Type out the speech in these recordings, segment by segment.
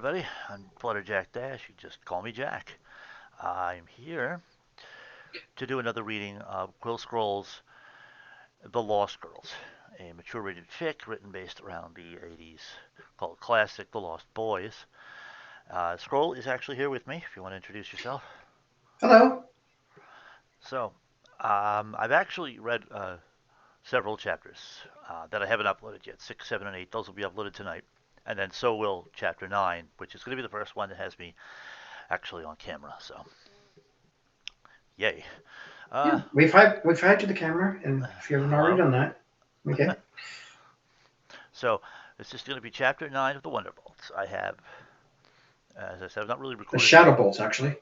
everybody. I'm Flutterjack Dash. You just call me Jack. I'm here to do another reading of Quill Scroll's The Lost Girls, a mature rated fic written based around the 80s called Classic The Lost Boys. Scroll is actually here with me if you want to introduce yourself. Hello. So, I've actually read several chapters that I haven't uploaded yet 6, 7, and 8. Those will be uploaded tonight. And then so will Chapter 9, which is going to be the first one that has me actually on camera. So, yay. Uh, Yeah, we've had you the camera, and if you haven't already Hello. done that, okay. So this is going to be Chapter 9 of the Wonderbolts. I have, as I said, I've not really The recorded Shadow Bolts, actually.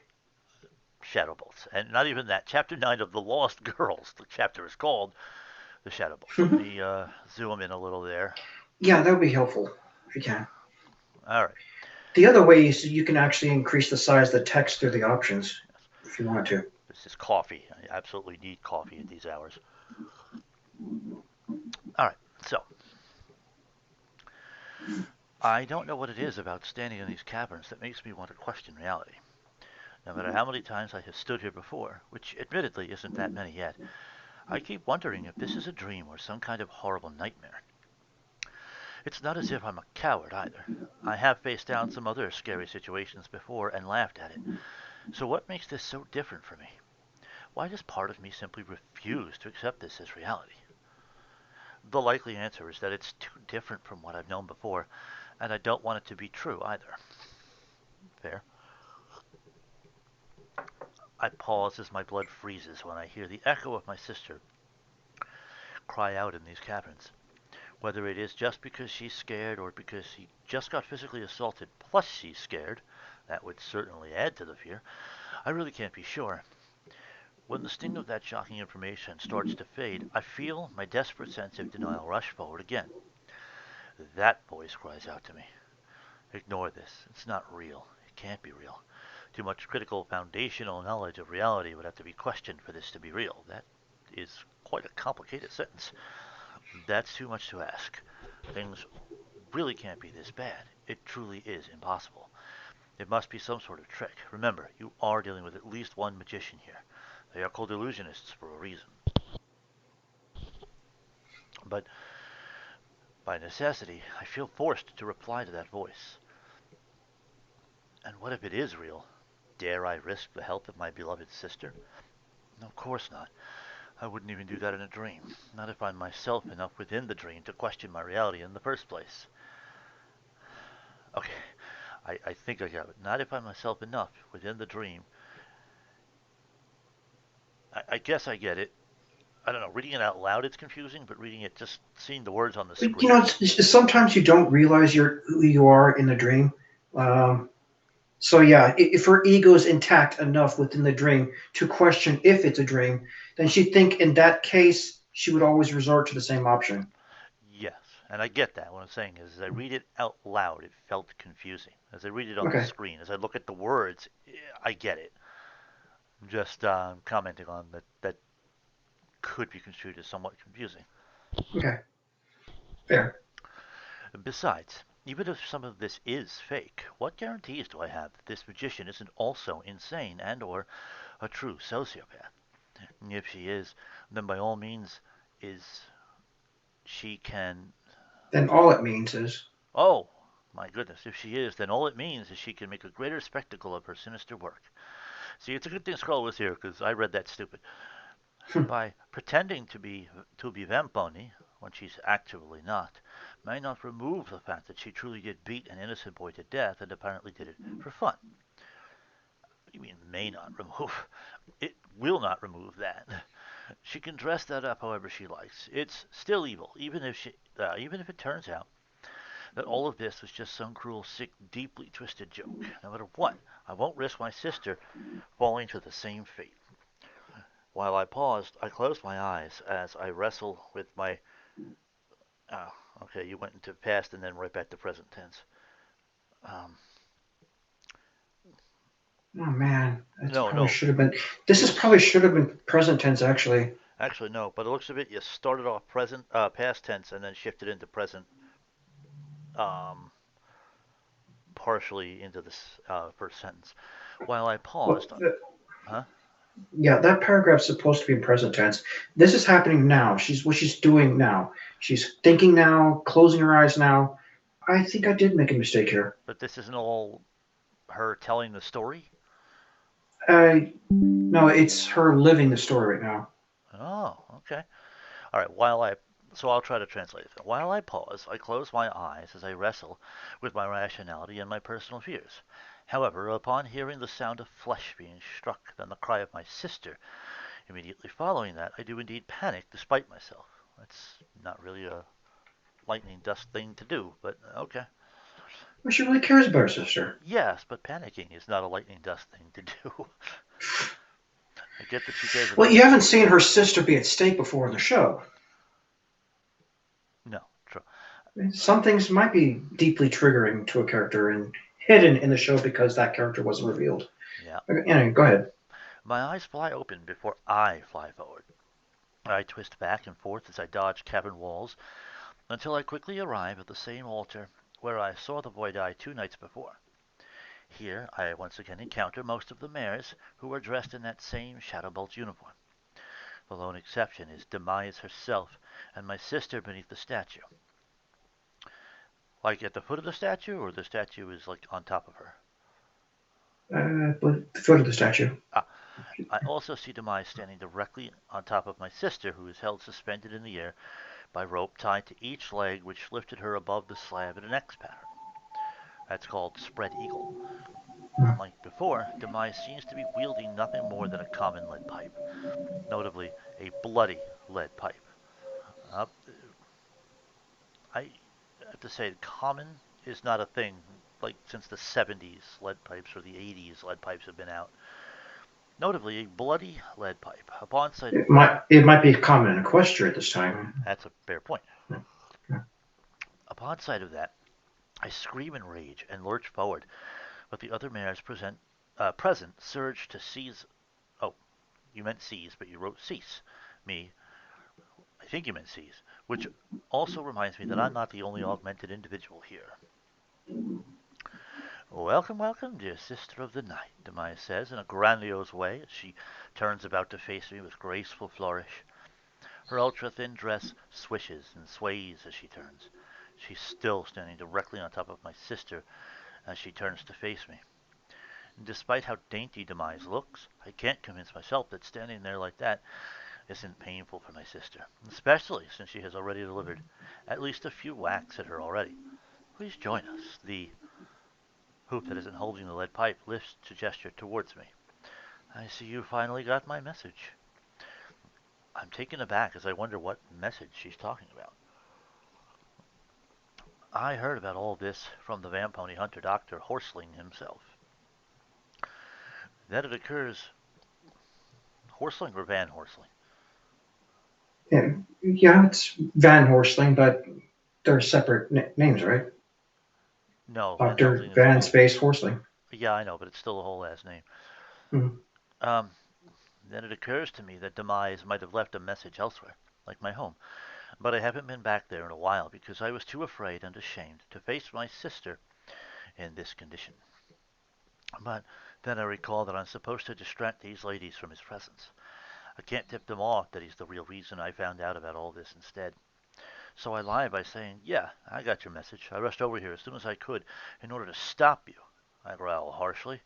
Shadow Bolts, and not even that. Chapter 9 of the Lost Girls. The chapter is called the Shadow Bolts. Let me zoom in a little there. Yeah, that would be helpful if you can. All right. The other way is you can actually increase the size of the text through the options Yes. if you want to. This is coffee. I absolutely need coffee at these hours. All right. So I don't know what it is about standing in these caverns that makes me want to question reality. No matter how many times I have stood here before, which admittedly isn't that many yet, I keep wondering if this is a dream or some kind of horrible nightmare. It's not as if I'm a coward either. I have faced down some other scary situations before and laughed at it. So what makes this so different for me? Why does part of me simply refuse to accept this as reality? The likely answer is that it's too different from what I've known before, and I don't want it to be true either. Fair. I pause as my blood freezes when I hear the echo of my sister cry out in these caverns. Whether it is just because she's scared or because she just got physically assaulted plus she's scared, that would certainly add to the fear. I really can't be sure. When the sting of that shocking information starts to fade, I feel my desperate sense of denial rush forward again. That voice cries out to me. Ignore this. It's not real. It can't be real. Too much critical foundational knowledge of reality would have to be questioned for this to be real. That is quite a complicated sentence. That's too much to ask. Things really can't be this bad. It truly is impossible. It must be some sort of trick. Remember, you are dealing with at least one magician here. They are called illusionists for a reason. But by necessity, I feel forced to reply to that voice. And what if it is real? Dare I risk the health of my beloved sister? No, of course not. I wouldn't even do that in a dream. Not if I'm myself enough within the dream to question my reality in the first place. Okay, I think I got it. Not if I'm myself enough within the dream. I guess I get it. I don't know. Reading it out loud, it's confusing, but reading it, just seeing the words on the But screen. sometimes you don't realize who you are in the dream. Um, so yeah, if her ego is intact enough within the dream to question if it's a dream, then she'd think in that case she would always resort to the same option. Yes, and I get that. What I'm saying is, as I read it out loud, it felt confusing. As I read it on the Okay. screen, as I look at the words, I get it. I'm just commenting on that could be construed as somewhat confusing. Okay. Fair. Besides, even if some of this is fake, what guarantees do I have that this magician isn't also insane and or a true sociopath? If she is, then by all means is she can. Then all it means is Oh, my goodness, if she is, then all it means is she can make a greater spectacle of her sinister work. See, it's a good thing Scroll was here because I read that stupid. By pretending to be Vamponi when she's actually not, may not remove the fact that she truly did beat an innocent boy to death and apparently did it for fun. What do you mean may not remove? It will not remove that. She can dress that up however she likes. It's still evil, even if it turns out that all of this was just some cruel, sick, deeply twisted joke. No matter what, I won't risk my sister falling to the same fate. While I paused, I closed my eyes as I wrestle with my. Oh, okay, you went into past and then right back to present tense. Um, oh man, that's no, probably no, should have been. This is it's probably should have been present tense actually. actually no. But it looks of it, you started off past tense, and then shifted into present um, partially into this first sentence. While I Well, paused, huh? yeah, that paragraph's supposed to be in present tense. This is happening now. She's what she's doing now. She's thinking now, closing her eyes now. I think I did make a mistake here. But this isn't all her telling the story? No, it's her living the story right now. Oh, okay. All right, so I'll try to translate it. While I pause, I close my eyes as I wrestle with my rationality and my personal fears. However, upon hearing the sound of flesh being struck, then the cry of my sister, immediately following that, I do indeed panic despite myself. That's not really a lightning dust thing to do, but okay. Well, she really cares about her sister. Yes, but panicking is not a lightning dust thing to do. I get that she cares Well, about you her. haven't seen her sister be at stake before in the show. No, true. Some things might be deeply triggering to a character and hidden in the show because that character wasn't revealed. Yeah. Okay, anyway, go ahead. My eyes fly open before I fly forward. I twist back and forth as I dodge cabin walls until I quickly arrive at the same altar where I saw the boy die 2 nights before. Here I once again encounter most of the mares who are dressed in that same Shadowbolt uniform. The lone exception is Demise herself and my sister beneath the statue. Like at the foot of the statue, or the statue is like on top of her? But the foot of the statue. Ah, I also see Demise standing directly on top of my sister, who is held suspended in the air by rope tied to each leg, which lifted her above the slab in an X pattern. That's called spread eagle. Unlike before, Demise seems to be wielding nothing more than a common lead pipe, notably a bloody lead pipe. Uh, I have to say, common is not a thing like since the 70s lead pipes or the 80s lead pipes have been out. Notably, a bloody lead pipe. Upon sight, It might be common in Equestria at this time. that's a fair point. Upon sight of that, I scream in rage and lurch forward, but the other mares present surge to seize. Oh, you meant seize, but you wrote cease. Me, I think you meant seize, which also reminds me that I'm not the only augmented individual here. Welcome, welcome, dear sister of the night, Demise says in a grandiose way as she turns about to face me with graceful flourish. Her ultra-thin dress swishes and sways as she turns. She's still standing directly on top of my sister as she turns to face me. And despite how dainty Demise looks, I can't convince myself that standing there like that isn't painful for my sister, especially since she has already delivered at least a few whacks at her already. Please join us. The hoop that isn't holding the lead pipe lifts to gesture towards me. I see you finally got my message. I'm taken aback as I wonder what message she's talking about. I heard about all this from the Vampony hunter Dr. Horsling himself. Then it occurs, Horsling or Van Horsling? Yeah, it's Van Horsling, but they're separate names, right? No, Van Dr. Helsing is the Van whole. Space Horsling. Yeah, I know, but it's still the whole last name. Hmm. Um, then it occurs to me that Demise might have left a message elsewhere, like my home. But I haven't been back there in a while because I was too afraid and ashamed to face my sister in this condition. But then I recall that I'm supposed to distract these ladies from his presence. I can't tip them off that he's the real reason I found out about all this instead. So I lie by saying, yeah, I got your message. I rushed over here as soon as I could in order to stop you. I growl harshly.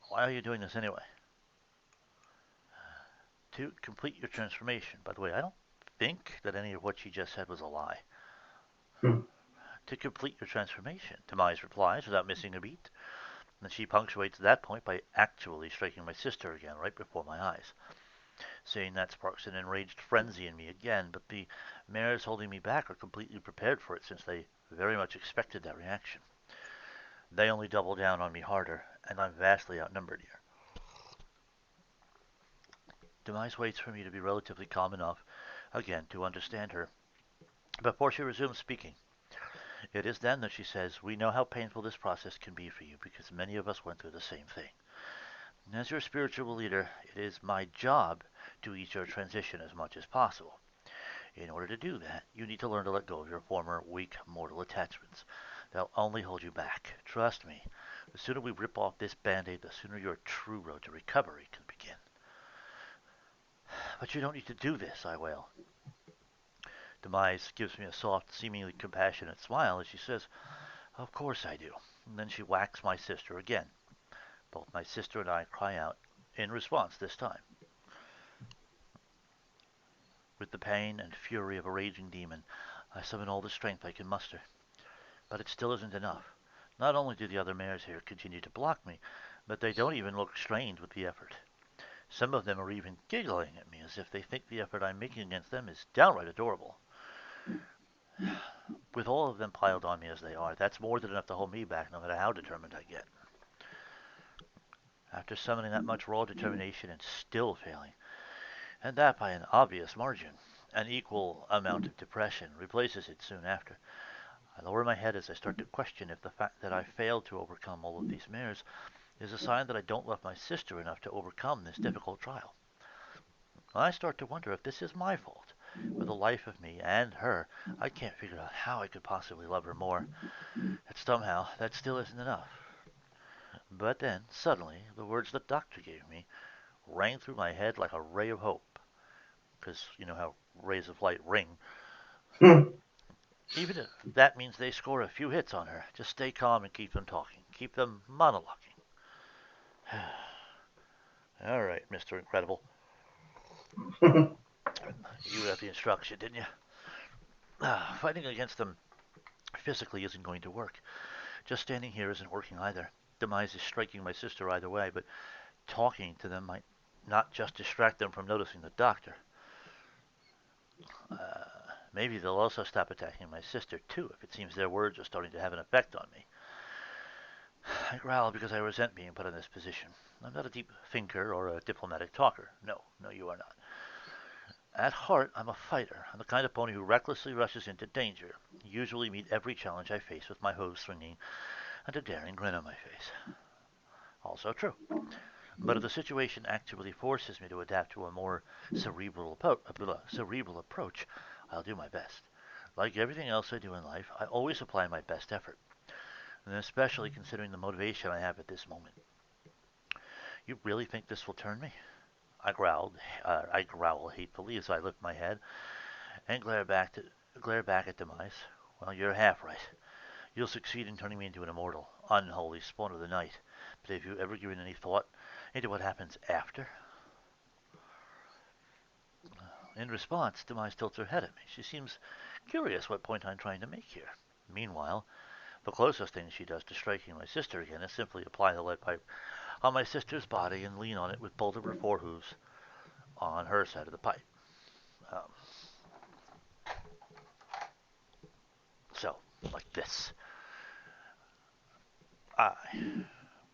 Why are you doing this anyway? To complete your transformation. By the way, I don't think that any of what she just said was a lie. Hmm. To complete your transformation, Demise replies without missing a beat. And she punctuates that point by actually striking my sister again right before my eyes. Saying that sparks an enraged frenzy in me again, but the mares holding me back are completely prepared for it since they very much expected that reaction. They only double down on me harder, and I'm vastly outnumbered here. Demise waits for me to be relatively calm enough, again, to understand her, before she resumes speaking. It is then that she says, we know how painful this process can be for you because many of us went through the same thing. As your spiritual leader, it is my job to ease your transition as much as possible. In order to do that, you need to learn to let go of your former weak mortal attachments. They'll only hold you back. Trust me. The sooner we rip off this band-aid, the sooner your true road to recovery can begin. But you don't need to do this, I wail. Demise gives me a soft, seemingly compassionate smile as she says, Of course I do. And then she whacks my sister again. Both my sister and I cry out, in response this time. With the pain and fury of a raging demon, I summon all the strength I can muster. But it still isn't enough. Not only do the other mares here continue to block me, but they don't even look strained with the effort. Some of them are even giggling at me as if they think the effort I'm making against them is downright adorable. With all of them piled on me as they are, that's more than enough to hold me back no matter how determined I get. After summoning that much raw determination and still failing, and that by an obvious margin, an equal amount of depression replaces it soon after. I lower my head as I start to question if the fact that I failed to overcome all of these mares is a sign that I don't love my sister enough to overcome this difficult trial. I start to wonder if this is my fault. For the life of me and her, I can't figure out how I could possibly love her more. Yet somehow, that still isn't enough. But then, suddenly, the words the doctor gave me rang through my head like a ray of hope. Because you know how rays of light ring. Even if that means they score a few hits on her, just stay calm and keep them talking. Keep them monologuing. All right, Mr. Incredible. You got the instruction, didn't you? Fighting against them physically isn't going to work. Just standing here isn't working either. Demise is striking my sister either way, but talking to them might not just distract them from noticing the doctor. Maybe they'll also stop attacking my sister, too, if it seems their words are starting to have an effect on me. I growl because I resent being put in this position. I'm not a deep thinker or a diplomatic talker. No, you are not. At heart, I'm a fighter. I'm the kind of pony who recklessly rushes into danger. Usually meet every challenge I face with my hooves swinging and a daring grin on my face. Also true. But if the situation actually forces me to adapt to a more cerebral approach, I'll do my best. Like everything else I do in life, I always apply my best effort, and especially considering the motivation I have at this moment. You really think this will turn me? I growl hatefully as I lift my head and glare back at Demise. Well, you're half right. You'll succeed in turning me into an immortal, unholy spawn of the night. But have you ever given any thought into what happens after? In response, Demise tilts her head at me. She seems curious what point I'm trying to make here. Meanwhile, the closest thing she does to striking my sister again is simply apply the lead pipe on my sister's body and lean on it with both of her forehooves on her side of the pipe. Um, so, like this. I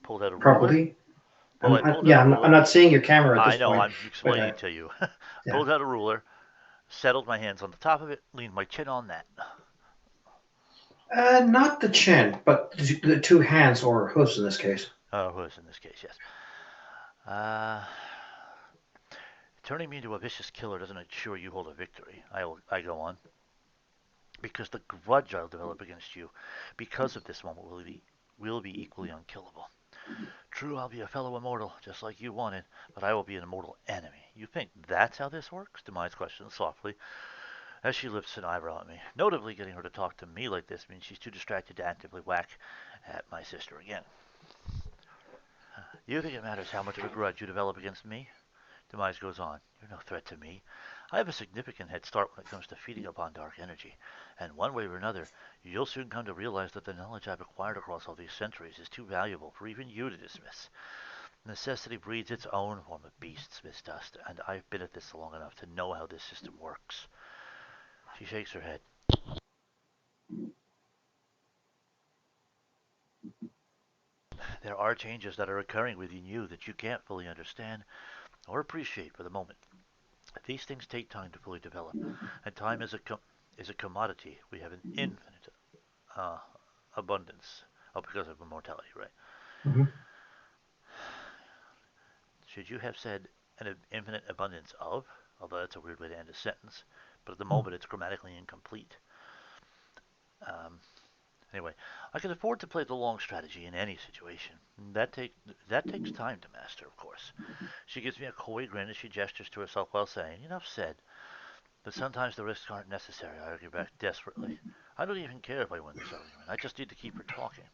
pulled out a ruler. Probably. Well, I pulled out Yeah, a I'm ruler. not seeing your camera at I this know, point, I'm but explaining to you. yeah. Pulled out a ruler, settled my hands on the top of it, leaned my chin on that. Not the chin, but the two hands or hooves in this case. Hooves in this case, yes. Uh, Turning me into a vicious killer doesn't ensure you hold a victory. I go on. Because the grudge I'll develop against you, because of this moment, will be equally unkillable. True, I'll be a fellow immortal, just like you wanted, but I will be an immortal enemy. You think that's how this works? Demise questions softly, as she lifts an eyebrow at me. Notably, getting her to talk to me like this means she's too distracted to actively whack at my sister again. You think it matters how much of a grudge you develop against me? Demise goes on. You're no threat to me. I have a significant head start when it comes to feeding upon dark energy, and one way or another, you'll soon come to realize that the knowledge I've acquired across all these centuries is too valuable for even you to dismiss. Necessity breeds its own form of beasts, Miss Dust, and I've been at this long enough to know how this system works. She shakes her head. There are changes that are occurring within you that you can't fully understand or appreciate for the moment. These things take time to fully develop, and time is a commodity. We have an infinite uh, abundance. Oh, because of immortality, right? Hmm. Should you have said an infinite abundance of? Although that's a weird way to end a sentence, but at the moment it's grammatically incomplete. Um, Anyway, I can afford to play the long strategy in any situation. That takes time to master, of course. She gives me a coy grin as she gestures to herself while saying, "Enough said." But sometimes the risks aren't necessary, I argue back desperately. I don't even care if I win this argument. I just need to keep her talking.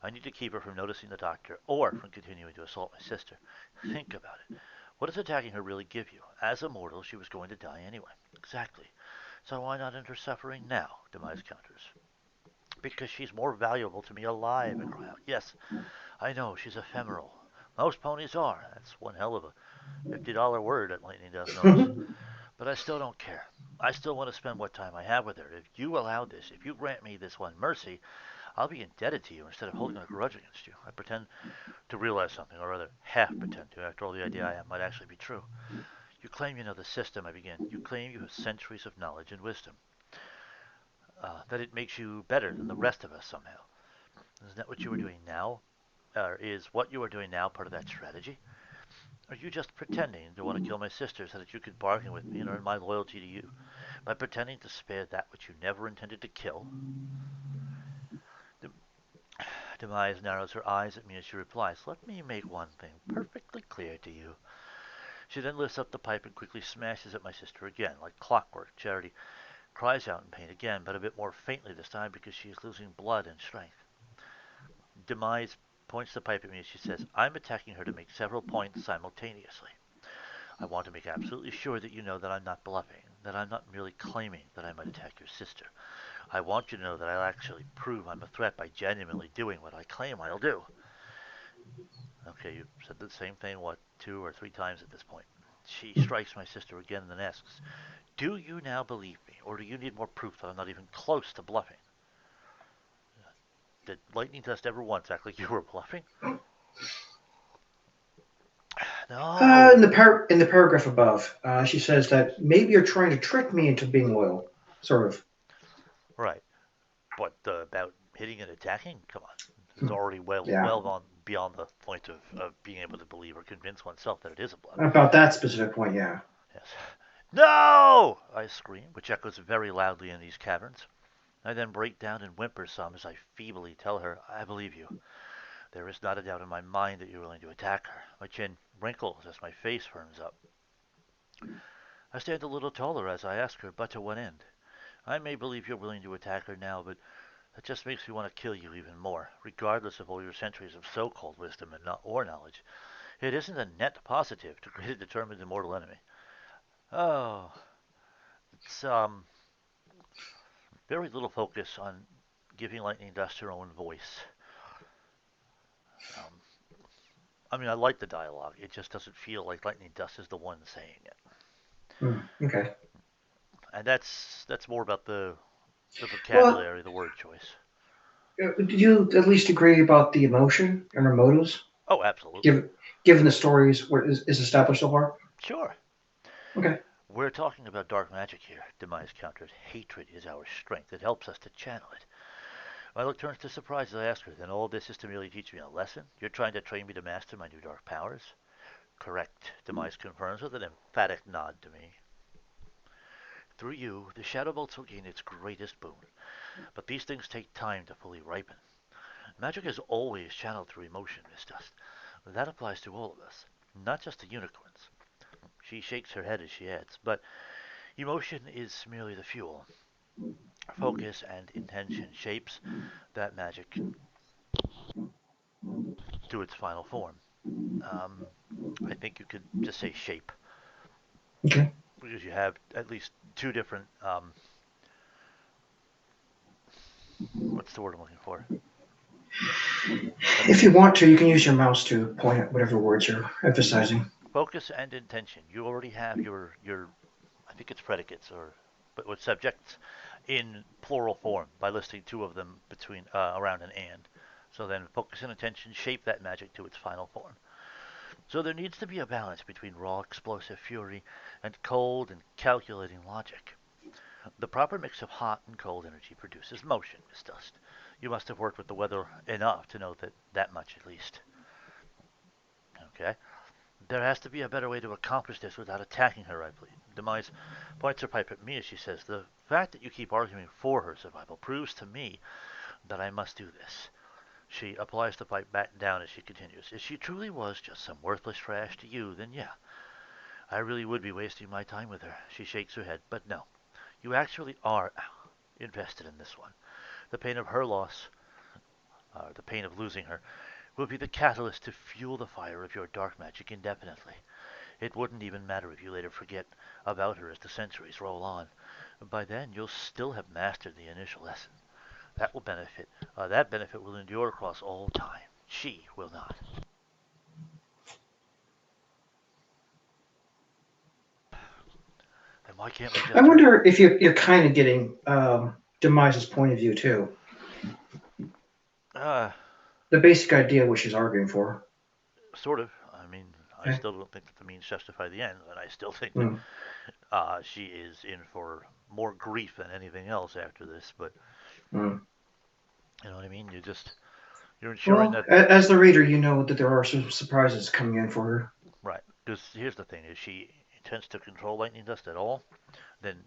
I need to keep her from noticing the doctor or from continuing to assault my sister. Think about it. What does attacking her really give you? As a mortal, she was going to die anyway. Exactly. So why not end her suffering now? Demise counters. Because she's more valuable to me alive, I cry out. Yes, I know, she's ephemeral. Most ponies are. That's one hell of a $50 word that Lightning Dust knows. But I still don't care. I still want to spend what time I have with her. If you allow this, if you grant me this one mercy, I'll be indebted to you instead of holding a grudge against you. I pretend to realize something, or rather, half pretend to, after all the idea I have might actually be true. You claim you know the system, I begin. You claim you have centuries of knowledge and wisdom. That it makes you better than the rest of us somehow. Isn't that what you are doing now? Or is what you are doing now part of that strategy? Are you just pretending to want to kill my sister so that you could bargain with me and earn my loyalty to you by pretending to spare that which you never intended to kill? Demise narrows her eyes at me as she replies, "Let me make one thing perfectly clear to you." She then lifts up the pipe and quickly smashes at my sister again. Like clockwork, Charity cries out in pain again, but a bit more faintly this time because she is losing blood and strength. Demise points the pipe at me as she says, "I'm attacking her to make several points simultaneously. I want to make absolutely sure that you know that I'm not bluffing, that I'm not merely claiming that I might attack your sister. I want you to know that I'll actually prove I'm a threat by genuinely doing what I claim I'll do." Okay, you've said the same thing, what, 2 or 3 times at this point. She strikes my sister again and then asks, "Do you now believe me, or do you need more proof that I'm not even close to bluffing?" Did Lightning Dust ever once act like you were bluffing? No. In the paragraph above, she says that maybe you're trying to trick me into being loyal, sort of. Right. But about hitting and attacking? Come on. This is already Yeah, well on beyond the point of being able to believe or convince oneself that it is a bluff. about that specific point, yeah. Yes. "No!" I scream, which echoes very loudly in these caverns. I then break down and whimper some as I feebly tell her, "I believe you. There is not a doubt in my mind that you're willing to attack her." My chin wrinkles as my face firms up. I stand a little taller as I ask her, "But to what end? I may believe you're willing to attack her now, but that just makes me want to kill you even more, regardless of all your centuries of so-called wisdom and or knowledge. It isn't a net positive to create a determined immortal enemy." Oh, it's very little focus on giving Lightning Dust her own voice. Um, I mean, I like the dialogue. It just doesn't feel like Lightning Dust is the one saying it, Okay. and that's more about the Well, vocabulary, the word choice. do you at least agree about the emotion and her motives, Oh, absolutely. given given the stories where is established so far? Sure. Okay. We're talking about dark magic here. Demise counters. Hatred is our strength. It helps us to channel it. My look turns to surprise as I ask her, "Then all this is to merely teach me a lesson? You're trying to train me to master my new dark powers?" "Correct," Demise confirms with an emphatic nod to me. "Through you, the Shadow Bolts will gain its greatest boon. But these things take time to fully ripen. Magic is always channeled through emotion, Miss Dust. That applies to all of us, not just the unicorns." She shakes her head as she adds, "But emotion is merely the fuel. Focus and intention shapes that magic to its final form." Um, I think you could just say shape, Okay. because you have at least two different, what's the word I'm looking for? If you want to, you can use your mouse to point at whatever words you're emphasizing. Focus and intention. You already have your I think it's predicates or but with subjects in plural form by listing two of them between around an and. So then focus and attention shape that magic to its final form. So there needs to be a balance between raw explosive fury and cold and calculating logic. The proper mix of hot and cold energy produces motion, Miss Dust. You must have worked with the weather enough to know that much at least. Okay? There has to be a better way to accomplish this without attacking her, I plead. Demise points her pipe at me as she says, "The fact that you keep arguing for her survival proves to me that I must do this. She applies the pipe back down as she continues. If she truly was just some worthless trash to you, then yeah, I really would be wasting my time with her. She shakes her head. But no, you actually are invested in this one. The pain of her loss, the pain of losing her, will be the catalyst to fuel the fire of your dark magic indefinitely. It wouldn't even matter if you later forget about her as the centuries roll on. By then, you'll still have mastered the initial lesson. That benefit will endure across all time. She will not. Then why can't we I just turn? wonder if you're kind of getting Demise's point of view too. Uh, The basic idea what she's arguing for. Sort of. I mean, I Okay. still don't think that the means justify the ends, and I still think that Mm, she is in for more grief than anything else after this. But mm. you know what I mean? You're ensuring Well, that as the reader, you know that there are some surprises coming in for her. right. Because here's the thing: if she intends to control lightning dust at all, then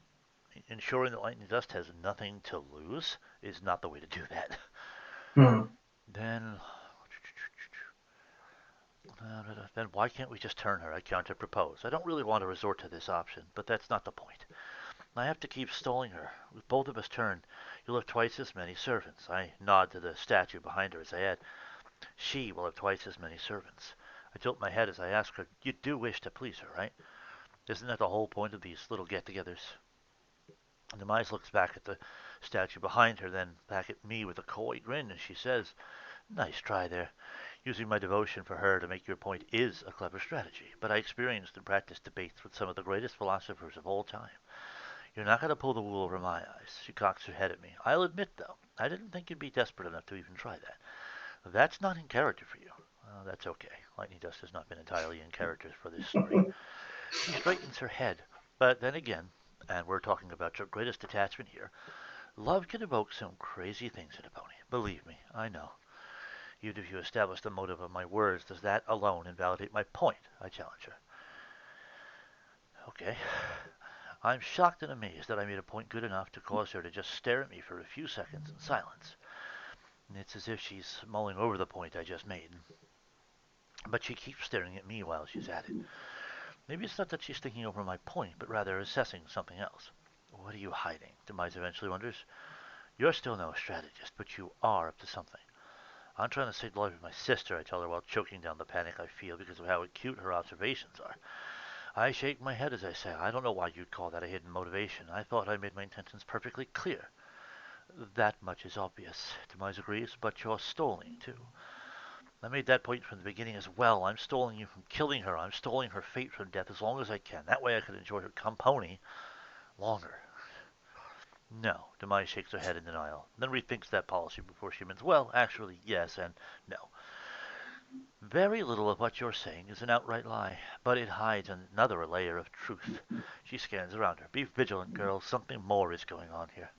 ensuring that lightning dust has nothing to lose is not the way to do that. Mm. Then then why can't we just turn her? I counter propose. I don't really want to resort to this option, but that's not the point. I have to keep stalling her. With both of us turned, you'll have twice as many servants. I nod to the statue behind her as I add, she will have twice as many servants. I tilt my head as I ask her, you do wish to please her, right? Isn't that the whole point of these little get-togethers? And Demise looks back at the statue behind her, then back at me with a coy grin, and she says, nice try there. Using my devotion for her to make your point is a clever strategy, but I experienced and practiced debates with some of the greatest philosophers of all time. You're not going to pull the wool over my eyes. She cocks her head at me. I'll admit, though, I didn't think you'd be desperate enough to even try that. That's not in character for you. That's okay. Lightning Dust has not been entirely in character for this story. She straightens her head, but then again, and we're talking about your greatest attachment here, love can evoke some crazy things in a pony. Believe me, I know. Even if you establish the motive of my words, does that alone invalidate my point? I challenge her. Okay. I'm shocked and amazed that I made a point good enough to cause her to just stare at me for a few seconds in silence. It's as if she's mulling over the point I just made. But she keeps staring at me while she's at it. Maybe it's not that she's thinking over my point, but rather assessing something else. What are you hiding? Demise eventually wonders. You're still no strategist, but you are up to something. I'm trying to save the life of my sister, I tell her while choking down the panic I feel because of how acute her observations are. I shake my head as I say, I don't know why you'd call that a hidden motivation. I thought I made my intentions perfectly clear. That much is obvious, Demise agrees, but you're stalling, too. I made that point from the beginning as well. I'm stalling you from killing her. I'm stalling her fate from death as long as I can. That way I can enjoy her company longer. No, Demise shakes her head in denial, then rethinks that policy before she admits, well, actually, yes and no. Very little of what you're saying is an outright lie, but it hides another layer of truth. She scans around her. Be vigilant, girls. Something more is going on here.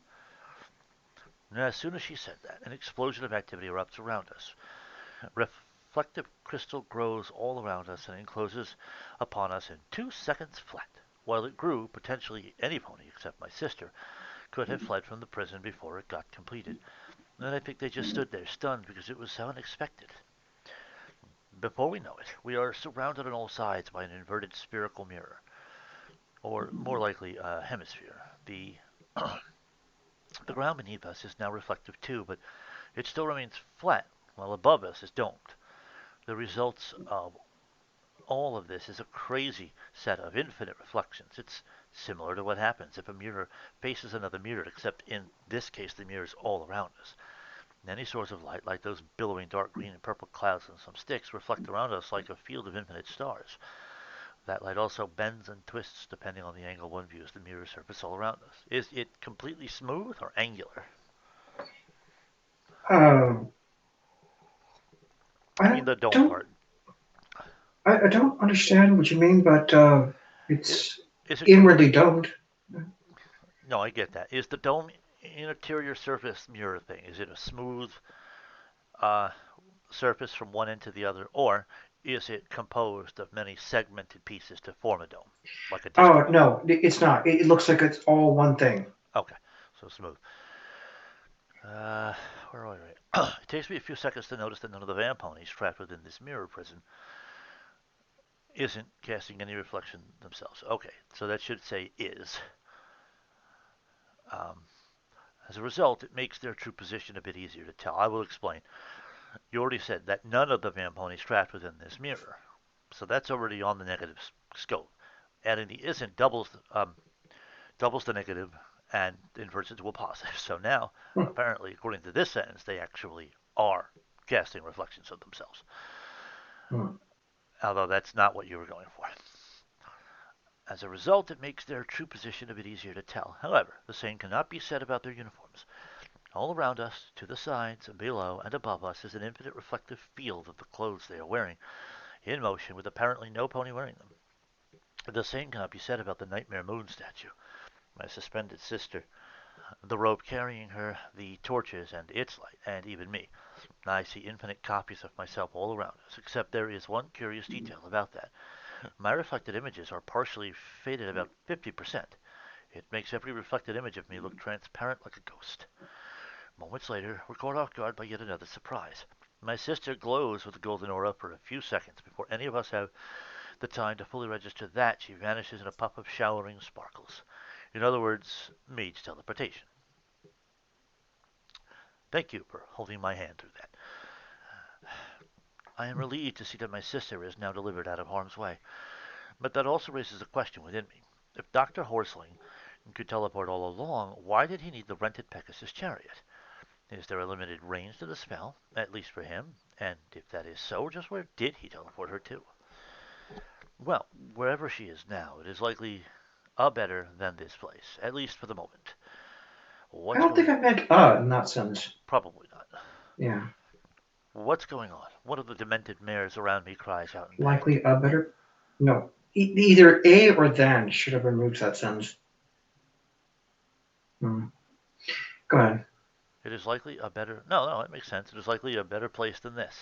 And as soon as she said that, an explosion of activity erupts around us. Reflective crystal grows all around us and encloses upon us in 2 seconds flat. While it grew, potentially any pony except my sister could have fled from the prison before it got completed. And I think they just stood there stunned because it was so unexpected. Before we know it, we are surrounded on all sides by an inverted spherical mirror, or more likely a hemisphere. The ground beneath us is now reflective too, but it still remains flat, while above us is domed. The results of all of this is a crazy set of infinite reflections. It's similar to what happens if a mirror faces another mirror, except in this case the mirror is all around us. Any source of light, like those billowing dark green and purple clouds and some sticks, reflect around us like a field of infinite stars. That light also bends and twists depending on the angle one views the mirror surface all around us. Is it completely smooth or angular? Um, I I mean the dome don't part. I don't understand what you mean, but Is, it's is it inwardly domed. no, I get that. Is the dome interior surface mirror thing? Is it a smooth uh, surface from one end to the other, or is it composed of many segmented pieces to form a dome, like a disc Oh dome? no, it's not. It looks like it's all one thing. Okay, so smooth. Uh, where are we? It takes me a few seconds to notice that none of the van ponies trapped within this mirror prison isn't casting any reflection themselves. Okay, so that should say is. Um, as a result, it makes their true position a bit easier to tell. I will explain. You already said that none of the van ponies trapped within this mirror, so that's already on the negative scope. Adding the isn't doubles the negative and inverts it to a positive. So now, Hmm. apparently, according to this sentence, they actually are casting reflections of themselves. Hmm. Although that's not what you were going for. As a result, it makes their true position a bit easier to tell. However, the same cannot be said about their uniforms. All around us, to the sides, and below, and above us is an infinite reflective field of the clothes they are wearing, in motion with apparently no pony wearing them. The same cannot be said about the Nightmare Moon statue, my suspended sister, the rope carrying her, the torches and its light, and even me. I see infinite copies of myself all around us, except there is one curious detail about that. My reflected images are partially faded about 50%. It makes every reflected image of me look transparent like a ghost. Moments later, we're caught off guard by yet another surprise. My sister glows with the golden aura for a few seconds before any of us have the time to fully register that she vanishes in a puff of showering sparkles. In other words, mage teleportation. Thank you for holding my hand through that. I am relieved to see that my sister is now delivered out of harm's way, but that also raises a question within me. If Dr. Horsling could teleport all along, why did he need the rented Pegasus chariot? Is there a limited range to the spell, at least for him? And if that is so, just where did he teleport her to? Well, wherever she is now, it is likely better than this place, at least for the moment. I What's don't think going? I meant in that sense. Probably not. Yeah, What's going on? One of the demented mares around me cries out in panic. likely better. No, either a or than should have been moved to that sentence. Hmm. Go ahead. It is likely a better. No, no, it makes sense. It is likely a better place than this.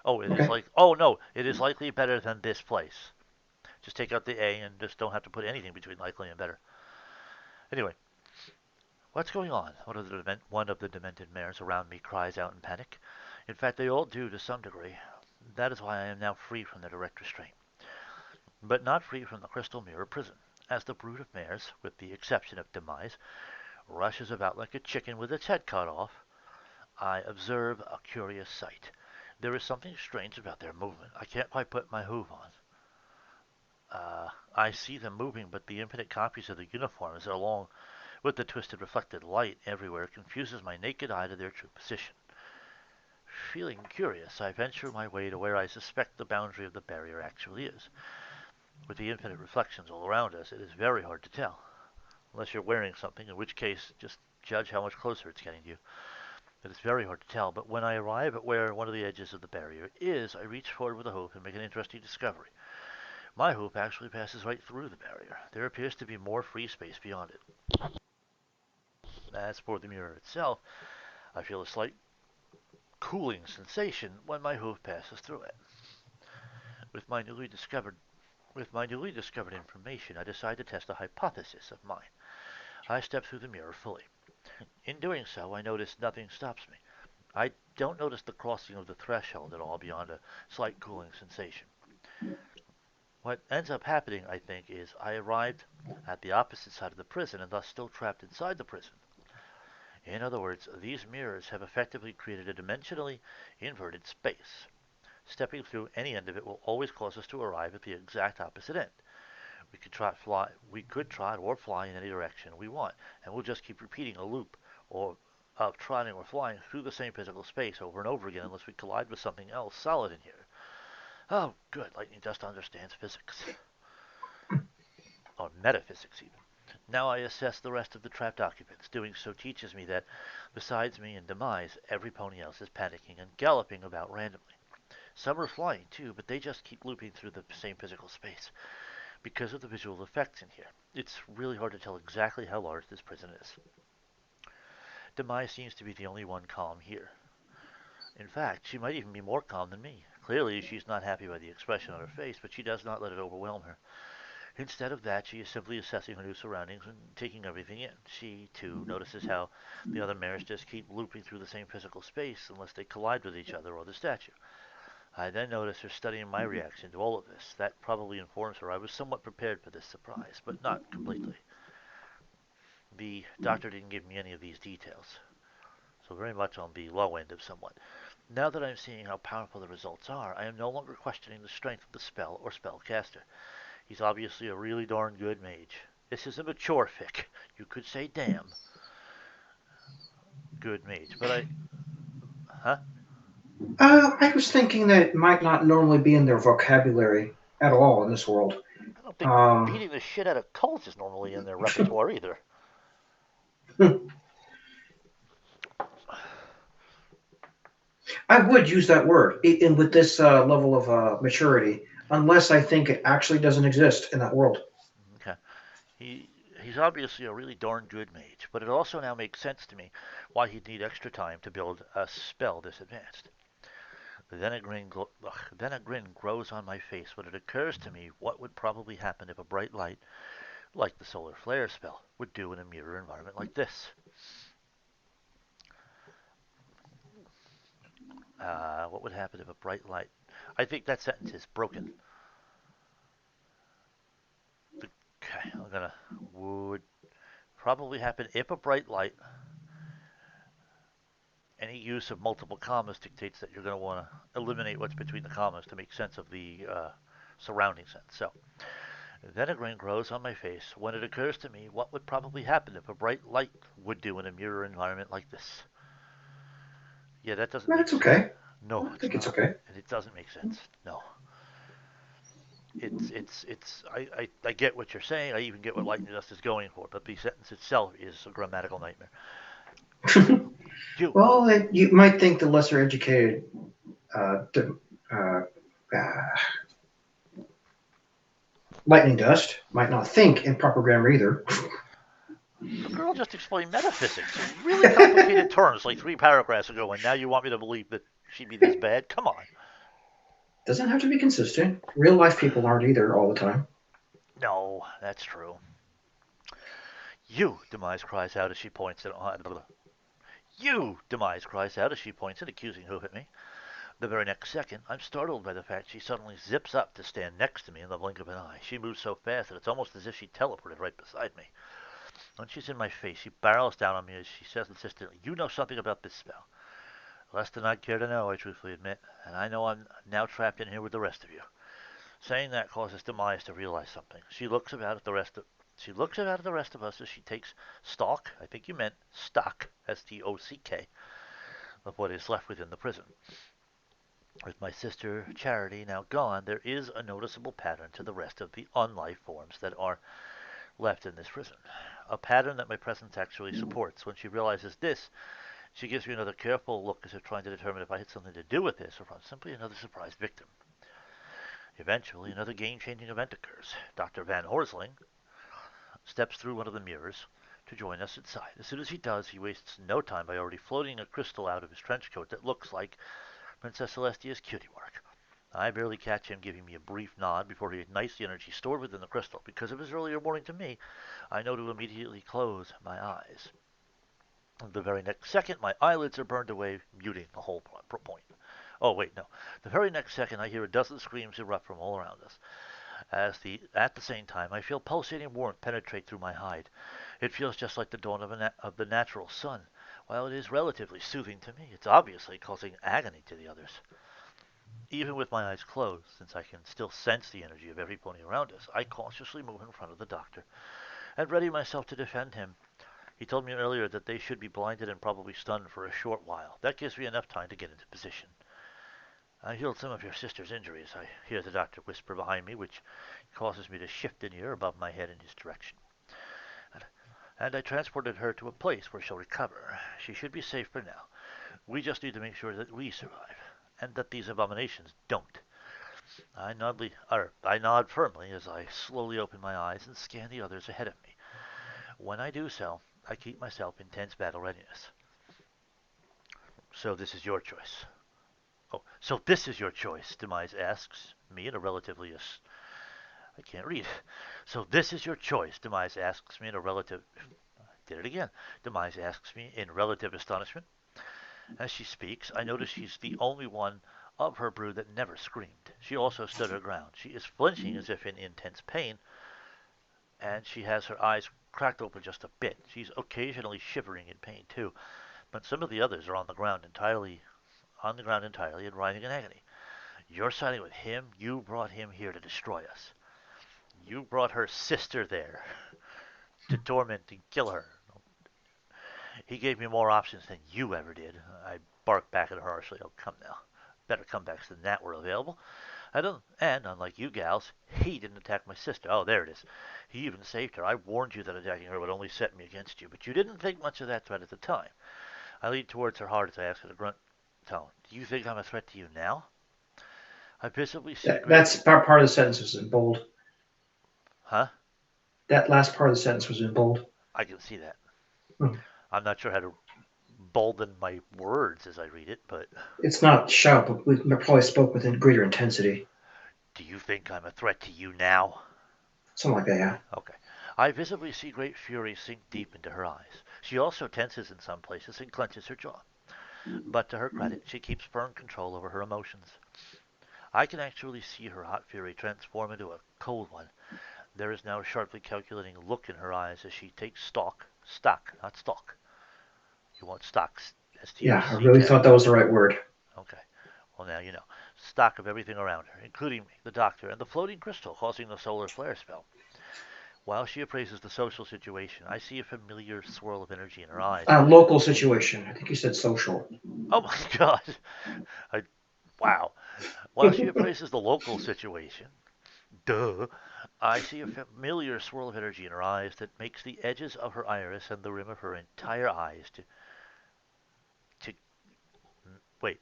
Oh, it is Okay. like. Oh no, it is likely better than this place. Just take out the A and just don't have to put anything between likely and better. Anyway, what's going on? One of the demented mares around me cries out in panic. In fact, they all do to some degree. That is why I am now free from their direct restraint, but not free from the crystal mirror prison. As the brood of mares, with the exception of Demise, rushes about like a chicken with its head cut off, I observe a curious sight. There is something strange about their movement. I can't quite put my hoof on. I see them moving, but the infinite copies of the uniforms along with the twisted reflected light everywhere confuses my naked eye to their true position. Feeling curious, I venture my way to where I suspect the boundary of the barrier actually is. With the infinite reflections all around us, it is very hard to tell. Unless you're wearing something, in which case, just judge how much closer it's getting to you. It is very hard to tell, but when I arrive at where one of the edges of the barrier is, I reach forward with a hoop and make an interesting discovery. My hoop actually passes right through the barrier. There appears to be more free space beyond it. As for the mirror itself, I feel a slight cooling sensation when my hoof passes through it. With my newly discovered with my newly discovered information, I decide to test a hypothesis of mine. I step through the mirror fully. In doing so, I notice nothing stops me. I don't notice the crossing of the threshold at all beyond a slight cooling sensation. What ends up happening, I think, is I arrived at the opposite side of the prison and thus still trapped inside the prison. In other words, these mirrors have effectively created a dimensionally inverted space. Stepping through any end of it will always cause us to arrive at the exact opposite end. We could trot or fly in any direction we want, and we'll just keep repeating a loop or of trotting or flying through the same physical space over and over again unless we collide with something else solid in here. Oh, good, Lightning Dust understands physics. Or metaphysics, even. Now I assess the rest of the trapped occupants. Doing so teaches me that, besides me and Demise, every pony else is panicking and galloping about randomly. Some are flying too, but they just keep looping through the same physical space. Because of the visual effects in here, it's really hard to tell exactly how large this prison is. Demise seems to be the only one calm here. In fact, she might even be more calm than me. Clearly, she's not happy by the expression on her face, but she does not let it overwhelm her. Instead of that, she is simply assessing her new surroundings and taking everything in. She, too, notices how the other mirrors just keep looping through the same physical space unless they collide with each other or the statue. I then notice her studying my reaction to all of this. That probably informs her I was somewhat prepared for this surprise, but not completely. The doctor didn't give me any of these details, so very much on the low end of somewhat. Now that I'm seeing how powerful the results are, I am no longer questioning the strength of the spell or spellcaster. He's obviously a really darn good mage. This is a mature fic. You could say damn good mage, but huh? I was thinking that it might not normally be in their vocabulary at all in this world. I don't think Um, beating the shit out of cults is normally in their repertoire either. I would use that word in with this level of maturity, unless I think it actually doesn't exist in that world. Okay. He he's obviously a really darn good mage, but it also now makes sense to me why he'd need extra time to build a spell this advanced. Then a grin grows on my face when it occurs to me what would probably happen if a bright light, like the solar flare spell, would do in a mirror environment like this. What would happen if a bright light? I think that sentence is broken. Okay, I'm gonna would probably happen if a bright light. Any use of multiple commas dictates that you're going to want to eliminate what's between the commas to make sense of the surrounding sense. So then a grin grows on my face when it occurs to me what would probably happen if a bright light would do in a mirror environment like this. Yeah, that doesn't make That's sense. okay. No, I it's think it's not, okay. and it doesn't make sense. No, it's. I get what you're saying. I even get what Lightning Dust is going for, but the sentence itself is a grammatical nightmare. You. Well, you might think the lesser educated uh, uh, lightning dust might not think in proper grammar either. The girl just explained metaphysics in really complicated terms like 3 paragraphs ago, and now you want me to believe that she'd be this bad? Come on. Doesn't have to be consistent. Real life people aren't either all the time. No, that's true. You, Demise cries out as she points at You, Demise cries out as she points an accusing hoof at me. The very next second, I'm startled by the fact she suddenly zips up to stand next to me in the blink of an eye. She moves so fast that it's almost as if she teleported right beside me. When she's in my face, she barrels down on me as she says insistently, "You know something about this spell." Less than I'd care to know, I truthfully admit, and I know I'm now trapped in here with the rest of you. Saying that causes Demise to realize something. She looks about at the rest of us as she takes stock, I think you meant stock, Stock, of what is left within the prison. With my sister Charity now gone, there is a noticeable pattern to the rest of the unlife forms that are left in this prison. A pattern that my presence actually supports. When she realizes this, she gives me another careful look as if trying to determine if I had something to do with this or if I'm simply another surprise victim. Eventually, another game-changing event occurs. Dr. Van Horsling steps through one of the mirrors to join us inside. As soon as he does, he wastes no time by already floating a crystal out of his trench coat that looks like Princess Celestia's cutie mark. I barely catch him giving me a brief nod before he ignites the energy stored within the crystal. Because of his earlier warning to me, I know to immediately close my eyes. The very next second, my eyelids are burned away, muting the whole point. Oh, wait, no. The very next second, I hear a dozen screams erupt from all around us. At the same time, I feel pulsating warmth penetrate through my hide. It feels just like the dawn of the natural sun. While it is relatively soothing to me, it's obviously causing agony to the others. Even with my eyes closed, since I can still sense the energy of every pony around us, I cautiously move in front of the doctor and ready myself to defend him. He told me earlier that they should be blinded and probably stunned for a short while. That gives me enough time to get into position. "I healed some of your sister's injuries," I hear the doctor whisper behind me, which causes me to shift an ear above my head in his direction. And I transported her to a place where she'll recover. She should be safe for now. We just need to make sure that we survive, and that these abominations don't. I nod firmly as I slowly open my eyes and scan the others ahead of me. When I do so, I keep myself in tense battle readiness. So this is your choice. Oh, so this is your choice, Demise asks me in a relatively I can't read. So this is your choice, Demise asks me in a relative. Did it again. Demise asks me in relative astonishment. As she speaks, I notice she's the only one of her brood that never screamed. She also stood her ground. She is flinching as if in intense pain, and she has her eyes cracked open just a bit. She's occasionally shivering in pain too, but some of the others are on the ground entirely and writhing in agony. You're siding with him. You brought him here to destroy us. You brought her sister there to torment and kill her. He gave me more options than you ever did. I barked back at her harshly. Oh, come now. Better comebacks than that were available. I don't, and unlike you gals, he didn't attack my sister. Oh, there it is. He even saved her. I warned you that attacking her would only set me against you, but you didn't think much of that threat at the time. I leaned towards her hard as I asked in a grunt tone, "Do you think I'm a threat to you now?" I visibly see great. That's part of the sentence was in bold. Huh? That last part of the sentence was in bold. I can see that. Hmm. I'm not sure how to bolden my words as I read it, but It's not shout, but we probably spoke with greater intensity. do you think I'm a threat to you now? Something like that, yeah. Okay. I visibly see great fury sink deep into her eyes. She also tenses in some places and clenches her jaw. But to her credit, she keeps firm control over her emotions. I can actually see her hot fury transform into a cold one. There is now a sharply calculating look in her eyes as she takes stock, not stalk. You want stock, Yeah, I really S-T-O-C-K. thought that was the right word. Okay. Well, now you know. Stock of everything around her, including me, the doctor, and the floating crystal causing the solar flare spell. While she appraises the social situation, I see a familiar swirl of energy in her eyes. Local situation. I think you said social. Oh my god! I, wow. While she appraises the local situation, duh, I see a familiar swirl of energy in her eyes that makes the edges of her iris and the rim of her entire eyes to wait.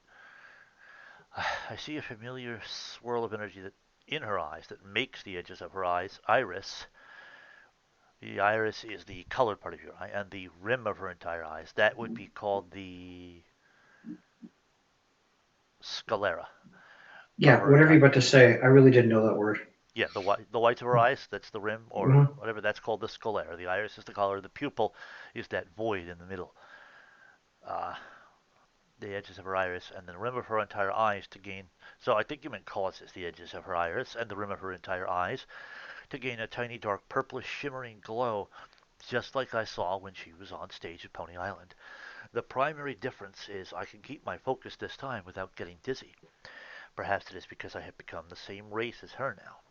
I see a familiar swirl of energy that in her eyes that makes the edges of her eyes iris. The iris is the colored part of your eye, and the rim of her entire eyes. That would be called the sclera of Yeah, her whatever you're entire. about to say, I really didn't know that word. Yeah, the whites of her eyes. That's the rim, or Mm-hmm. whatever. That's called the sclera. The iris is the color. The pupil is that void in the middle. Uh, the edges of her iris and the rim of her entire eyes to gain. So I think you meant causes the edges of her iris and the rim of her entire eyes to gain a tiny dark purplish shimmering glow, just like I saw when she was on stage at Pony Island. The primary difference is I can keep my focus this time without getting dizzy. Perhaps it is because I have become the same race as her now.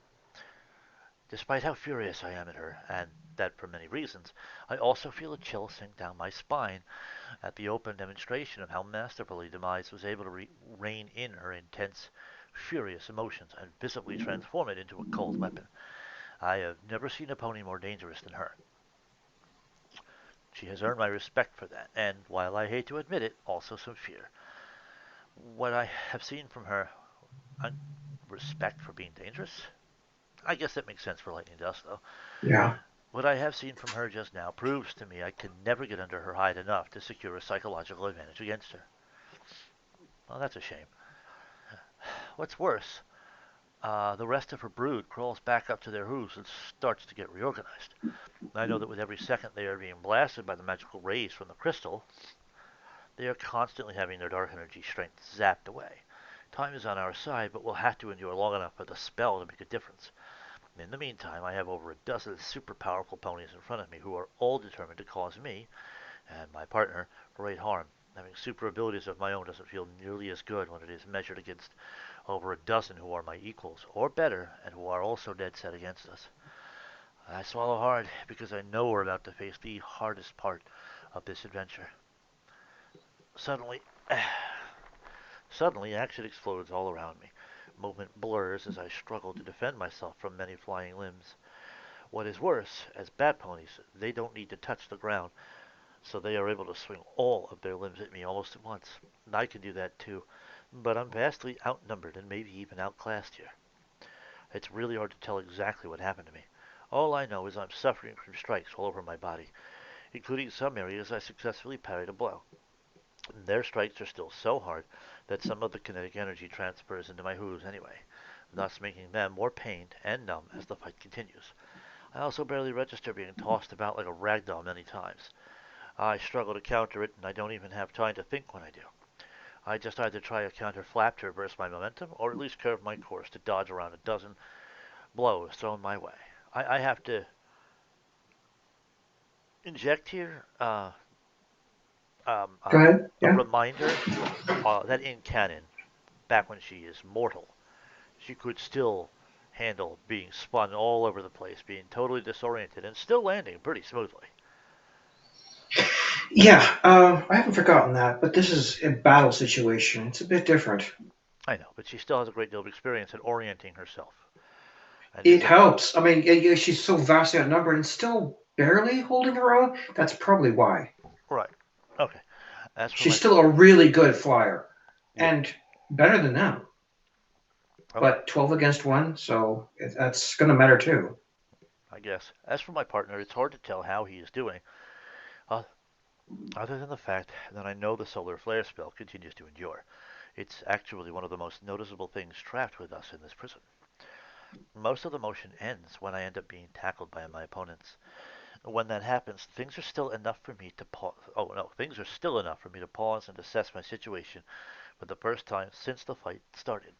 Despite how furious I am at her, and that for many reasons, I also feel a chill sink down my spine at the open demonstration of how masterfully Demise was able to rein in her intense, furious emotions and visibly transform it into a cold weapon. I have never seen a pony more dangerous than her. She has earned my respect for that, and while I hate to admit it, also some fear. What I have seen from her, respect for being dangerous? I guess that makes sense for Lightning Dust, though. Yeah. What I have seen from her just now proves to me I can never get under her hide enough to secure a psychological advantage against her. Well, that's a shame. What's worse, the rest of her brood crawls back up to their hooves and starts to get reorganized. I know that with every second they are being blasted by the magical rays from the crystal, they are constantly having their dark energy strength zapped away. Time is on our side, but we'll have to endure long enough for the spell to make a difference. In the meantime, I have over a dozen super powerful ponies in front of me who are all determined to cause me and my partner great harm. Having super abilities of my own doesn't feel nearly as good when it is measured against over a dozen who are my equals, or better, and who are also dead set against us. I swallow hard because I know we're about to face the hardest part of this adventure. Suddenly, suddenly, action explodes all around me. Movement blurs as I struggle to defend myself from many flying limbs. What is worse, as bat ponies, they don't need to touch the ground, so they are able to swing all of their limbs at me almost at once. I can do that too, but I'm vastly outnumbered and maybe even outclassed here. It's really hard to tell exactly what happened to me. All I know is I'm suffering from strikes all over my body, including some areas I successfully parried a blow. Their strikes are still so hard that some of the kinetic energy transfers into my hooves anyway. thus making them more pained and numb as the fight continues. I also barely register being tossed about like a rag doll many times. I struggle to counter it, and I don't even have time to think when I do. I just either try a counter flap to reverse my momentum, or at least curve my course to dodge around a dozen blows thrown my way. I have to inject here Go ahead. a Yeah. reminder that in canon, back when she is mortal, she could still handle being spun all over the place, being totally disoriented, and still landing pretty smoothly. Yeah. I haven't forgotten that, but this is a battle situation. It's a bit different. I know, but she still has a great deal of experience in orienting herself. And It isn't helps. I mean, she's so vastly outnumbered and still barely holding her own. That's probably why. right. Okay. As for She's my still a really good flyer yeah. and better than them. Okay. But 12 against 1, so that's going to matter too. I guess. As for my partner, it's hard to tell how he is doing, uh, other than the fact that I know the solar flare spell continues to endure. It's actually one of the most noticeable things trapped with us in this prison. Most of the motion ends when I end up being tackled by my opponents. When that happens, things are still enough for me to pause. Oh no, things are still enough for me to pause and assess my situation for the first time since the fight started.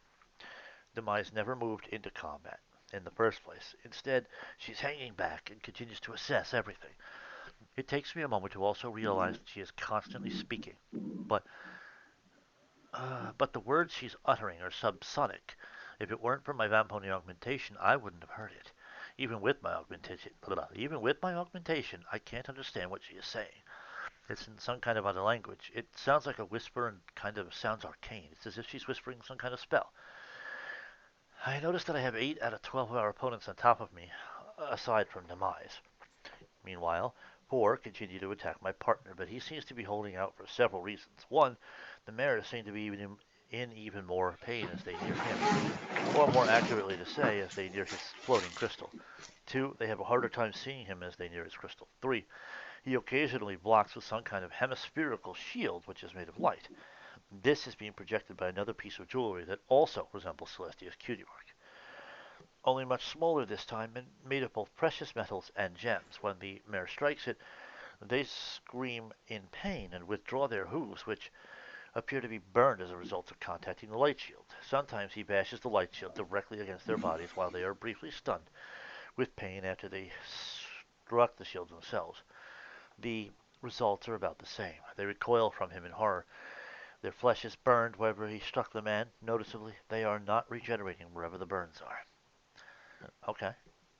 Demise never moved into combat in the first place. Instead, she's hanging back and continues to assess everything. It takes me a moment to also realize that she is constantly speaking, but but the words she's uttering are subsonic. If it weren't for my Vamponi augmentation, I wouldn't have heard it. Even with my augmentation, I can't understand what she is saying. It's in some kind of other language. It sounds like a whisper and kind of sounds arcane. It's as if she's whispering some kind of spell. I notice that I have 8 out of 12 of our opponents on top of me, aside from Demise. Meanwhile, 4 continue to attack my partner, but he seems to be holding out for several reasons. One, the mares seem to be in even more pain as they near him, or more accurately to say, as they near his floating crystal. 2, they have a harder time seeing him as they near his crystal. 3, he occasionally blocks with some kind of hemispherical shield which is made of light. This is being projected by another piece of jewelry that also resembles Celestia's cutie mark, only much smaller this time and made of both precious metals and gems. When the mare strikes it, they scream in pain and withdraw their hooves, which appear to be burned as a result of contacting the light shield. Sometimes he bashes the light shield directly against their bodies while they are briefly stunned with pain after they struck the shield themselves. The results are about the same. They recoil from him in horror. Their flesh is burned wherever he struck them, and, noticeably, they are not regenerating wherever the burns are. Okay,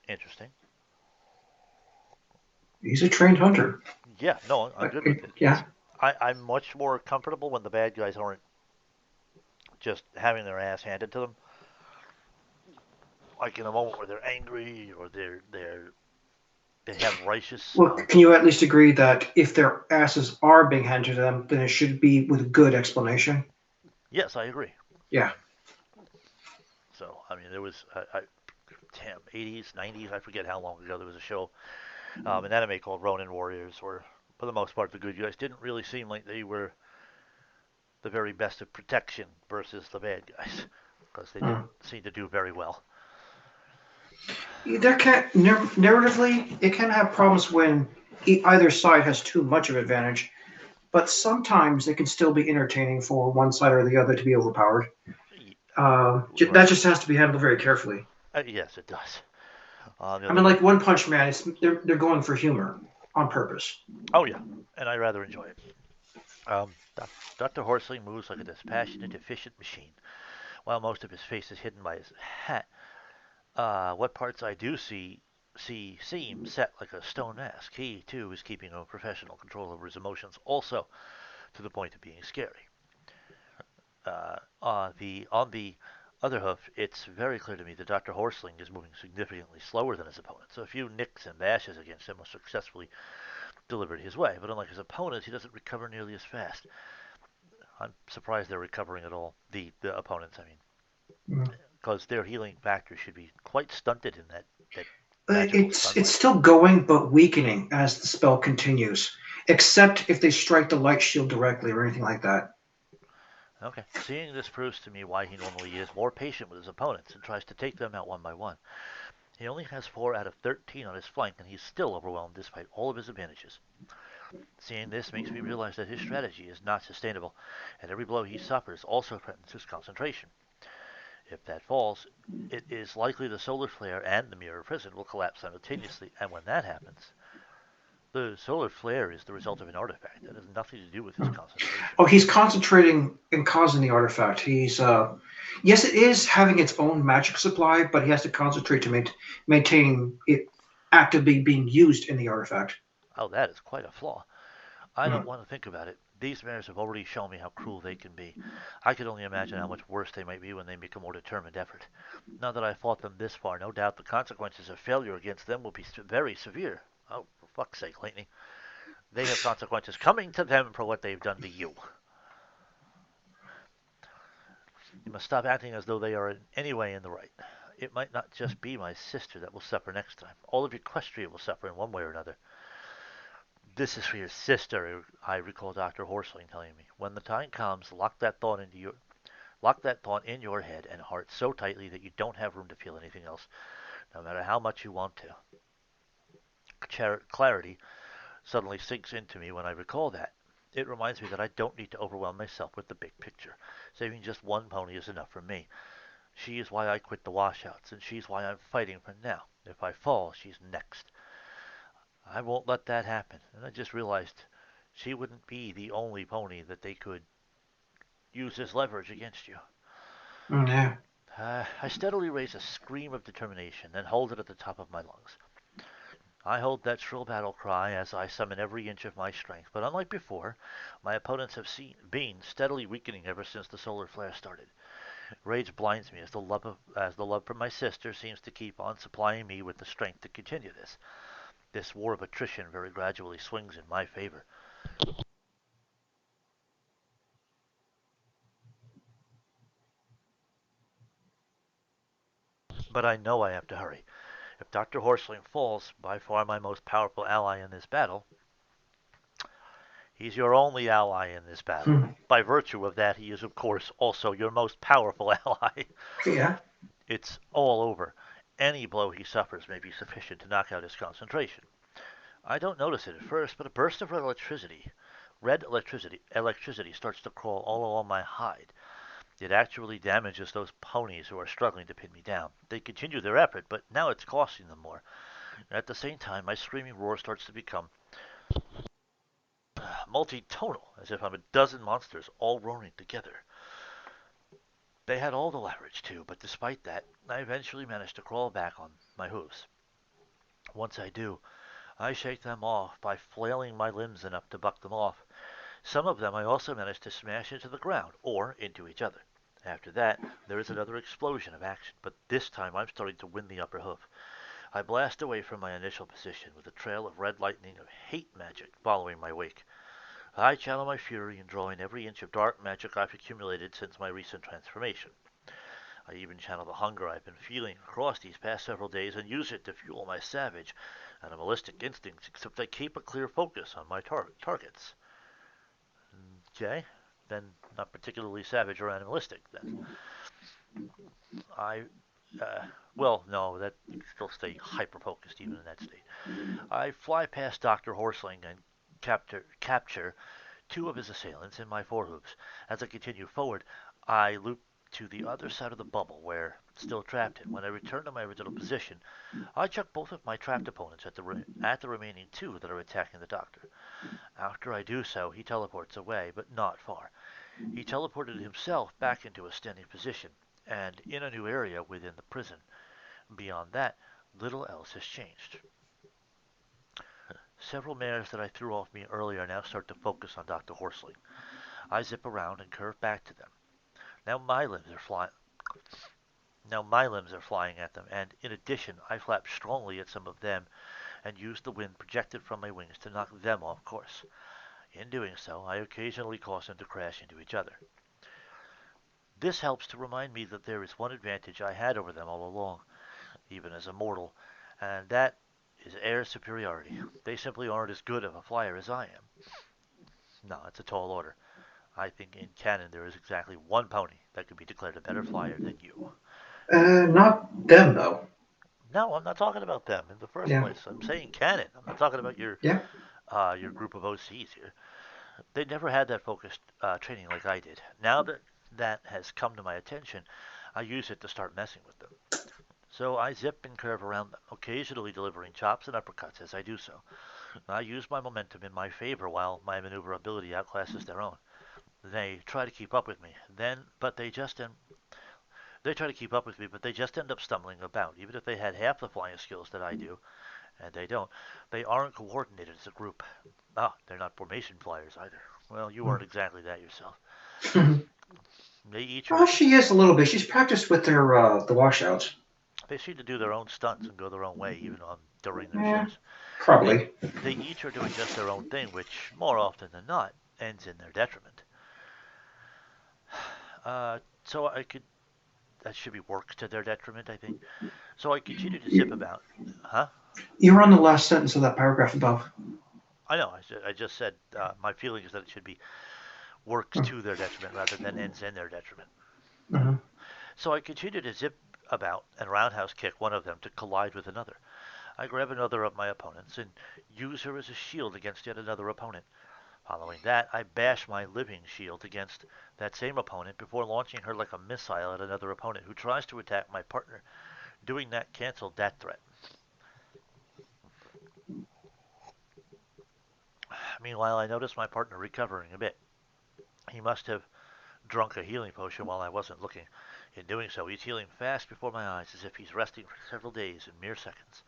interesting. He's a trained hunter. Yeah, no, I'm good with it. Yeah. I'm much more comfortable when the bad guys aren't just having their ass handed to them. Like in a moment where they're angry or they have righteous. Well, can you at least agree that if their asses are being handed to them, then it should be with a good explanation? Yes, I agree. Yeah. So I mean, there was damn 80s, 90s. I forget how long ago there was a show, an anime called Ronin Warriors, where for the most part the good guys didn't really seem like they were the very best of protection versus the bad guys because they Uh, didn't seem to do very well. there can narratively it can have problems when either side has too much of advantage, but sometimes it can still be entertaining for one side or the other to be overpowered. That Right. just has to be handled very carefully. Yes, it does. The I other mean, thing, like One Punch Man, they're going for humor on purpose. oh yeah, and I rather enjoy it. Dr. Horsley moves like a dispassionate, efficient machine, while most of his face is hidden by his hat. What parts I do see seem set like a stone mask. He too is keeping a professional control over his emotions, also to the point of being scary. On the other hoof, it's very clear to me that Dr. Horsling is moving significantly slower than his opponent, so a few nicks and bashes against him are successfully delivered his way. But unlike his opponents, he doesn't recover nearly as fast. I'm surprised they're recovering at all. The opponents, I mean, Mm. because their healing factor should be quite stunted in that magical It's sunlight. still going, but weakening as the spell continues, except if they strike the light shield directly or anything like that. Okay. Seeing this proves to me why he normally is more patient with his opponents and tries to take them out one by one. He only has 4 out of 13 on his flank, and he's still overwhelmed despite all of his advantages. Seeing this makes me realize that his strategy is not sustainable, and every blow he suffers also threatens his concentration. If that falls, it is likely the solar flare and the mirror prison will collapse simultaneously, and when that happens, the solar flare is the result of an artifact that has nothing to do with his concentration. Oh, he's concentrating and causing the artifact. Yes, it is having its own magic supply, but he has to concentrate to maintain it actively being used in the artifact. Oh, that is quite a flaw. I don't Mm. want to think about it. These mares have already shown me how cruel they can be. I could only imagine how much worse they might be when they make a more determined effort. Now that I've fought them this far, no doubt the consequences of failure against them will be very severe. Oh, for fuck's sake, Lightning. They have consequences coming to them for what they've done to you. You must stop acting as though they are in any way in the right. It might not just be my sister that will suffer next time. All of Equestria will suffer in one way or another. This is for your sister, I recall Dr. Horsling telling me. When the time comes, lock that thought in your head and heart so tightly that you don't have room to feel anything else, no matter how much you want to. Clarity suddenly sinks into me when I recall that. It reminds me that I don't need to overwhelm myself with the big picture. Saving just one pony is enough for me. She is why I quit the washouts, and she's why I'm fighting for now. If I fall, she's next. I won't let that happen. And I just realized she wouldn't be the only pony that they could use as leverage against you. Mm, yeah. I steadily raise a scream of determination, then hold it at the top of my lungs. I hold that shrill battle cry as I summon every inch of my strength, but unlike before, my opponents have been steadily weakening ever since the solar flare started. Rage blinds me as the love for my sister seems to keep on supplying me with the strength to continue this. This war of attrition very gradually swings in my favor. But I know I have to hurry. If Dr. Horsling falls, by far my most powerful ally in this battle, he's your only ally in this battle. Hmm. By virtue of that, he is, of course, also your most powerful ally. Yeah. It's all over. Any blow he suffers may be sufficient to knock out his concentration. I don't notice it at first, but a burst of red electricity starts to crawl all along my hide. It actually damages those ponies who are struggling to pin me down. They continue their effort, but now it's costing them more. At the same time, my screaming roar starts to become multi-tonal, as if I'm a dozen monsters all roaring together. They had all the leverage too, but despite that, I eventually managed to crawl back on my hooves. Once I do, I shake them off by flailing my limbs enough to buck them off. Some of them I also manage to smash into the ground or into each other. After that, there is another explosion of action, but this time I'm starting to win the upper hoof. I blast away from my initial position with a trail of red lightning of hate magic following my wake. I channel my fury and draw in every inch of dark magic I've accumulated since my recent transformation. I even channel the hunger I've been feeling across these past several days and use it to fuel my savage and animalistic instincts, except I keep a clear focus on my targets. Okay? Then not particularly savage or animalistic, then. I, well, no, that you can still stay hyper focused even in that state. I fly past Dr. Horsling and capture two of his assailants in my forehooves. As I continue forward, I loop to the other side of the bubble where still trapped in. When I return to my original position, I chuck both of my trapped opponents at the remaining two that are attacking the doctor. After I do so, he teleports away, but not far. He teleported himself back into a standing position and in a new area within the prison. Beyond that, little else has changed. Several mares that I threw off me earlier now start to focus on Dr. Horsley. I zip around and curve back to them. Now my limbs are flying. Now my limbs are flying at them, and in addition, I flap strongly at some of them and use the wind projected from my wings to knock them off course. In doing so, I occasionally cause them to crash into each other. This helps to remind me that there is one advantage I had over them all along, even as a mortal, and that is air superiority. They simply aren't as good of a flyer as I am. No, it's a tall order. I think in canon there is exactly one pony that could be declared a better flyer than you. Not them though. No, I'm not talking about them in the first Yeah, place. I'm saying canon. I'm not talking about yeah. your group of OCs here. They never had that focused training like I did. Now that that has come to my attention, I use it to start messing with them. So I zip and curve around them, occasionally delivering chops and uppercuts as I do so. I use my momentum in my favor while my maneuverability outclasses their own. They try to keep up with me, but they try to keep up with me, but they just end up stumbling about. Even if they had half the flying skills that I do, and they don't, they aren't coordinated as a group. Ah, they're not formation flyers either. Well, you weren't exactly that yourself. They each Well, are she is a little bit. She's practiced with their the washouts. they seem to do their own stunts and go their own way even on during their Yeah, shows. They probably. they each are doing just their own thing, which more often than not ends in their detriment. So I could that should be work to their detriment, I think. So I continue to zip You, about. Huh? you're on the last sentence of that paragraph above. I know. I just said my feeling is that it should be works to their detriment rather than ends in their detriment. Mm-hmm. So I continue to zip about and roundhouse kick one of them to collide with another. I grab another of my opponents and use her as a shield against yet another opponent. Following that, I bash my living shield against that same opponent before launching her like a missile at another opponent who tries to attack my partner. Doing that canceled that threat. Meanwhile, I notice my partner recovering a bit. He must have drunk a healing potion while I wasn't looking. In doing so, he's healing fast before my eyes as if he's resting for several days in mere seconds.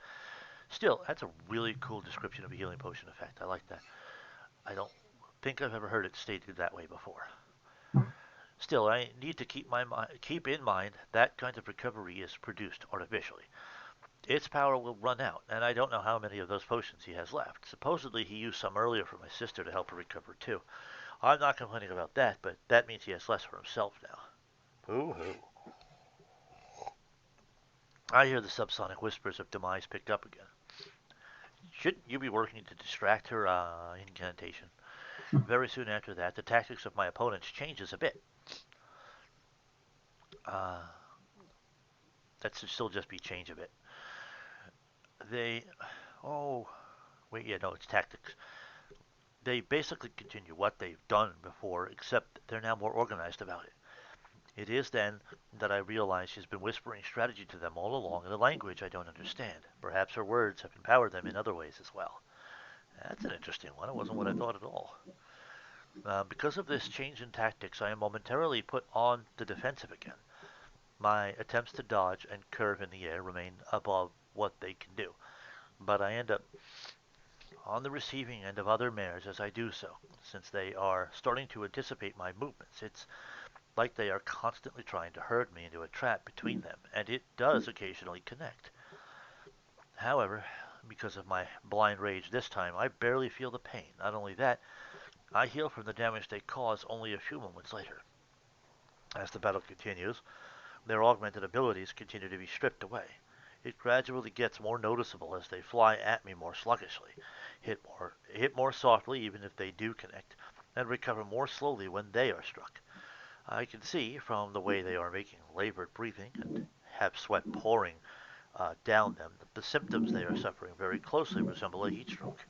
Still, that's a really cool description of a healing potion effect. I like that. I don't think I've ever heard it stated that way before. Still, I need to keep in mind that kind of recovery is produced artificially. Its power will run out, and I don't know how many of those potions he has left. Supposedly he used some earlier for my sister to help her recover too. I'm not complaining about that, but that means he has less for himself now. Hoo-hoo. I hear the subsonic whispers of demise picked up again. Shouldn't you be working to distract her incantation? Very soon after that, the tactics of my opponents changes a bit. Uh, that should still just be change a bit. They, oh, wait, yeah, no, it's tactics. They basically continue what they've done before, except they're now more organized about it. It is then that I realize she's been whispering strategy to them all along in a language I don't understand. Perhaps her words have empowered them in other ways as well. That's an interesting one. It wasn't what I thought at all. Because of this change in tactics, I am momentarily put on the defensive again. My attempts to dodge and curve in the air remain above what they can do, but I end up on the receiving end of other mares as I do so, since they are starting to anticipate my movements. It's like they are constantly trying to herd me into a trap between them, and it does occasionally connect. However, because of my blind rage this time, I barely feel the pain. Not only that, I heal from the damage they cause only a few moments later. As the battle continues, their augmented abilities continue to be stripped away. It gradually gets more noticeable as they fly at me more sluggishly, hit more softly even if they do connect, and recover more slowly when they are struck. I can see from the way they are making labored breathing and have sweat pouring down them that the symptoms they are suffering very closely resemble a heat stroke.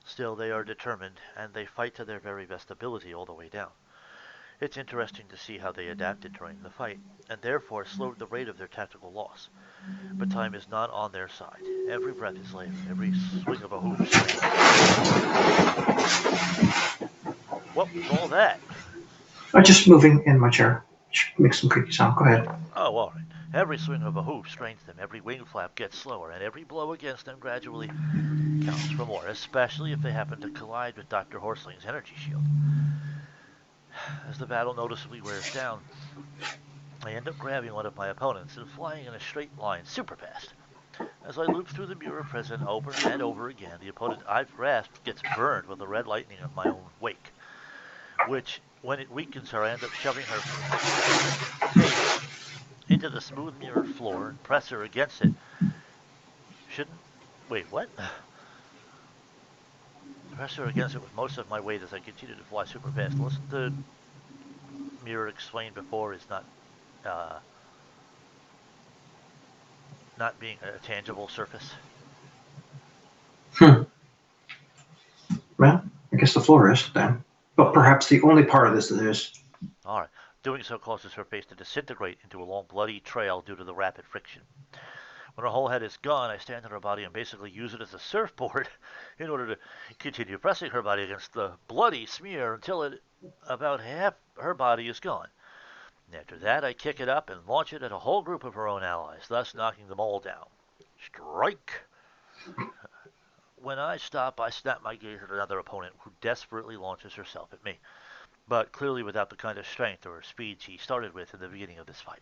Still, they are determined and they fight to their very best ability all the way down. It's interesting to see how they adapted during the fight, and therefore slowed the rate of their tactical loss. But time is not on their side. Every breath is labor, every swing of a hoof strains them. What was all that? Just moving in my chair. Make some creaky sound. Go ahead. Oh, all right. Every swing of a hoof strains them, every wing flap gets slower, and every blow against them gradually counts for more, especially if they happen to collide with Dr. Horsling's energy shield. As the battle noticeably wears down, I end up grabbing one of my opponents and flying in a straight line super fast. As I loop through the mirror prison over and over again, the opponent I've grasped gets burned with the red lightning of my own wake, which, when it weakens her, I end up shoving her face into the smooth mirror floor and press her against it. Shouldn't. Wait, what? press her against it with most of my weight as I continue to fly super fast. Listen, the mirror explained before is uh, not being a tangible surface. Well, I guess the floor is then. But perhaps the only part of this that is. All right. Doing so causes her face to disintegrate into a long bloody trail due to the rapid friction. When her whole head is gone, I stand on her body and basically use it as a surfboard in order to continue pressing her body against the bloody smear until about half her body is gone. After that, I kick it up and launch it at a whole group of her own allies, thus knocking them all down. Strike! When I stop, I snap my gaze at another opponent who desperately launches herself at me, but clearly without the kind of strength or speed she started with in the beginning of this fight.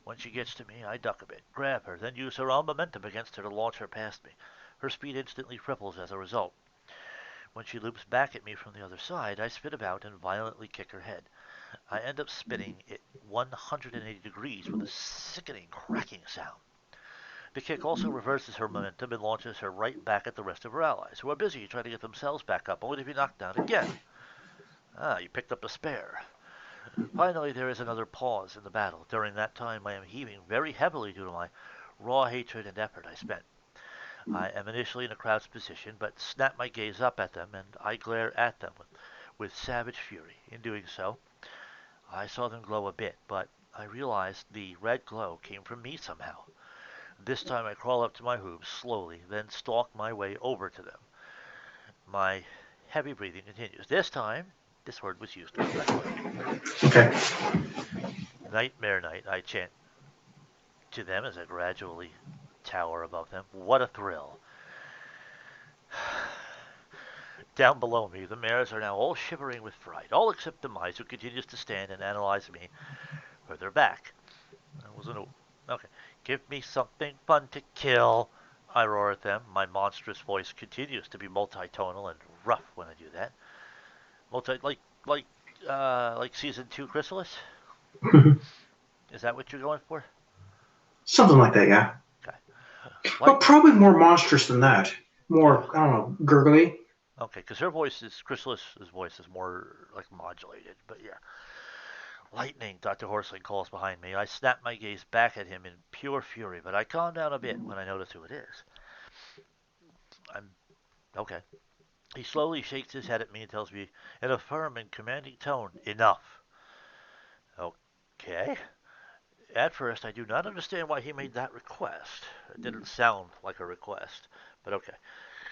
When she gets to me, I duck a bit, grab her, then use her own momentum against her to launch her past me. Her speed instantly triples as a result. When she loops back at me from the other side, I spin about and violently kick her head. I end up spinning it 180 degrees with a sickening cracking sound. The kick also reverses her momentum and launches her right back at the rest of her allies, who are busy trying to get themselves back up, only to be knocked down again. You picked up a spare. Finally, there is another pause in the battle. During that time, I am heaving very heavily due to my raw hatred and effort I spent. I am initially in a crouched position, but snap my gaze up at them, and I glare at them with savage fury. In doing so, I saw them glow a bit, but I realized the red glow came from me somehow. This time I crawl up to my hooves slowly, then stalk my way over to them. My heavy breathing continues. This time, this word was used correctly. Okay. Nightmare Night, I chant to them as I gradually tower above them. What a thrill. Down below me, the mares are now all shivering with fright, all except Demise, who continues to stand and analyze me further back. That wasn't a... Okay. Give me something fun to kill, I roar at them. My monstrous voice continues to be multi-tonal and rough when I do that. Like season 2 Chrysalis? Is that what you're going for? Something like that, yeah. Okay. But Lightning. probably more monstrous than that. Yeah. More, I don't know, gurgly. Okay, because her voice is Chrysalis's voice is more like modulated, but yeah. Lightning, Dr. Horsling calls behind me. I snap my gaze back at him in pure fury, but I calm down a bit when I notice who it is. I'm okay. He slowly shakes his head at me and tells me in a firm and commanding tone, enough. Okay. At first, I do not understand why he made that request. It didn't sound like a request, but okay.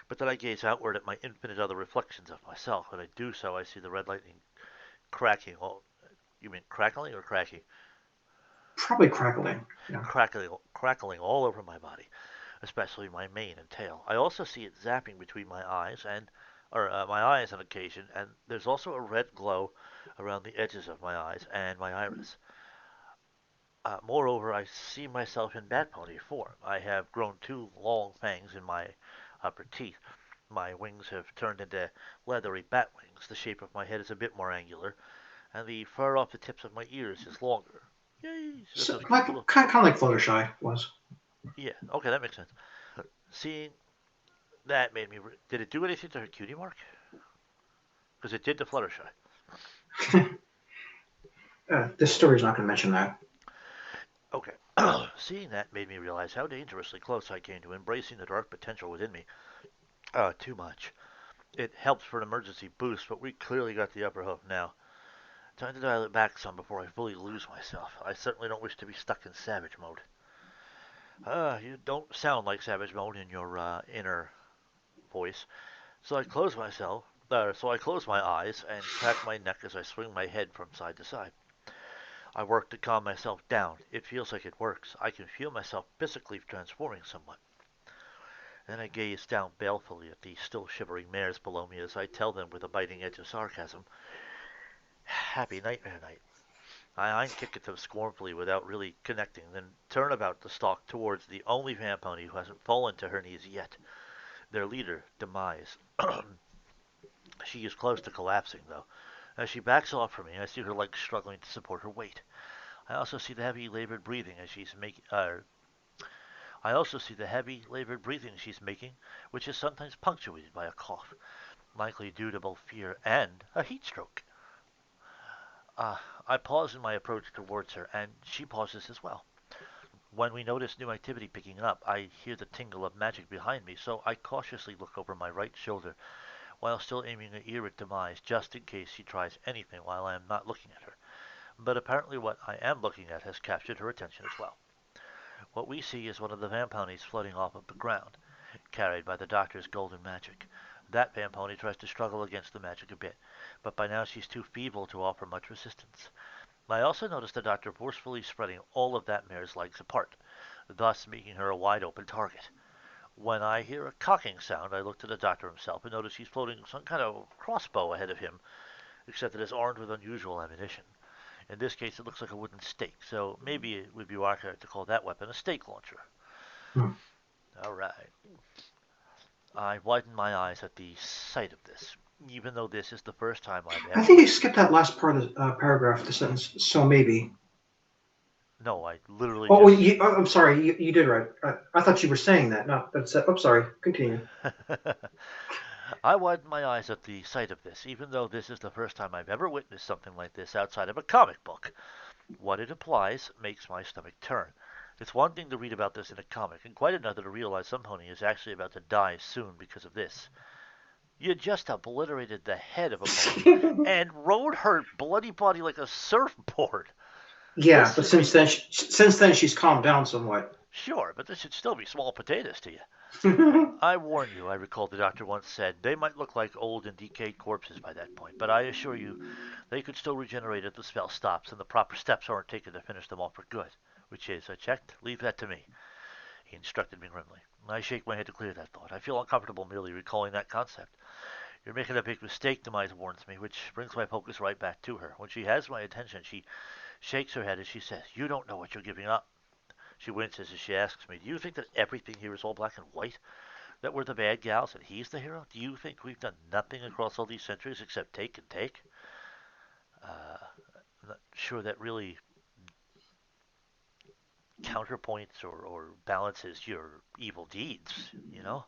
But then I gaze outward at my infinite other reflections of myself. When I do so, I see the red lightning cracking. Oh, you mean crackling or cracking? Probably crackling. Yeah. Crackling all over my body, especially my mane and tail. I also see it zapping between my eyes on occasion, and there's also a red glow around the edges of my eyes and my iris. Moreover, I see myself in bat pony form. I have grown two long fangs in my upper teeth. My wings have turned into leathery bat wings. The shape of my head is a bit more angular, and the fur off the tips of my ears is longer. Yay! So that's So, a like, little. kind of like Fluttershy was. Yeah, okay, that makes sense. Seeing that made me. Did it do anything to her cutie mark? Because it did to Fluttershy. This story's not going to mention that. Okay. Seeing that made me realize how dangerously close I came to embracing the dark potential within me. Too much. It helps for an emergency boost, but we clearly got the upper hook now. Time to dial it back some before I fully lose myself. I certainly don't wish to be stuck in savage mode. You don't sound like savage mode in your inner voice. So I close my eyes and crack my neck as I swing my head from side to side. I work to calm myself down. It feels like it works. I can feel myself physically transforming somewhat. Then I gaze down balefully at the still shivering mares below me as I tell them with a biting edge of sarcasm, Happy Nightmare Night. I kick at them scornfully without really connecting, then turn about to stalk towards the only fan pony who hasn't fallen to her knees yet, their leader, Demise. She is close to collapsing, though. As she backs off from me, I see her legs struggling to support her weight. I also see the heavy, labored breathing she's making, which is sometimes punctuated by a cough. likely due to both fear and a heat stroke. Uh, I pause in my approach towards her, and she pauses as well. When we notice new activity picking up, I hear the tingle of magic behind me, so I cautiously look over my right shoulder while still aiming an ear at Demise just in case she tries anything while I am not looking at her. But apparently what I am looking at has captured her attention as well. What we see is one of the Vamponies floating off of the ground, carried by the doctor's golden magic. That Vampony tries to struggle against the magic a bit, but by now she's too feeble to offer much resistance. I also notice the doctor forcefully spreading all of that mare's legs apart, thus making her a wide open target. When I hear a cocking sound, I look to the doctor himself and notice he's floating some kind of crossbow ahead of him, except that it's armed with unusual ammunition. In this case, it looks like a wooden stake, so maybe it would be accurate to call that weapon a stake launcher. Hmm. All right. I widen my eyes at the sight of this, even though this is the first time I've I ever think you witnessed. skipped that last part of the paragraph, the sentence. So maybe. No, I literally Oh, just. I'm sorry. You did right. I thought you were saying that. No, that's. I'm sorry. Continue. I widen my eyes at the sight of this, even though this is the first time I've ever witnessed something like this outside of a comic book. What it implies makes my stomach turn. It's one thing to read about this in a comic, and quite another to realize some pony is actually about to die soon because of this. You just obliterated the head of a pony and rode her bloody body like a surfboard. Yeah, This but should be. since then she's calmed down somewhat. Sure, but this should still be small potatoes to you. I warn you, I recall the doctor once said, they might look like old and decayed corpses by that point, but I assure you they could still regenerate if the spell stops and the proper steps aren't taken to finish them off for good. Which is, I checked, leave that to me, he instructed me grimly. I shake my head to clear that thought. I feel uncomfortable merely recalling that concept. You're making a big mistake, Demise warns me, which brings my focus right back to her. When she has my attention, she shakes her head as she says, you don't know what you're giving up. She winces as she asks me, do you think that everything here is all black and white? That we're the bad gals and he's the hero? Do you think we've done nothing across all these centuries except take and take? I'm not sure that really counterpoints or balances your evil deeds, you know?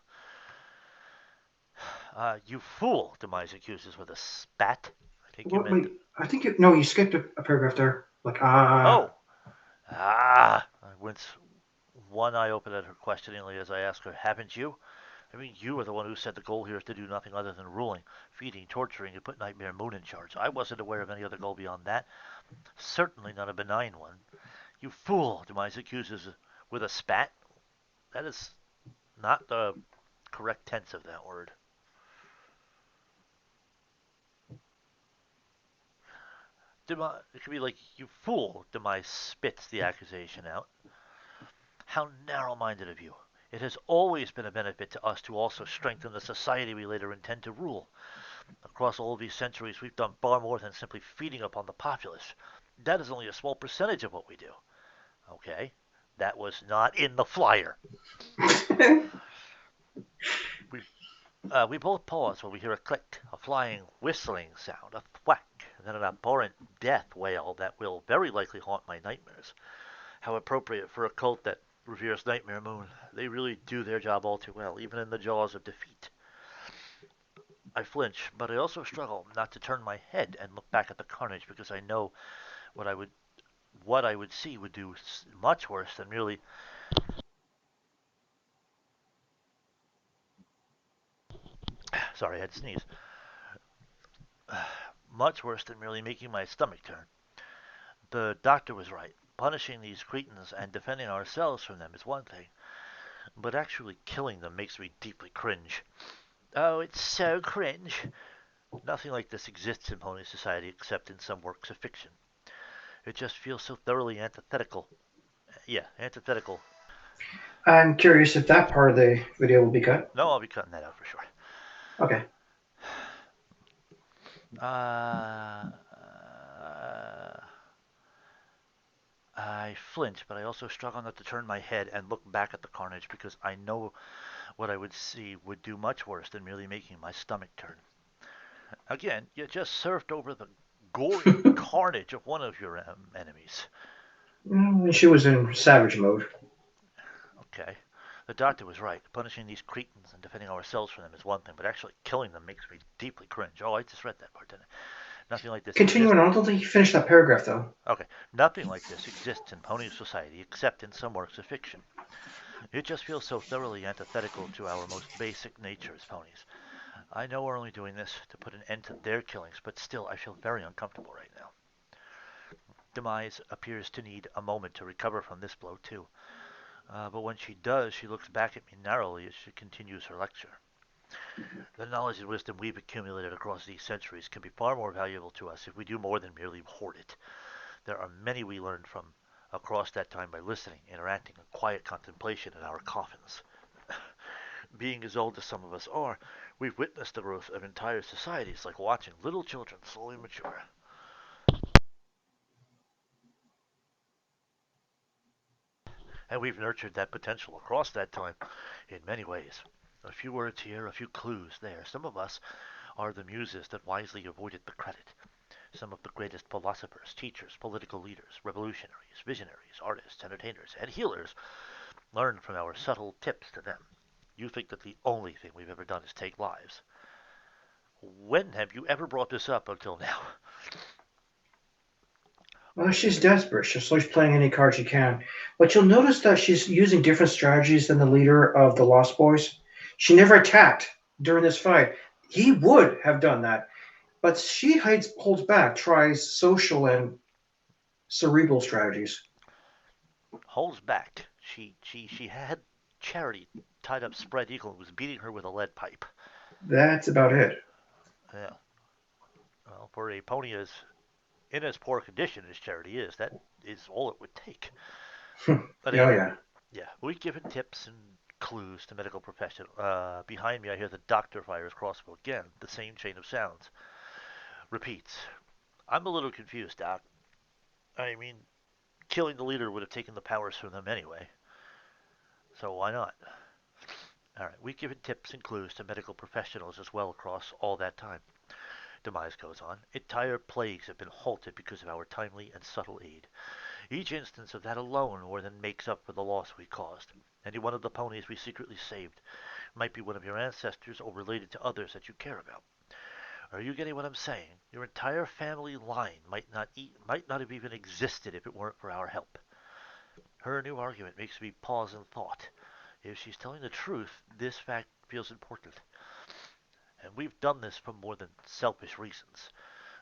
You fool, Demise accuses with a spat. I think you meant. Wait, I think no, you skipped a paragraph there. Like Oh! I wince one eye open at her questioningly as I ask her, haven't you? I mean, you are the one who said the goal here is to do nothing other than ruling, feeding, torturing, and put Nightmare Moon in charge. I wasn't aware of any other goal beyond that. Certainly not a benign one. You fool, Demise accuses with a spat. That is not the correct tense of that word. It could be like, you fool, Demise spits the accusation out. How narrow-minded of you. It has always been a benefit to us to also strengthen the society we later intend to rule. Across all these centuries, we've done far more than simply feeding upon the populace. That is only a small percentage of what we do. Okay? That was not in the flyer. We, we both pause when we hear a click, a flying, whistling sound, a thwack, and then an abhorrent death wail that will very likely haunt my nightmares. How appropriate for a cult that reveres Nightmare Moon. They really do their job all too well, even in the jaws of defeat. I flinch, but I also struggle not to turn my head and look back at the carnage because I know what I would what I would see would do much worse than merely. Sorry, I had to sneeze. Much worse than merely making my stomach turn. The doctor was right. Punishing these cretins and defending ourselves from them is one thing, but actually killing them makes me deeply cringe. Oh, it's so cringe. Nothing like this exists in pony society except in some works of fiction. It just feels so thoroughly antithetical. Yeah, antithetical. I'm curious if that part of the video will be cut. No, I'll be cutting that out for sure. Okay. Uh, I flinch, but I also struggle not to turn my head and look back at the carnage because I know what I would see would do much worse than merely making my stomach turn. Again, you just surfed over the gory carnage of one of your enemies. She was in savage mode. Okay. The doctor was right. Punishing these cretins and defending ourselves from them is one thing, but actually killing them makes me deeply cringe. Oh, I just read that part, didn't I? Nothing like this exists. Continuing on, I don't think you finished that paragraph though. Okay, nothing like this exists in pony society except in some works of fiction. It just feels so thoroughly antithetical to our most basic nature as ponies. I know we're only doing this to put an end to their killings, but still, I feel very uncomfortable right now. Demise appears to need a moment to recover from this blow, too. But when she does, she looks back at me narrowly as she continues her lecture. The knowledge and wisdom we've accumulated across these centuries can be far more valuable to us if we do more than merely hoard it. There are many we learned from across that time by listening, interacting, and quiet contemplation in our coffins. Being as old as some of us are, we've witnessed the growth of entire societies, like watching little children slowly mature. And we've nurtured that potential across that time in many ways. A few words here, a few clues there. Some of us are the muses that wisely avoided the credit. Some of the greatest philosophers, teachers, political leaders, revolutionaries, visionaries, artists, entertainers, and healers learned from our subtle tips to them. You think that the only thing we've ever done is take lives. When have you ever brought this up until now? Well, she's desperate. She's always playing any card she can. But you'll notice that she's using different strategies than the leader of the Lost Boys. She never attacked during this fight. He would have done that. But she holds back, tries social and cerebral strategies. Holds back. She had Charity tied up spread eagle and was beating her with a lead pipe. That's about it. Yeah. Well, for a pony as in as poor condition as Charity is, that is all it would take. Oh, But anyway, yeah. yeah, we've given tips and clues to medical professionals. Behind me, I hear the doctor fires crossbow again. The same chain of sounds repeats. I'm a little confused, Doc. I mean, killing the leader would have taken the powers from them anyway. So why not? All right, we've given tips and clues to medical professionals as well across all that time. Demise goes on. Entire plagues have been halted because of our timely and subtle aid. Each instance of that alone more than makes up for the loss we caused. Any one of the ponies we secretly saved might be one of your ancestors or related to others that you care about. Are you getting what I'm saying? Your entire family line might not have even existed if it weren't for our help. Her new argument makes me pause in thought. If she's telling the truth, this fact feels important. And we've done this for more than selfish reasons.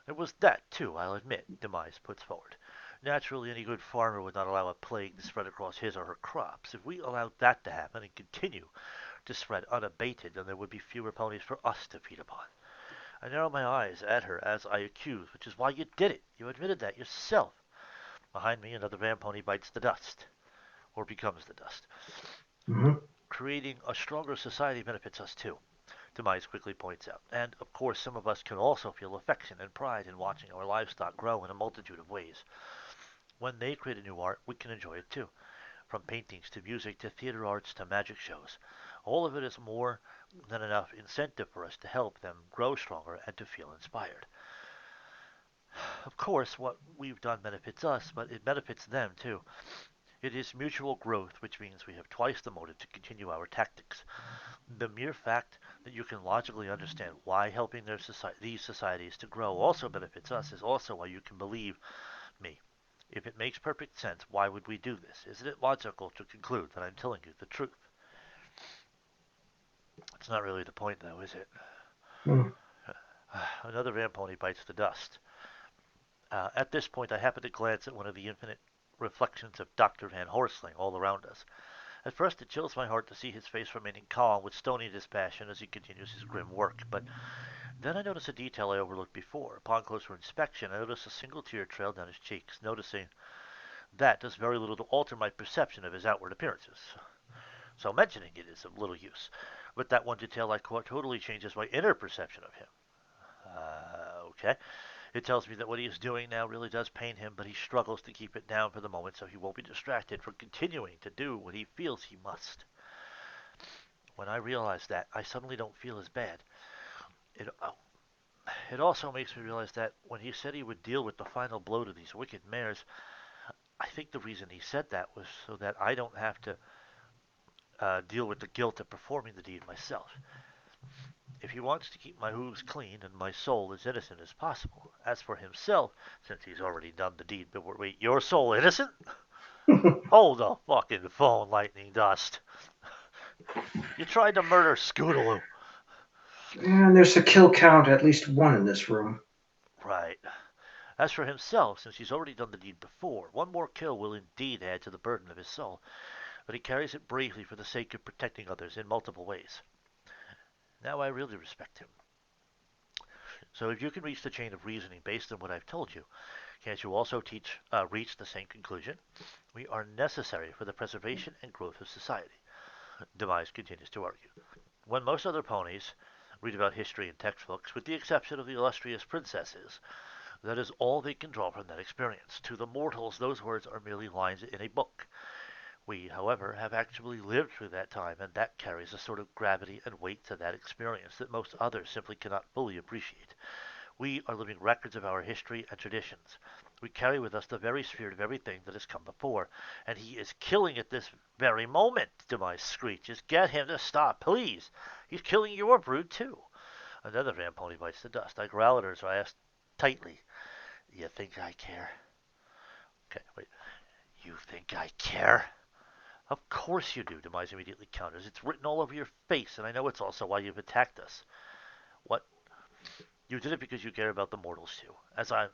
There was that, too, I'll admit, Demise puts forward. Naturally, any good farmer would not allow a plague to spread across his or her crops. If we allowed that to happen and continue to spread unabated, then there would be fewer ponies for us to feed upon. I narrow my eyes at her as I accuse, which is why you did it. You admitted that yourself. Behind me, another van pony bites the dust, or becomes the dust. Hmm. Creating a stronger society benefits us too, Demise quickly points out. And, of course, some of us can also feel affection and pride in watching our livestock grow in a multitude of ways. When they create a new art, we can enjoy it too. From paintings to music to theater arts to magic shows. All of it is more than enough incentive for us to help them grow stronger and to feel inspired. Of course, what we've done benefits us, but it benefits them too. It is mutual growth, which means we have twice the motive to continue our tactics. The mere fact that you can logically understand why helping these societies to grow also benefits us is also why you can believe me. If it makes perfect sense, why would we do this? Isn't it logical to conclude that I'm telling you the truth? It's not really the point, though, is it? Mm. Another van pony bites the dust. At this point, I happen to glance at one of the infinite reflections of Dr. Van Horsling all around us. At first, it chills my heart to see his face remaining calm with stony dispassion as he continues his grim work, but then I notice a detail I overlooked before. Upon closer inspection, I notice a single tear trail down his cheeks. Noticing that does very little to alter my perception of his outward appearances, so mentioning it is of little use. But that one detail I caught totally changes my inner perception of him. Okay. It tells me that what he is doing now really does pain him, but he struggles to keep it down for the moment so he won't be distracted from continuing to do what he feels he must. When I realize that, I suddenly don't feel as bad. It, oh, it also makes me realize that when he said he would deal with the final blow to these wicked mares, I think the reason he said that was so that I don't have to deal with the guilt of performing the deed myself. If he wants to keep my hooves clean and my soul as innocent as possible. As for himself, since he's already done the deed before. Wait, your soul innocent? Hold the fucking phone, Lightning Dust. You tried to murder Scootaloo. And there's a kill count, at least one in this room. Right. As for himself, since he's already done the deed before, one more kill will indeed add to the burden of his soul, but he carries it bravely for the sake of protecting others in multiple ways. Now I really respect him. So if you can reach the chain of reasoning based on what I've told you, can't you also reach the same conclusion? We are necessary for the preservation and growth of society. Demise continues to argue. When most other ponies read about history in textbooks, with the exception of the illustrious princesses, that is all they can draw from that experience. To the mortals, those words are merely lines in a book. We, however, have actually lived through that time, and that carries a sort of gravity and weight to that experience that most others simply cannot fully appreciate. We are living records of our history and traditions. We carry with us the very spirit of everything that has come before, and he is killing at this very moment, Demise screeches. Get him to stop, please. He's killing your brood, too. Another Vampony bites the dust. I growl at her as I ask tightly, you think I care? Okay, wait. You think I care? Of course you do, Demise immediately counters. It's written all over your face, and I know it's also why you've attacked us. What? You did it because you care about the mortals too.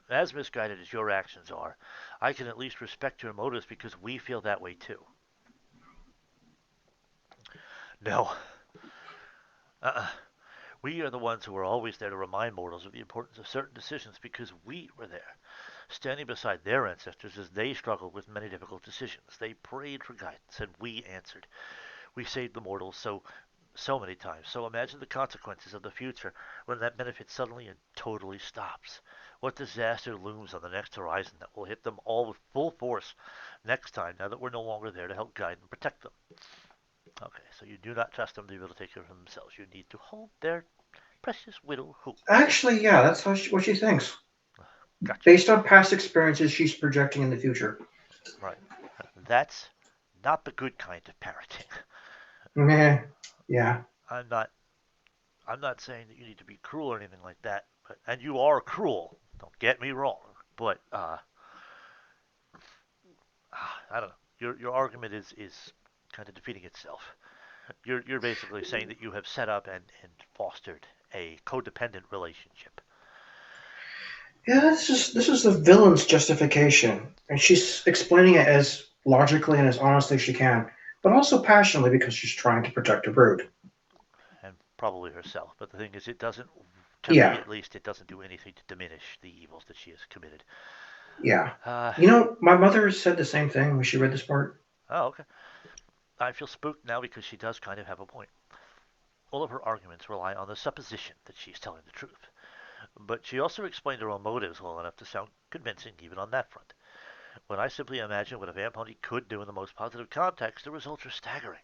As misguided as your actions are, I can at least respect your motives because we feel that way too. No. Uh-uh. We are the ones who are always there to remind mortals of the importance of certain decisions because we were there, standing beside their ancestors as they struggled with many difficult decisions. They prayed for guidance, and we answered. We saved the mortals so many times. So imagine the consequences of the future when that benefit suddenly and totally stops. What disaster looms on the next horizon that will hit them all with full force next time now that we're no longer there to help guide and protect them? Okay, so you do not trust them to be able to take care of themselves. You need to hold their precious widow hoop. Actually, yeah, that's what she thinks. Gotcha. Based on past experiences, she's projecting in the future. Right. That's not the good kind of parenting. Meh. Yeah. I'm not I'm not saying that you need to be cruel or anything like that, but and you are cruel. Don't get me wrong, but I don't know. Your argument is kind of defeating itself. You're basically saying that you have set up and fostered a codependent relationship. Yeah, this is the villain's justification, and she's explaining it as logically and as honestly as she can, but also passionately because she's trying to protect her brood. And probably herself. But the thing is, it doesn't, to me Yeah, at least, it doesn't do anything to diminish the evils that she has committed. yeah. Uh, You know, my mother said the same thing when she read this part. oh, okay. I feel spooked now because she does kind of have a point. All of her arguments rely on the supposition that she's telling the truth. But she also explained her own motives well enough to sound convincing even on that front. When I simply imagine what a Vampony could do in the most positive context, the results are staggering.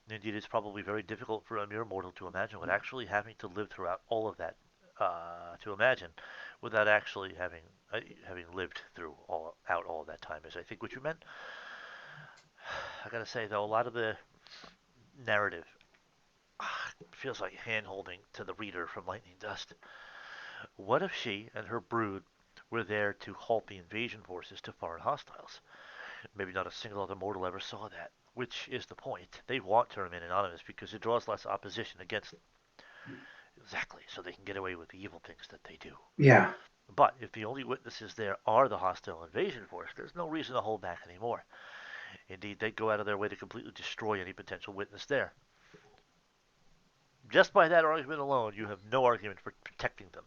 Indeed, it's probably very difficult for a mere mortal to imagine what actually having to live throughout all of that to imagine without actually having lived through all of that time is I think what you meant. I gotta say though, a lot of the narrative feels like hand holding to the reader from Lightning Dust. What if she and her brood were there to halt the invasion forces to foreign hostiles? Maybe not a single other mortal ever saw that, which is the point. They want to remain anonymous because it draws less opposition against them. Exactly, so they can get away with the evil things that they do. Yeah, But if the only witnesses there are the hostile invasion force, there's no reason to hold back anymore. Indeed, they'd go out of their way to completely destroy any potential witness there. Just by that argument alone, you have no argument for protecting them.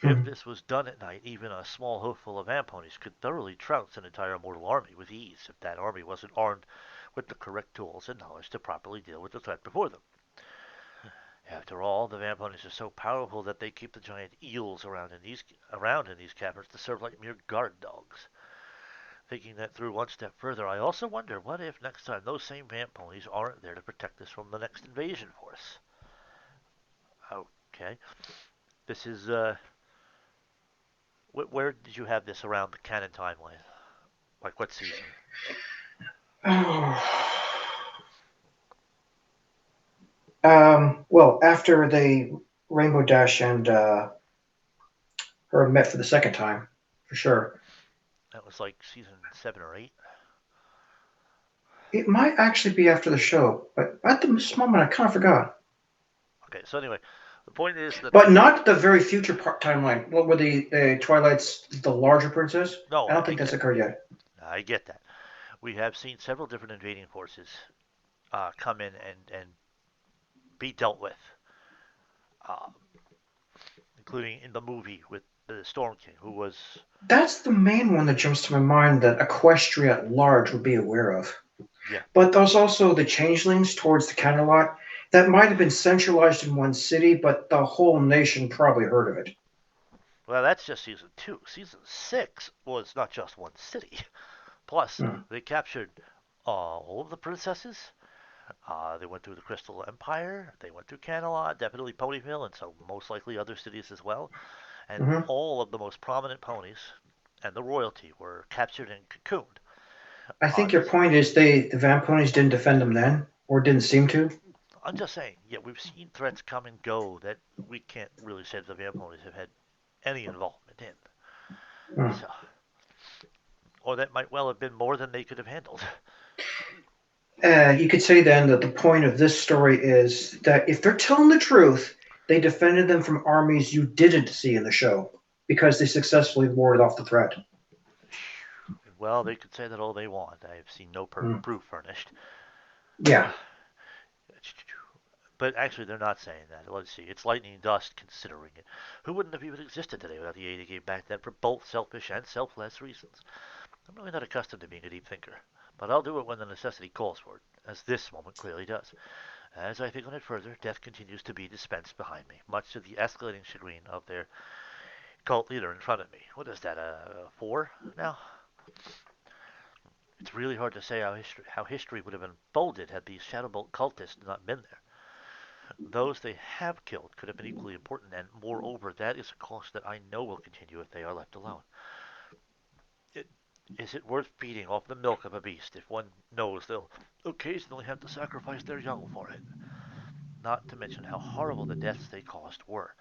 If mhm. this was done at night, even a small hoofful of Amponies could thoroughly trounce an entire mortal army with ease if that army wasn't armed with the correct tools and knowledge to properly deal with the threat before them. After all, the Vamponies are so powerful that they keep the giant eels around in these caverns to serve like mere guard dogs. Thinking that through one step further, I also wonder what if next time those same Vamponies aren't there to protect us from the next invasion force. Okay, this is where did you have this around the canon timeline? Like what season? Oh, Well, after they Rainbow Dash and her met for the second time, for sure. That was like season 7 or 8. It might actually be after the show, but at this moment I kind of forgot. Okay, so anyway, the point is that But not the very future timeline. What were the Twilight's the larger princess? no, I don't I think that's get occurred yet. I get that. We have seen several different invading forces come in and be dealt with, uh, including in the movie with the Storm King, who was That's the main one that jumps to my mind that Equestria at large would be aware of. yeah. But there's also the changelings towards the Canterlot that might have been centralized in one city, but the whole nation probably heard of it. Well, that's just season 2. Season 6 was not just one city. Plus, Hmm. they captured all of the princesses. They went through the Crystal Empire. They went through Camelot, definitely Ponyville, and so most likely other cities as well. And Hmm. all of the most prominent ponies and the royalty were captured and cocooned. I think your Just, point is the Vamponies didn't defend them then, or didn't seem to. I'm just saying, yeah, we've seen threats come and go that we can't really say that the Vamponis have had any involvement in. Hmm. So, or that might well have been more than they could have handled. You could say then that the point of this story is that if they're telling the truth, they defended them from armies you didn't see in the show because they successfully warded off the threat. Well, they could say that all they want. I have seen no Hmm. proof furnished. Yeah. But actually, they're not saying that. Let's see. It's lightning dust considering it. Who wouldn't have even existed today without the aid they gave back then for both selfish and selfless reasons? I'm really not accustomed to being a deep thinker, but I'll do it when the necessity calls for it, as this moment clearly does. As I think on it further, death continues to be dispensed behind me, much to the escalating chagrin of their cult leader in front of me. What is that, a 4 now? It's really hard to say how history would have unfolded had these Shadowbolt cultists not been there. Those they have killed could have been equally important, and moreover, that is a cost that I know will continue if they are left alone. It, is it worth feeding off the milk of a beast if one knows they'll occasionally have to sacrifice their young for it? Not to mention how horrible the deaths they caused were.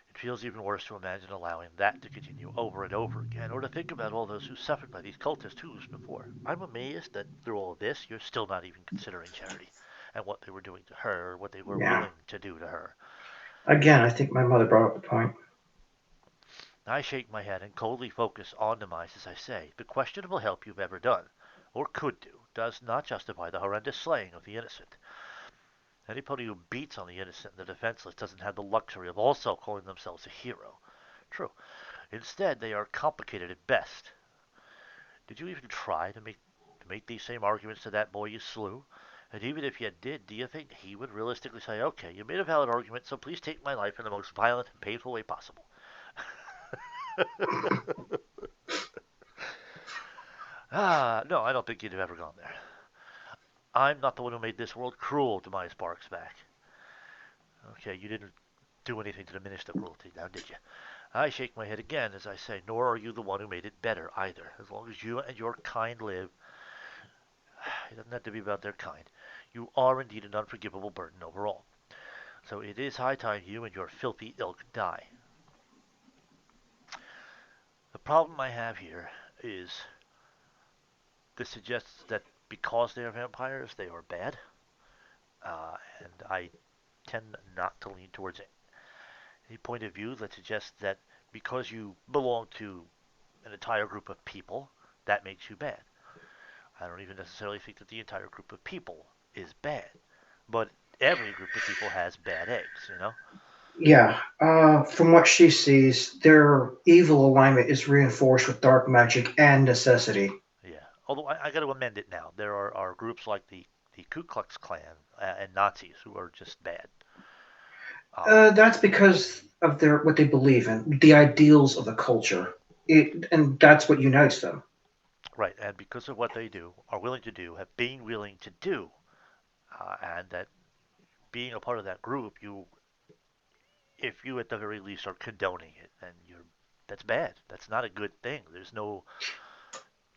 It feels even worse to imagine allowing that to continue over and over again, or to think about all those who suffered by these cultist tools before. I'm amazed that through all of this, you're still not even considering Charity and what they were doing to her, or what they were Yeah. willing to do to her. Again, I think my mother brought up the point. I shake my head and coldly focus on demise as I say, the questionable help you've ever done, or could do, does not justify the horrendous slaying of the innocent. Anybody who beats on the innocent and the defenseless doesn't have the luxury of also calling themselves a hero. True. Instead, they are complicated at best. Did you even try to make these same arguments to that boy you slew? And even if you did, do you think he would realistically say, okay, you made a valid argument, so please take my life in the most violent and painful way possible? No, I don't think you'd have ever gone there. I'm not the one who made this world cruel to my Sparks back. Okay, you didn't do anything to diminish the cruelty, now did you? I shake my head again as I say, nor are you the one who made it better either. As long as you and your kind live, it doesn't have to be about their kind. You are indeed an unforgivable burden overall. So it is high time you and your filthy ilk die. The problem I have here is this suggests that because they are vampires, they are bad, and I tend not to lean towards a point of view that suggests that because you belong to an entire group of people, that makes you bad. I don't even necessarily think that the entire group of people is bad, but every group of people has bad eggs, you know? Yeah. From what she sees, their evil alignment is reinforced with dark magic and necessity. Yeah. Although I got to amend it now. There are groups like the Ku Klux Klan and Nazis who are just bad. Um, That's because of their what they believe in, the ideals of the culture, and that's what unites them. right, and because of what they do, are willing to do, have been willing to do, and that being a part of that group, if you at the very least are condoning it, then that's bad. That's not a good thing. There's no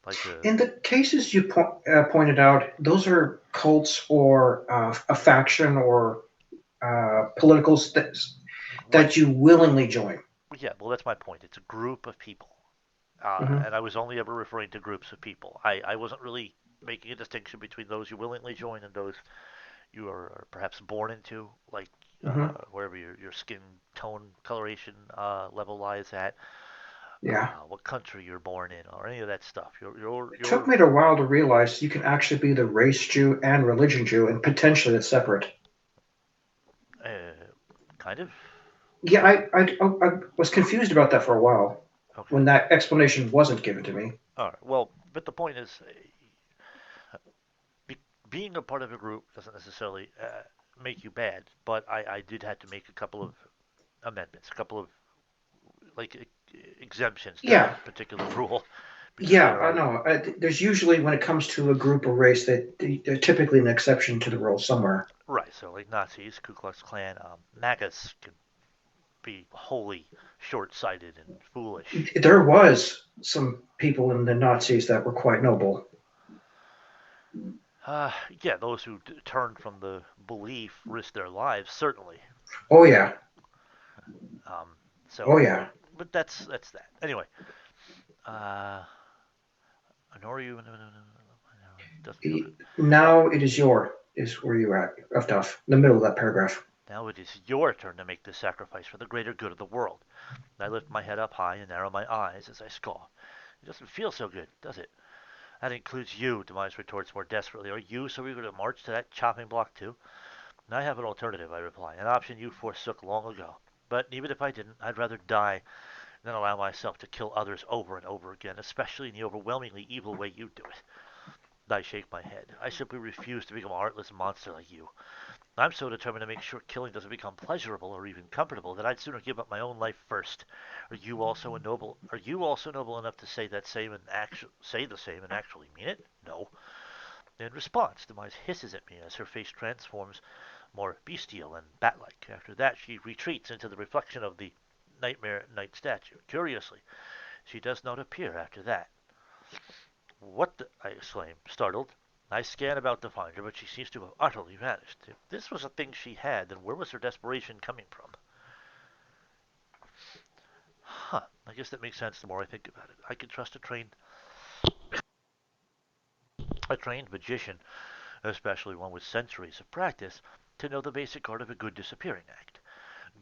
like In the cases you pointed out, those are cults or a faction or politicals Right. that you willingly join. Yeah, well, that's my point. It's a group of people. Hmm. And I was only ever referring to groups of people. I wasn't really making a distinction between those you willingly join and those you are perhaps born into, like Hmm. wherever your skin tone coloration level lies at, Yeah. what country you're born in, or any of that stuff. It took me a while to realize you can actually be the race Jew and religion Jew, and potentially it's separate. uh, kind of Yeah, I was confused about that for a while okay. when that explanation wasn't given to me. All right. Well, but the point is, be, being a part of a group doesn't necessarily make you bad. But I did have to make a couple of amendments, a couple of like exemptions to Yeah, that particular rule, because yeah, there I are know. There's usually, when it comes to a group or race, that they're typically an exception to the rule somewhere. right. So like Nazis, Ku Klux Klan, MAGAs can be wholly short-sighted and foolish. There was some people in the Nazis that were quite noble. Uh, yeah, those who turn from the belief risk their lives, certainly. Oh yeah, Um, oh so, yeah. but that's that. Anyway, uh, Honorio doesn't feel good. Now it is is where you're at, of tough, in the middle of that paragraph. Now it is your turn to make this sacrifice for the greater good of the world. I lift my head up high and narrow my eyes as I scoff. It doesn't feel so good, does it? That includes you, Demise retorts more desperately. Are you so eager to march to that chopping block too? I have an alternative, I reply, an option you forsook long ago. But even if I didn't, I'd rather die than allow myself to kill others over and over again, especially in the overwhelmingly evil way you do it. I shake my head. I simply refuse to become a heartless monster like you. I'm so determined to make sure killing doesn't become pleasurable or even comfortable that I'd sooner give up my own life first. Are you also noble enough to say the same and actually mean it? No. In response, Demise hisses at me as her face transforms more bestial and bat-like. After that, she retreats into the reflection of the Nightmare Knight statue. Curiously, she does not appear after that. What the? I exclaim, startled. I scan about to find her, but she seems to have utterly vanished. If this was a thing she had, then where was her desperation coming from? Huh. I guess that makes sense the more I think about it. I could trust a trained magician, especially one with centuries of practice, to know the basic art of a good disappearing act.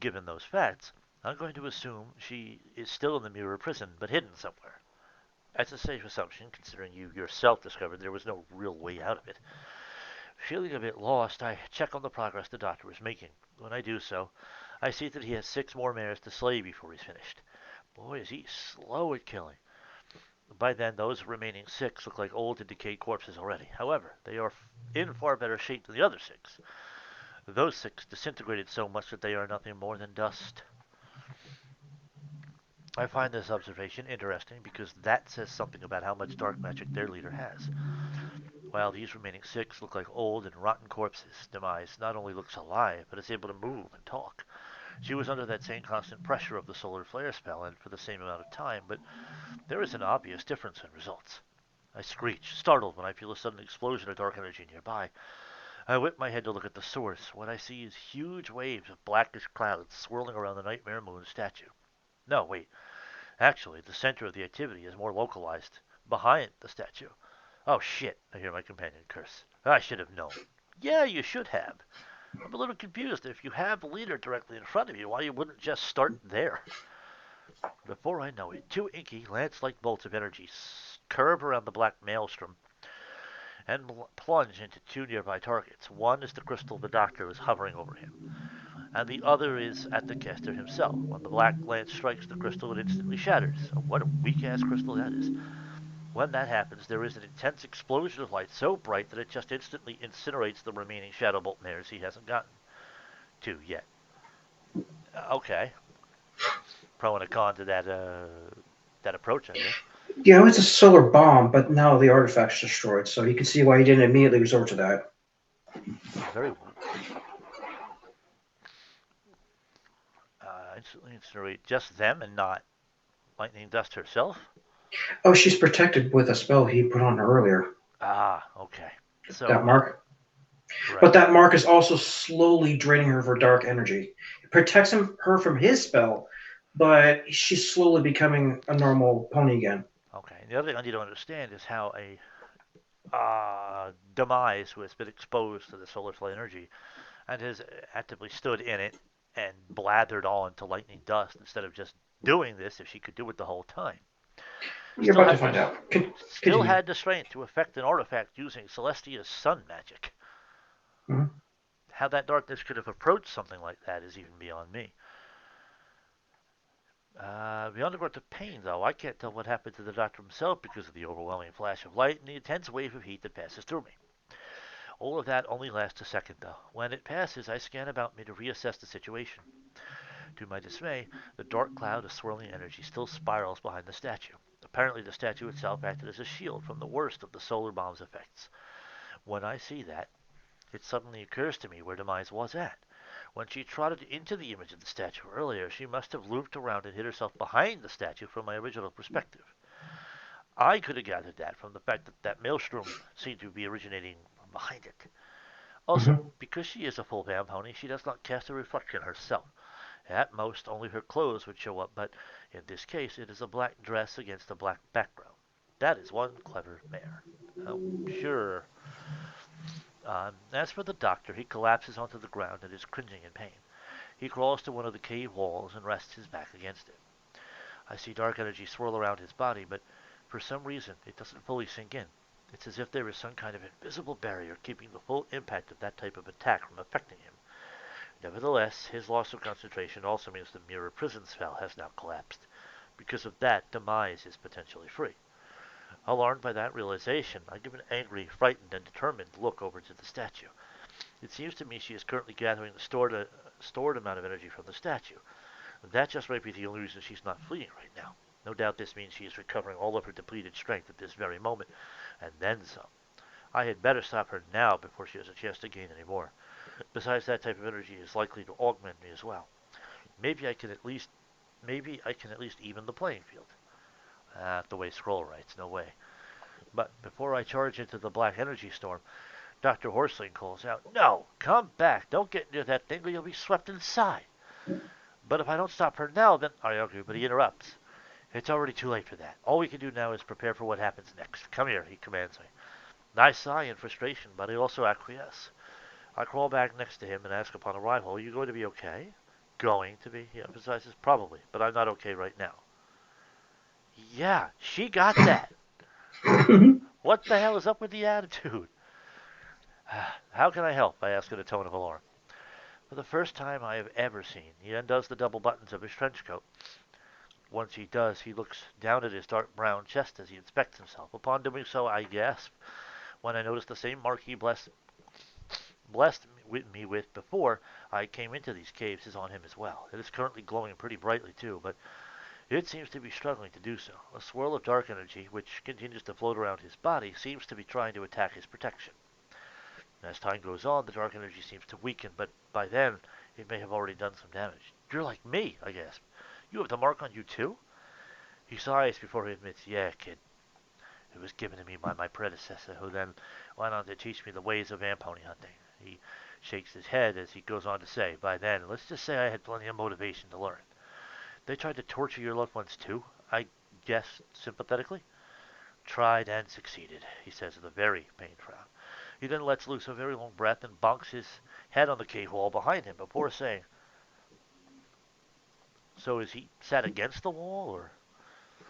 Given those facts, I'm going to assume she is still in the mirror prison, but hidden somewhere. That's a safe assumption, considering you yourself discovered there was no real way out of it. Feeling a bit lost, I check on the progress the doctor is making. When I do so, I see that he has 6 more mares to slay before he's finished. Boy, is he slow at killing. By then, those remaining 6 look like old and decayed corpses already. However, they are in far better shape than the other 6. Those 6 disintegrated so much that they are nothing more than dust. I find this observation interesting because that says something about how much dark magic their leader has. While these remaining 6 look like old and rotten corpses, Demise not only looks alive, but is able to move and talk. She was under that same constant pressure of the solar flare spell and for the same amount of time, but there is an obvious difference in results. I screech, startled when I feel a sudden explosion of dark energy nearby. I whip my head to look at the source. What I see is huge waves of blackish clouds swirling around the Nightmare Moon statue. No, wait. Actually, the center of the activity is more localized, behind the statue. Oh shit, I hear my companion curse. I should have known. Yeah, you should have. I'm a little confused. If you have the leader directly in front of you, why you wouldn't just start there? Before I know it, 2 inky, lance-like bolts of energy curve around the black maelstrom and plunge into 2 nearby targets. One is the crystal the doctor is hovering over him, and the other is at the caster himself. When the black lance strikes the crystal, it instantly shatters. What a weak-ass crystal that is. When that happens, there is an intense explosion of light so bright that it just instantly incinerates the remaining Shadow Bolt mares he hasn't gotten to yet. Okay. Pro and a con to that approach, I guess. Yeah, it was a solar bomb, but now the artifact's destroyed, so you can see why he didn't immediately resort to that. Very instantly incinerate just them and not Lightning Dust herself. Oh, she's protected with a spell he put on her earlier. Ah, okay. So That mark. But Right. that mark is also slowly draining her of her dark energy. It protects her from his spell, but she's slowly becoming a normal pony again. Okay. And the other thing I need to understand is how a demise who has been exposed to the solar flare energy and has actively stood in it and blathered on to lightning dust instead of just doing this if she could do it the whole time. You're Still about to had find this out. still Continue. had the strength to affect an artifact using Celestia's sun magic. Mhm. How that darkness could have approached something like that is even beyond me. Beyond the growth of pain, though, I can't tell what happened to the doctor himself because of the overwhelming flash of light and the intense wave of heat that passes through me. All of that only lasts a second, though. When it passes, I scan about me to reassess the situation. To my dismay, the dark cloud of swirling energy still spirals behind the statue. Apparently, the statue itself acted as a shield from the worst of the solar bomb's effects. When I see that, it suddenly occurs to me where Demise was at. When she trotted into the image of the statue earlier, she must have looped around and hid herself behind the statue from my original perspective. I could have gathered that from the fact that that maelstrom seemed to be originating from behind it. Also, Mhm. because she is a full Van pony, she does not cast a reflection herself. At most, only her clothes would show up, but in this case, it is a black dress against a black background. That is one clever mare. Oh, sure. As for the doctor, he collapses onto the ground and is cringing in pain. He crawls to one of the cave walls and rests his back against it. I see dark energy swirl around his body, but for some reason it doesn't fully sink in. It's as if there is some kind of invisible barrier keeping the full impact of that type of attack from affecting him. Nevertheless, his loss of concentration also means the mirror prison spell has now collapsed. Because of that, Demise is potentially free. Alarmed by that realization, I give an angry, frightened, and determined look over to the statue. It seems to me she is currently gathering the stored amount of energy from the statue. That just might be the only reason she's not fleeing right now. No doubt this means she is recovering all of her depleted strength at this very moment, and then some. I had better stop her now before she has a chance to gain any more. Besides, that type of energy is likely to augment me as well. Maybe I can at least even the playing field. The way Scroll writes, no way. But before I charge into the black energy storm, Dr. Horsling calls out, "No! Come back! Don't get near that thing or you'll be swept inside!" But if I don't stop her now, then I argue, but he interrupts. "It's already too late for that. All we can do now is prepare for what happens next. Come here," he commands me. I sigh in frustration, but I also acquiesce. I crawl back next to him and ask upon arrival, "Are you going to be okay?" "Going to be," he emphasizes. "Probably, but I'm not okay right now." Yeah, she got that. What the hell is up with the attitude? "How can I help?" I ask in a tone of alarm. For the first time I have ever seen, he undoes the double buttons of his trench coat. Once he does, he looks down at his dark brown chest as he inspects himself. Upon doing so, I gasp when I notice the same mark he blessed me with before I came into these caves is on him as well. It is currently glowing pretty brightly too, but it seems to be struggling to do so. A swirl of dark energy, which continues to float around his body, seems to be trying to attack his protection. As time goes on, the dark energy seems to weaken, but by then it may have already done some damage. "You're like me," I gasp. "You have the mark on you too?" He sighs before he admits, "Yeah, kid. It was given to me by my predecessor, who then went on to teach me the ways of ampony hunting." He shakes his head as he goes on to say, "By then, let's just say I had plenty of motivation to learn." "They tried to torture your loved ones too?" I guess sympathetically. "Tried and succeeded," he says with a very pained frown. He then lets loose a very long breath and bonks his head on the cave wall behind him before saying, "So is he sat against the wall, or?"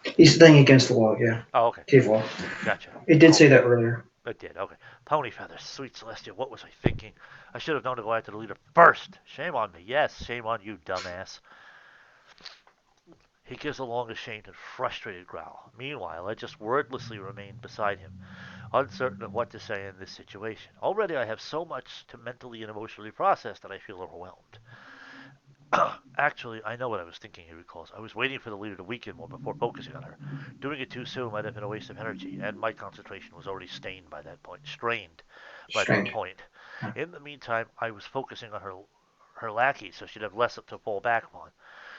He's laying against the wall, yeah. Oh, okay. Cave wall. Gotcha. It did Cool. say that earlier. It did. Okay. Pony feathers. Sweet Celestia, what was I thinking? I should have known to go after the leader first. Shame on me. Yes, shame on you, dumbass. He gives a long, ashamed, and frustrated growl. Meanwhile, I just wordlessly remain beside him, uncertain of what to say in this situation. Already I have so much to mentally and emotionally process that I feel overwhelmed. "Actually, I know what I was thinking," he recalls. "I was waiting for the leader to weaken more before focusing on her. Doing it too soon might have been a waste of energy, and my concentration was already strained by that Strange. point. In the meantime, I was focusing on her lackey, so she'd have less to fall back upon.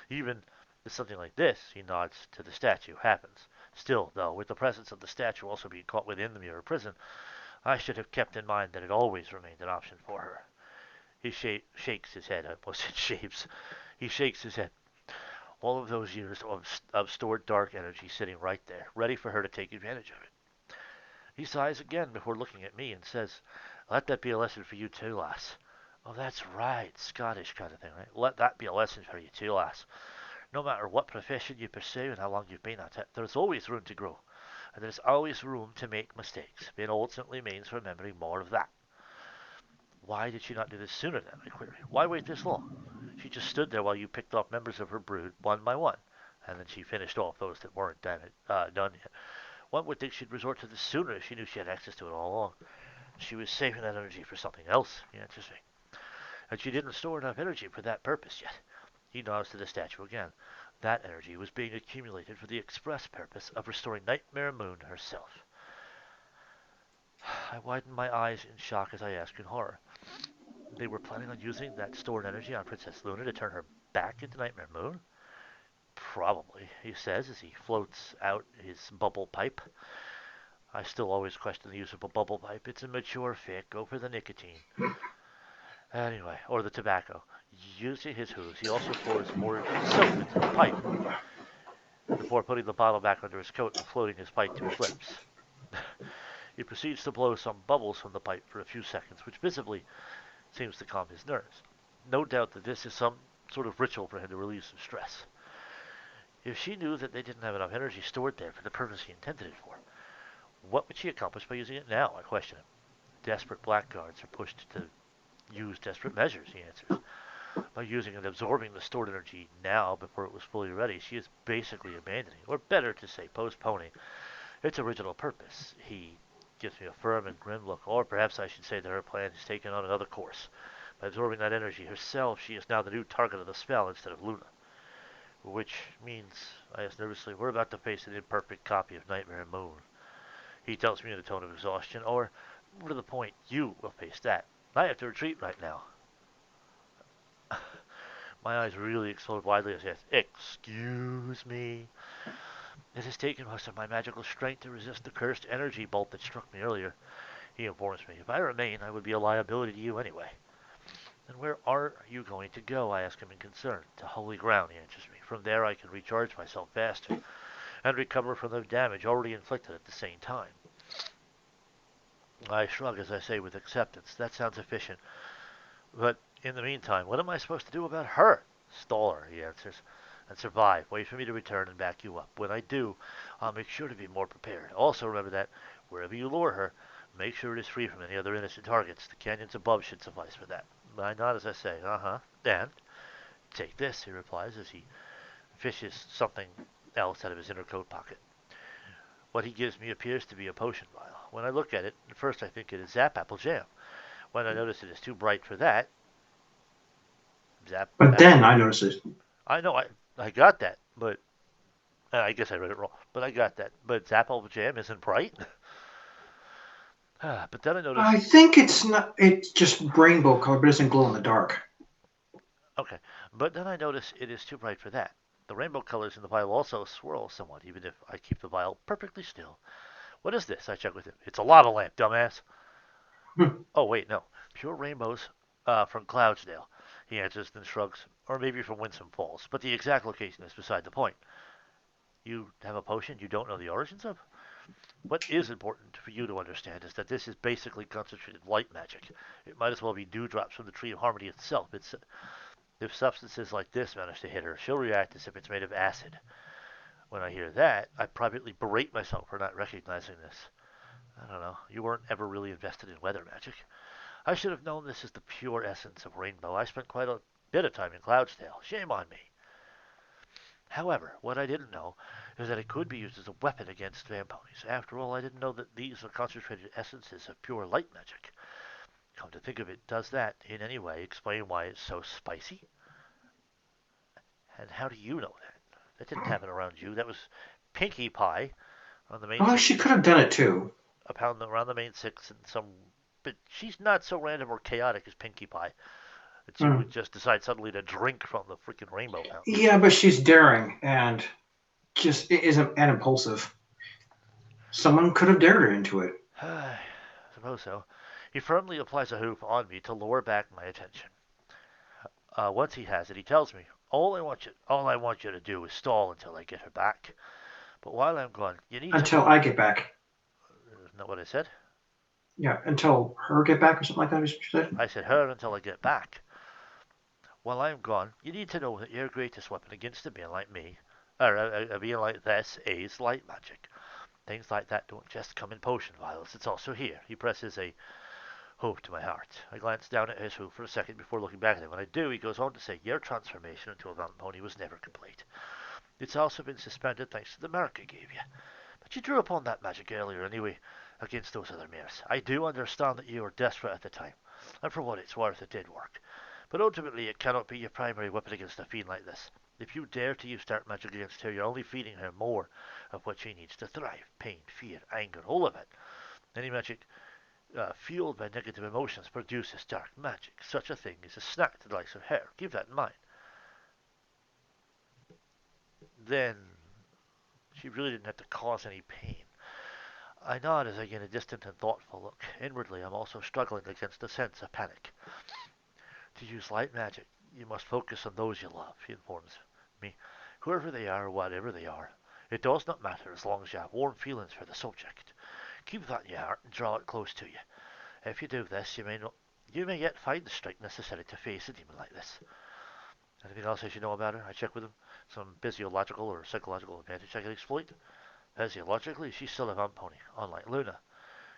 Even if something like this," he nods to the statue, "happens. Still, though, with the presence of the statue also being caught within the mirror prison, I should have kept in mind that it always remained an option for her. He shakes his head. I almost said shapes. He shakes his head. All of those years of stored dark energy sitting right there, ready for her to take advantage of it. He sighs again before looking at me and says, let that be a lesson for you too, lass. Oh, that's right. Scottish kind of thing, right? Let that be a lesson for you too, lass. No matter what profession you pursue and how long you've been at it, there's always room to grow. And there's always room to make mistakes. Being ultimately means remembering more of that. Why did she not do this sooner then? I queried. Why wait this long? She just stood there while you picked off members of her brood one by one, and then she finished off those that weren't done yet. One would think she'd resort to this sooner if she knew she had access to it all along. She was saving that energy for something else, he answers me. And she didn't store enough energy for that purpose yet. He nods to the statue again. That energy was being accumulated for the express purpose of restoring Nightmare Moon herself. I widened my eyes in shock as I asked in horror. They were planning on using that stored energy on Princess Luna to turn her back into Nightmare Moon? Probably, he says as he floats out his bubble pipe. I still always question the use of a bubble pipe. It's a mature fic. Go for the nicotine. Anyway, or the tobacco. Using his hooves, he also pours more soap into the pipe before putting the bottle back under his coat and floating his pipe to his lips. He proceeds to blow some bubbles from the pipe for a few seconds, which visibly seems to calm his nerves. No doubt that this is some sort of ritual for him to relieve some stress. If she knew that they didn't have enough energy stored there for the purpose he intended it for, what would she accomplish by using it now? I question him. Desperate blackguards are pushed to use desperate measures, he answers. By using and absorbing the stored energy now before it was fully ready, she is basically abandoning, or better to say, postponing, its original purpose. He gives me a firm and grim look, or perhaps I should say that her plan has taken on another course. By absorbing that energy herself, she is now the new target of the spell instead of Luna. Which means, I ask nervously, we're about to face an imperfect copy of Nightmare Moon. He tells me in a tone of exhaustion, or, more to the point, you will face that. I have to retreat right now. My eyes really explode widely as I ask, excuse me? It has taken most of my magical strength to resist the cursed energy bolt that struck me earlier. He informs me, if I remain, I would be a liability to you anyway. Then where are you going to go? I ask him in concern. To holy ground, he answers me. From there I can recharge myself faster and recover from the damage already inflicted at the same time. I shrug as I say with acceptance. That sounds efficient. But in the meantime, what am I supposed to do about her? Stall her, he answers, and survive. Wait for me to return and back you up. When I do, I'll make sure to be more prepared. Also remember that, wherever you lure her, make sure it is free from any other innocent targets. The canyons above should suffice for that. I nod as I say, uh-huh. And take this, he replies as he fishes something else out of his inner coat pocket. What he gives me appears to be a potion vial. When I look at it, at first I think it is Zap Apple Jam. When I notice it is too bright for that, Zap But Apple. then I noticed it. I know I got that, but I guess I read it wrong. But I got that. But Zap Apple Jam isn't bright. But then I noticed. I think it's not. It's just rainbow color, but it doesn't glow in the dark. Okay, but then I notice it is too bright for that. The rainbow colors in the vial also swirl somewhat, even if I keep the vial perfectly still. What is this? I check with him. It's a lava lamp, dumbass. Oh, wait, no. Pure rainbows from Cloudsdale, he answers, then shrugs. Or maybe from Winsome Falls. But the exact location is beside the point. You have a potion you don't know the origins of? What is important for you to understand is that this is basically concentrated light magic. It might as well be dewdrops from the Tree of Harmony itself. If substances like this manage to hit her, she'll react as if it's made of acid. When I hear that, I privately berate myself for not recognizing this. I don't know. You weren't ever really invested in weather magic. I should have known this is the pure essence of rainbow. I spent quite a bit of time in Cloudsdale. Shame on me. However, what I didn't know is that it could be used as a weapon against vampires. After all, I didn't know that these are concentrated essences of pure light magic. Come to think of it, does that, in any way, explain why it's so spicy? And how do you know that? That didn't happen around you. That was Pinkie Pie on the main Oh, six. she could have done it too. Around the main six and some. But she's not so random or chaotic as Pinkie Pie. That she would just decide suddenly to drink from the freaking rainbow fountain. Yeah, but she's daring and isn't and impulsive. Someone could have dared her into it. As a suppose so. He firmly applies a hoop on me to lure back my attention. Once he has it, he tells me, all I want you to do is stall until I get her back. But while I'm gone, you need to Until know. I get back. Isn't that what I said? Yeah, until her get back or something like that is what you said? I said her until I get back. While I'm gone, you need to know that your greatest weapon against a being like me, or a being like this, is light magic. Things like that don't just come in potion vials, it's also here. He presses a hope to my heart. I glance down at his hoof for a second before looking back at him. When I do, he goes on to say, your transformation into a mountain pony was never complete. It's also been suspended thanks to the mark I gave you. But you drew upon that magic earlier anyway, against those other mares. I do understand that you were desperate at the time, and for what it's worth, it did work. But ultimately, it cannot be your primary weapon against a fiend like this. If you dare to use dark magic against her, you're only feeding her more of what she needs to thrive. Pain, fear, anger, all of it. Any magic fueled by negative emotions produces dark magic. Such a thing is a snack to the likes of her. Keep that in mind. Then, she really didn't have to cause any pain. I nod as I gain a distant and thoughtful look. Inwardly, I'm also struggling against a sense of panic. To use light magic, you must focus on those you love, he informs me. Whoever they are, whatever they are. It does not matter as long as you have warm feelings for the subject. Keep that in your heart and draw it close to you. If you do this, you may yet find the strength necessary to face a demon like this. Anything else I should know about her? I check with him. Some physiological or psychological advantage I can exploit? Physiologically, she's still a vamp pony, unlike Luna.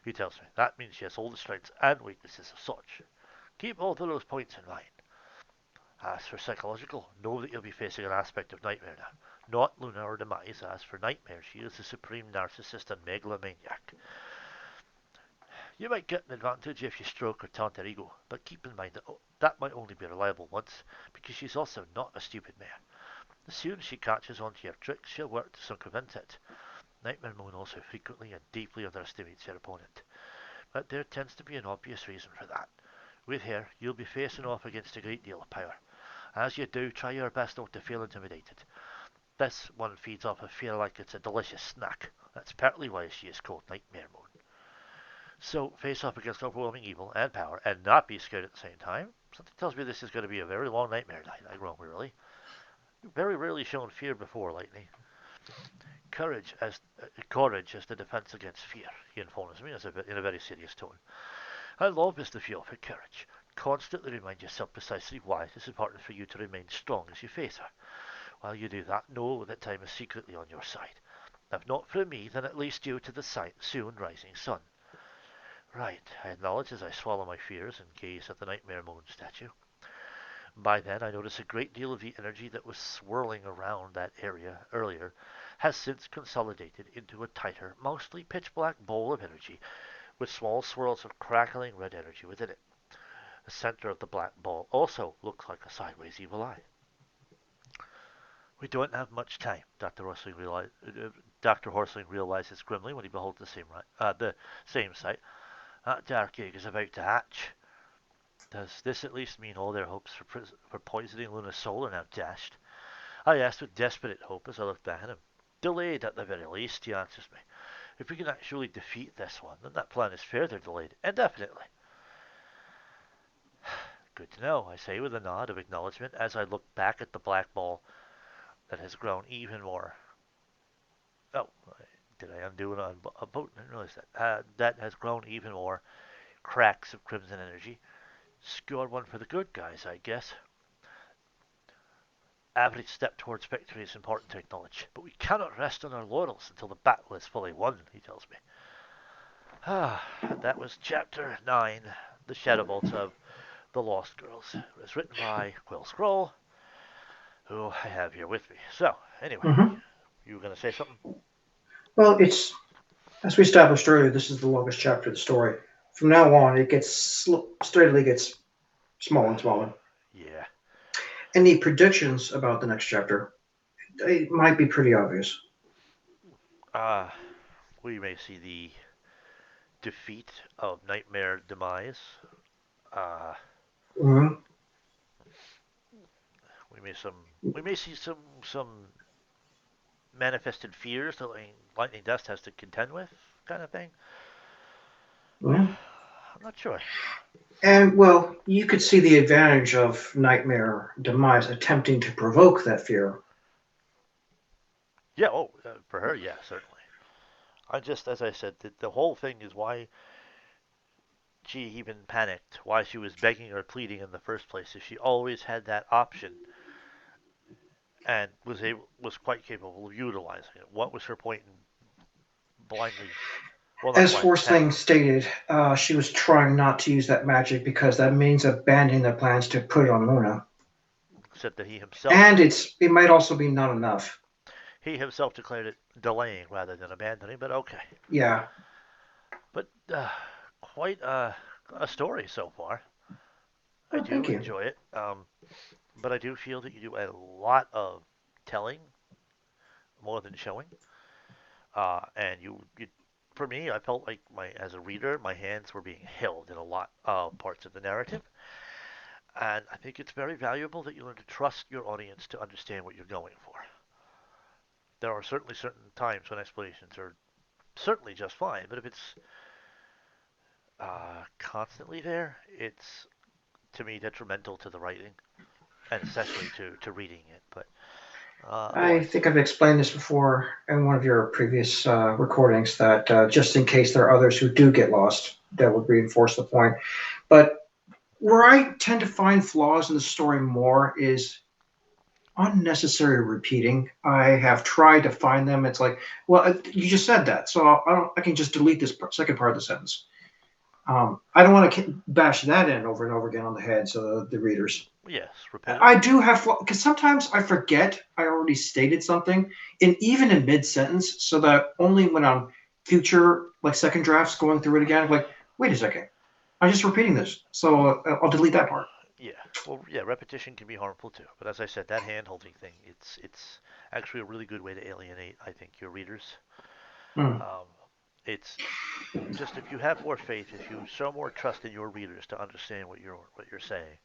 He tells me that means she has all the strengths and weaknesses of such. Keep both of those points in mind. As for psychological, know that you'll be facing an aspect of Nightmare now. Not Luna or Demise. As for Nightmare, she is the supreme narcissist and megalomaniac. You might get an advantage if you stroke or taunt her ego, but keep in mind that that might only be reliable once, because she's also not a stupid mare. As soon as she catches on to your tricks, she'll work to circumvent it. Nightmare Moon also frequently and deeply underestimates her opponent, but there tends to be an obvious reason for that. With her, you'll be facing off against a great deal of power. As you do, try your best not to feel intimidated. This one feeds off of fear like it's a delicious snack. That's partly why she is called Nightmare Moon. So, face off against overwhelming evil and power, and not be scared at the same time? Something tells me this is going to be a very long nightmare night. I groan wearily. Very rarely shown fear before lately. Courage as the defense against fear, he informs me in a very serious tone. And love is the fuel for courage. Constantly remind yourself precisely why it is important for you to remain strong as you face her. While you do that, know that time is secretly on your side. If not for me, then at least due to the soon rising sun. Right, I acknowledge as I swallow my fears and gaze at the Nightmare Moon statue. By then, I notice a great deal of the energy that was swirling around that area earlier has since consolidated into a tighter, mostly pitch black ball of energy with small swirls of crackling red energy within it. The center of the black ball also looks like a sideways evil eye. We don't have much time, Dr. Horsling realizes grimly when he beholds the same sight. That dark egg is about to hatch. Does this at least mean all their hopes for poisoning Luna's soul are now dashed? I asked with desperate hope as I looked back at him. Delayed at the very least, he answers me. If we can actually defeat this one, then that plan is further delayed indefinitely. Good to know, I say with a nod of acknowledgement as I look back at the black ball that has grown even more. Oh, did I undo it on a boat? I didn't realize that. That has grown even more cracks of crimson energy. Score one for the good guys, I guess. Every step towards victory is important to acknowledge, but we cannot rest on our laurels until the battle is fully won, he tells me. That was Chapter 9, The Shadow Bolts of The Lost Girls. It was written by Quill Scroll, who I have here with me. So, anyway, Mm-hmm. you were going to say something? Well, it's as we established earlier. This is the longest chapter of the story. From now on, it steadily gets smaller and smaller. Yeah. Any predictions about the next chapter? It might be pretty obvious. Uh, we may see the defeat of Nightmare Demise. Uh, Mm-hmm. we may see some manifested fears that Lightning Dust has to contend with, kind of thing. Yeah. I'm not sure. And well, you could see the advantage of Nightmare Demise attempting to provoke that fear. Yeah, oh, for her, yeah, certainly. I just, as I said, the whole thing is why she even panicked, why she was begging or pleading in the first place. If she always had that option and was quite capable of utilizing it, what was her point in blindly, well, not As blindly, Force Thing panicking? stated, she was trying not to use that magic because that means abandoning their plans to put it on Luna. Said that he himself And it might also be not enough. declared it delaying rather than abandoning. But okay, Yeah. but quite a story so far. I Oh, do thank you. enjoy it, but I do feel that you do a lot of telling more than showing. And for me, I felt like as a reader, my hands were being held in a lot of parts of the narrative, and I think it's very valuable that you learn to trust your audience to understand what you're going for. There are certainly certain times when explanations are certainly just fine, but if it's constantly there, it's to me detrimental to the writing and especially to reading it. But I otherwise, think I've explained this before in one of your previous recordings that just in case there are others who do get lost, that would reinforce the point. But where I tend to find flaws in the story more is unnecessary repeating. I have tried to find them. It's like, well, you just said that, so I can just delete this second part of the sentence. I don't want to bash that in over and over again on the heads of the readers. yes, I repetitive. do have because sometimes I forget I already stated something, and even in mid sentence, so that only when I'm future like second drafts going through it again, I'm like, wait a second, I'm just repeating this, so I'll delete that part. Yeah, well, yeah, repetition can be harmful too. But as I said, that hand-holding thing, it's actually a really good way to alienate, I think, your readers. Hmm. Um, it's just if you have more faith, if you show more trust in your readers to understand what you're saying,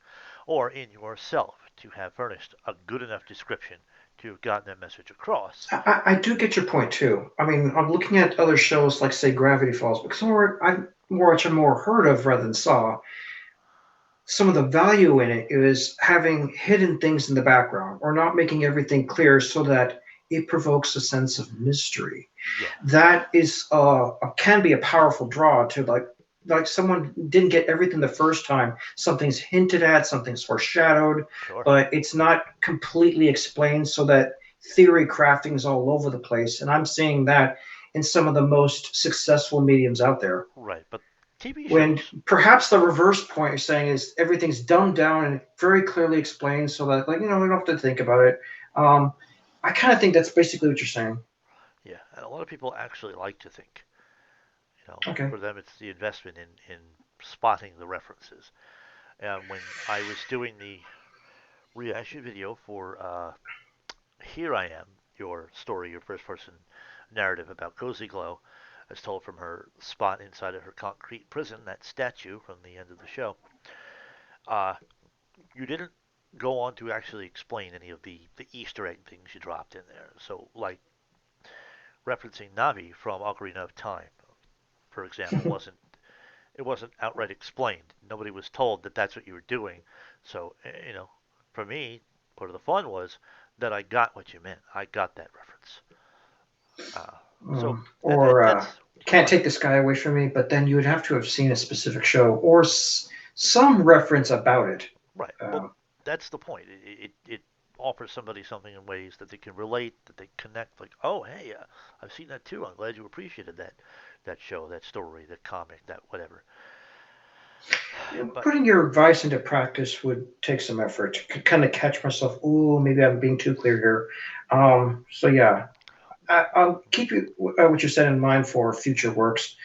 or in yourself to have furnished a good enough description to have gotten that message across. I do get your point too. I mean, I'm looking at other shows like say Gravity Falls, because I've more heard of rather than saw. Some of the value in it is having hidden things in the background or not making everything clear so that it provokes a sense of mystery. Yeah, That is can be a powerful draw to like someone didn't get everything the first time. Something's hinted at, something's foreshadowed, sure. but it's not completely explained so that theory crafting is all over the place. And I'm seeing that in some of the most successful mediums out there Right, but TV when shows, perhaps the reverse point you're saying is everything's dumbed down and very clearly explained so that like we don't have to think about it. um, I kind of think that's basically what you're saying. yeah, and a lot of people actually like to think. Okay. For them, it's the investment in spotting the references. And when I was doing the reaction video for Here I Am, your story, your first person narrative about Cozy Glow, as told from her spot inside of her concrete prison, that statue from the end of the show, uh, you didn't go on to actually explain any of the Easter egg things you dropped in there. So, like referencing Navi from Ocarina of Time, for example, wasn't outright explained. Nobody was told that that's what you were doing. So, for me, part of the fun was that I got what you meant. I got that reference. Uh, so or that's can't fun. take the sky away from me, but then you would have to have seen a specific show or some reference about it. Right. Well, uh, that's the point. It offers somebody something in ways that they can relate, that they connect. Like, oh, hey, I've seen that too. I'm glad you appreciated that show, that story, that comic, that whatever. But Putting your advice into practice would take some effort to kind of catch myself. Oh, maybe I'm being too clear here. So yeah, I'll keep what you said in mind for future works,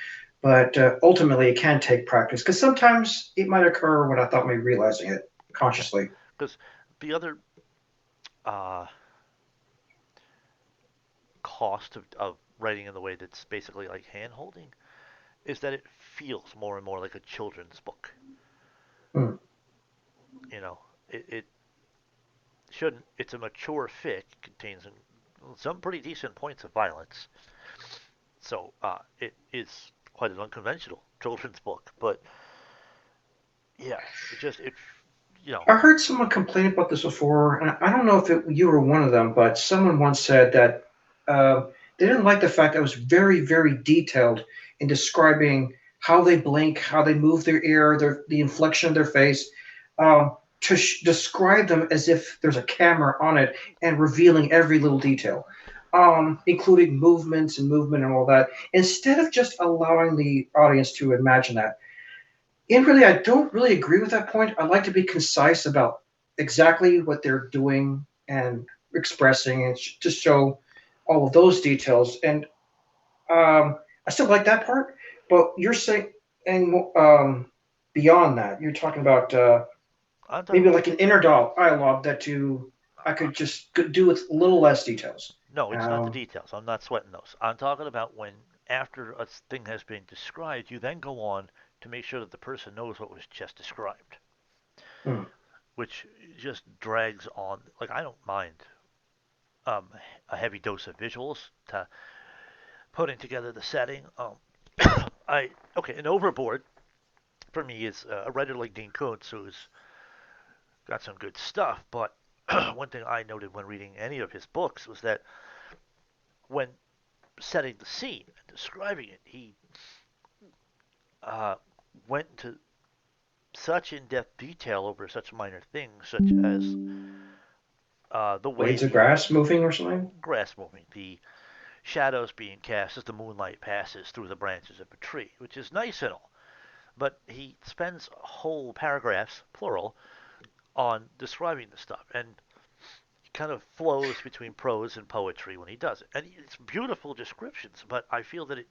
but ultimately it can take practice because sometimes it might occur when I thought maybe realizing it right, consciously. because the other uh, cost of writing in the way that's basically like hand holding is that it feels more and more like a children's book. Hmm. You know, it shouldn't. It's a mature fic. It contains some pretty decent points of violence. So it is quite an unconventional children's book. But Yeah, it just it you know. I heard someone complain about this before, and I don't know if you were one of them, but someone once said that they didn't like the fact that I was very, very detailed in describing how they blink, how they move their ear, the inflection of their face, to describe them as if there's a camera on it and revealing every little detail, including movements and movement and all that, instead of just allowing the audience to imagine that. And really, I don't really agree with that point. I like to be concise about exactly what they're doing and expressing, and to show all of those details. And I still like that part. But you're saying, and beyond that, you're talking about I'm talking maybe about like an inner dialogue that you I could just do with a little less details. no, it's not the Um, details. I'm not sweating those. I'm talking about when after a thing has been described, you then go on to make sure that the person knows what was just described, hmm. which just drags on. Like I don't mind um, a heavy dose of visuals to putting together the setting. I okay, and Overboard for me is a writer like Dean Koontz who's got some good stuff. But one thing I noted when reading any of his books was that when setting the scene and describing it, he uh, went into such in-depth detail over such minor things, such as the way Blades of the grass moving or something. grass moving, the shadows being cast as the moonlight passes through the branches of a tree, which is nice and all. But he spends whole paragraphs, plural, on describing the stuff, and he kind of flows between prose and poetry when he does it. And it's beautiful descriptions, but I feel that it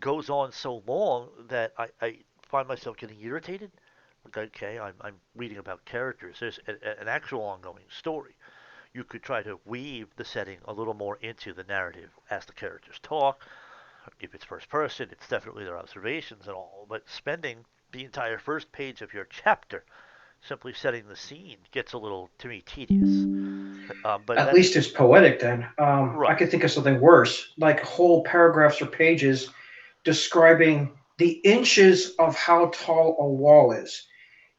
goes on so long that I find myself getting irritated. Like, okay, I'm reading about characters. There's an actual ongoing story. You could try to weave the setting a little more into the narrative as the characters talk. If it's first person, it's definitely their observations and all. But spending the entire first page of your chapter simply setting the scene gets a little, to me, tedious. But At that's least it's poetic then. I right. could think of something worse, like whole paragraphs or pages describing the inches of how tall a wall is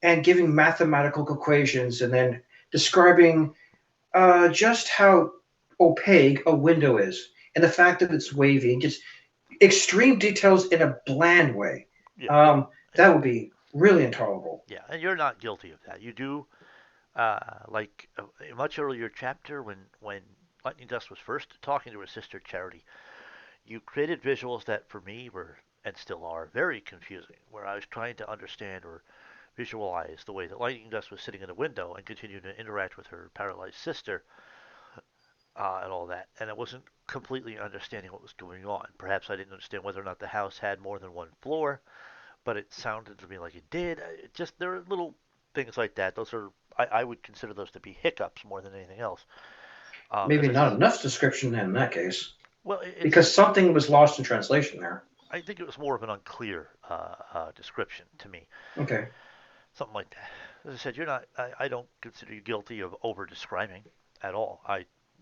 and giving mathematical equations and then describing just how opaque a window is and the fact that it's wavy and just extreme details in a bland way. Yeah, Um, and, that would be really intolerable. yeah, and you're not guilty of that. You do like a much earlier chapter when Lightning Dust was first talking to her sister Charity. You created visuals that for me were and still are very confusing, where I was trying to understand or visualize the way that Lightning Dust was sitting in a window and continued to interact with her paralyzed sister and all that, and I wasn't completely understanding what was going on. Perhaps I didn't understand whether or not the house had more than one floor, but it sounded to me like it did. It just there are little things like that. Those are I would consider those to be hiccups more than anything else. Maybe As I not enough description then in that case, well, because it's something was lost in translation there. I think it was more of an unclear description to me, Okay. something like that. As I said, you're not. I don't consider you guilty of over describing at all.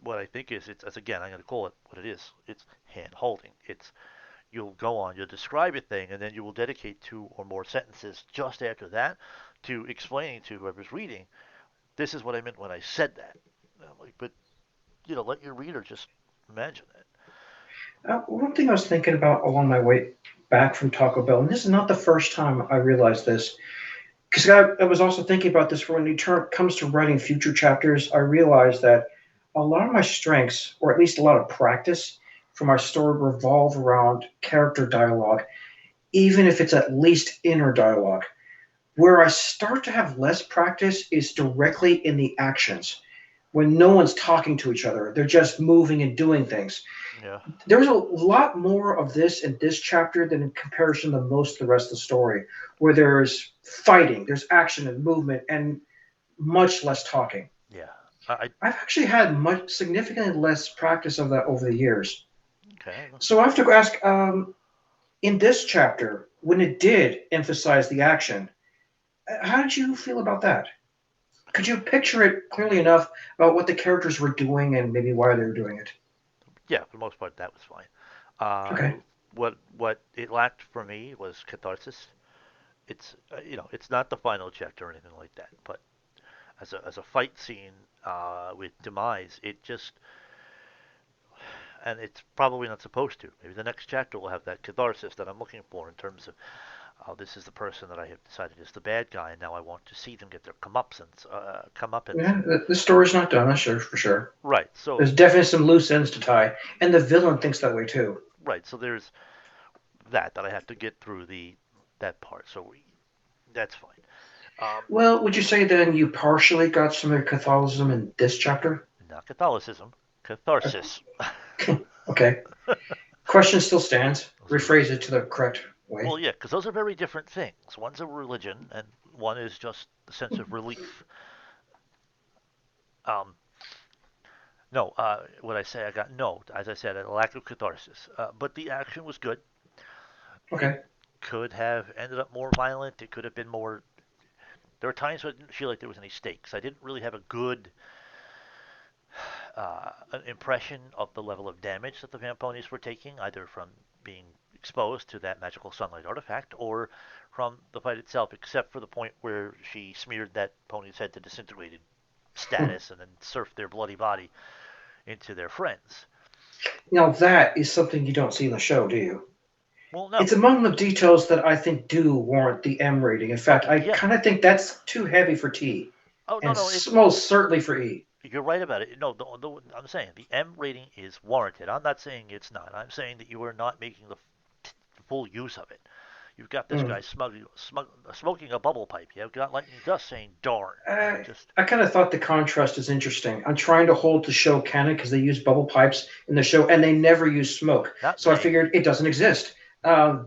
What I think is it's as again I'm going to call it what it is. It's hand holding. It's you'll go on, you'll describe a thing, and then you will dedicate two or more sentences just after that to explaining to whoever's reading, this is what I meant when I said that. Like, but let your reader just imagine that. One thing I was thinking about along my way back from Taco Bell, and this is not the first time I realized this, because I was also thinking about this when it comes to writing future chapters. I realized that a lot of my strengths, or at least a lot of practice for my story, revolve around character dialogue, even if it's at least inner dialogue. Where I start to have less practice is directly in the actions, when no one's talking to each other. They're just moving and doing things. Yeah, There's a lot more of this in this chapter than in comparison to most of the rest of the story, where there's fighting, there's action and movement, and much less talking. yeah. I I've actually had much significantly less practice of that over the years. okay. So I have to ask, in this chapter, when it did emphasize the action, how did you feel about that? Could you picture it clearly enough about what the characters were doing and maybe why they were doing it? Yeah, for the most part, that was fine. Okay. What it lacked for me was catharsis. It's it's not the final chapter or anything like that, but as a fight scene with Demise, it just and it's probably not supposed to. Maybe the next chapter will have that catharsis that I'm looking for in terms of, oh, this is the person that I have decided is the bad guy, and now I want to see them get their comeuppance. Yeah, the story's not done, that's sure for sure. Right. So There's definitely some loose ends to tie, and the villain thinks that way too. right. So there's that I have to get through the that part. That's fine. Well, would you say then you partially got some of your Catholicism in this chapter? Not Catholicism, catharsis. Okay. Question still stands. Those are Rephrase it to the correct way. Well, yeah, because those are very different things. One's a religion, and one is just the sense of relief. Um, no, what I say, I got no. As I said, a lack of catharsis. But the action was good. It Okay. could have ended up more violent. It could have been more. There were times where I didn't feel like there was any stakes. I didn't really have a good impression of the level of damage that the Vamponies were taking, either from being exposed to that magical sunlight artifact or from the fight itself, except for the point where she smeared that pony's head to disintegrated status and then surfed their bloody body into their friends. Now that is something you don't see in the show, do you? Well, no. It's among the details that I think do warrant the M rating. In Oh, fact, I yeah. kind of think that's too heavy for T, Oh, no, and no. most certainly for E. You're right about it. No, I'm saying the M rating is warranted. I'm not saying it's not. I'm saying that you are not making the full use of it. You've got this Mm. guy smoking a bubble pipe. You've got Lightning Dust saying "darn." Uh, Just I kind of thought the contrast is interesting. I'm trying to hold the show canon because they use bubble pipes in the show, and they never use smoke. not So I they, figured it doesn't exist.